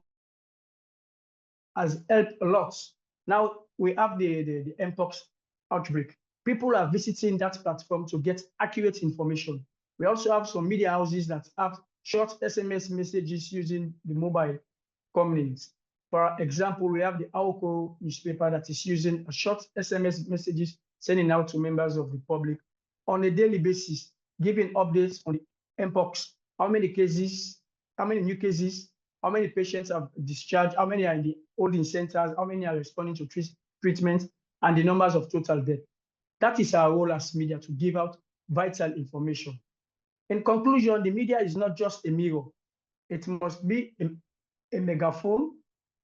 has helped a lot. Now we have the Mpox outbreak. People are visiting that platform to get accurate information. We also have some media houses that have short SMS messages using the mobile communities. For example, we have the Aoko newspaper that is using a short SMS messages sending out to members of the public on a daily basis, giving updates on the Mpox, how many cases, how many new cases, how many patients have discharged, how many are in the holding centers, how many are responding to treatment, and the numbers of total death. That is our role as media, to give out vital information. In conclusion, the media is not just a mirror. It must be a megaphone,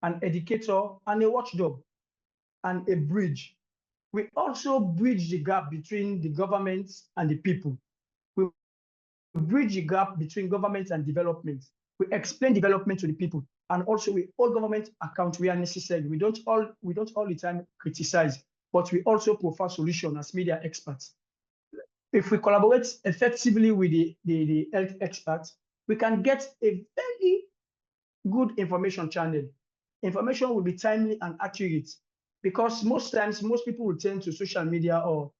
an educator, and a watchdog, and a bridge. We also bridge the gap between the government and the people. We bridge the gap between government and development. We explain development to the people, and also we hold government account where necessary. We don't all the time criticize, but we also provide solution as media experts. If we collaborate effectively with the health experts, we can get a very good information channel. Information will be timely and accurate, because most times, most people will turn to social media or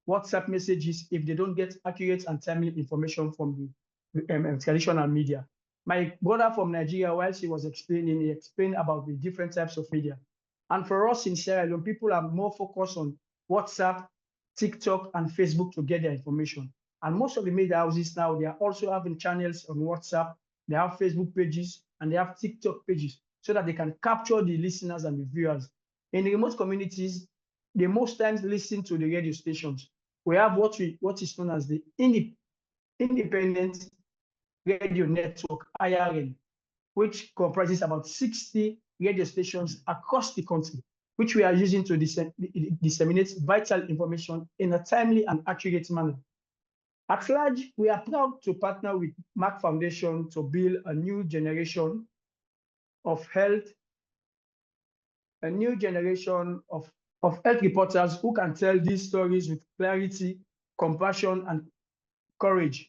WhatsApp messages if they don't get accurate and timely information from the traditional media. My brother from Nigeria, while he was explaining, he explained about the different types of media. And for us in Sierra Leone, people are more focused on WhatsApp, TikTok, and Facebook to get their information. And most of the media houses now, they are also having channels on WhatsApp, they have Facebook pages, and they have TikTok pages, so that they can capture the listeners and the viewers. In the remote communities, they most times listen to the radio stations. We have what is known as the Independent Radio Network, IRN, which comprises about 60 radio stations across the country, which we are using to disseminate vital information in a timely and accurate manner. At large, we are proud to partner with Merck Foundation to build a new generation of health reporters who can tell these stories with clarity, compassion, and courage.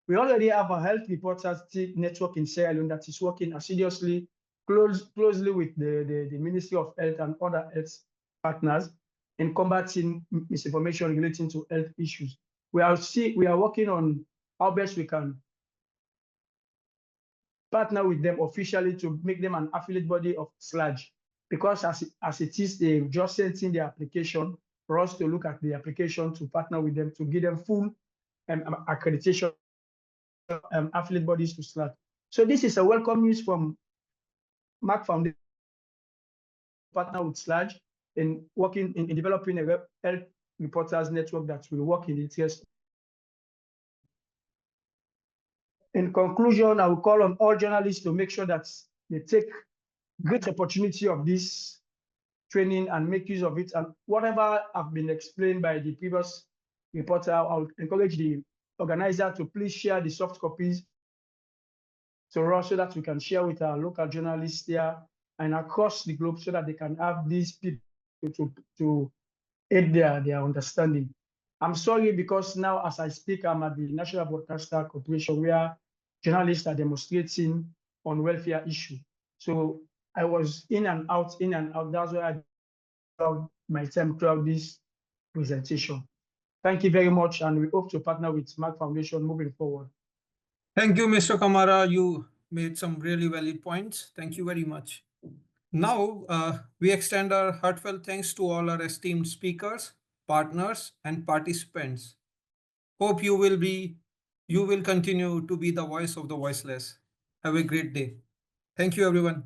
We already have a health reporters network in Sierra Leone that is working assiduously, closely with the Ministry of Health and other health partners in combating misinformation relating to health issues. We are working on how best we can partner with them officially to make them an affiliate body of SLAG, because as it is, they just sent in the application for us to look at the application to partner with them to give them full accreditation affiliate bodies to SLAG. So this is a welcome news from Merck Foundation, partner with SLAG in working in developing a health reporters network that will work in the interest. In conclusion, I will call on all journalists to make sure that they take great opportunity of this training and make use of it. And whatever have been explained by the previous reporter, I will encourage the organizer to please share the soft copies to us so that we can share with our local journalists there and across the globe, so that they can have these people to aid their understanding. I'm sorry, because now as I speak, I'm at the National Broadcaster Corporation, where journalists are demonstrating on welfare issue. So I was in and out. That's why I took my time throughout this presentation. Thank you very much, and we hope to partner with Merck Foundation moving forward. Thank you, Mr. Kamara. You made some really valid points. Thank you very much. Now, we extend our heartfelt thanks to all our esteemed speakers, partners, and participants. Hope you will continue to be the voice of the voiceless. Have a great day. Thank you, everyone.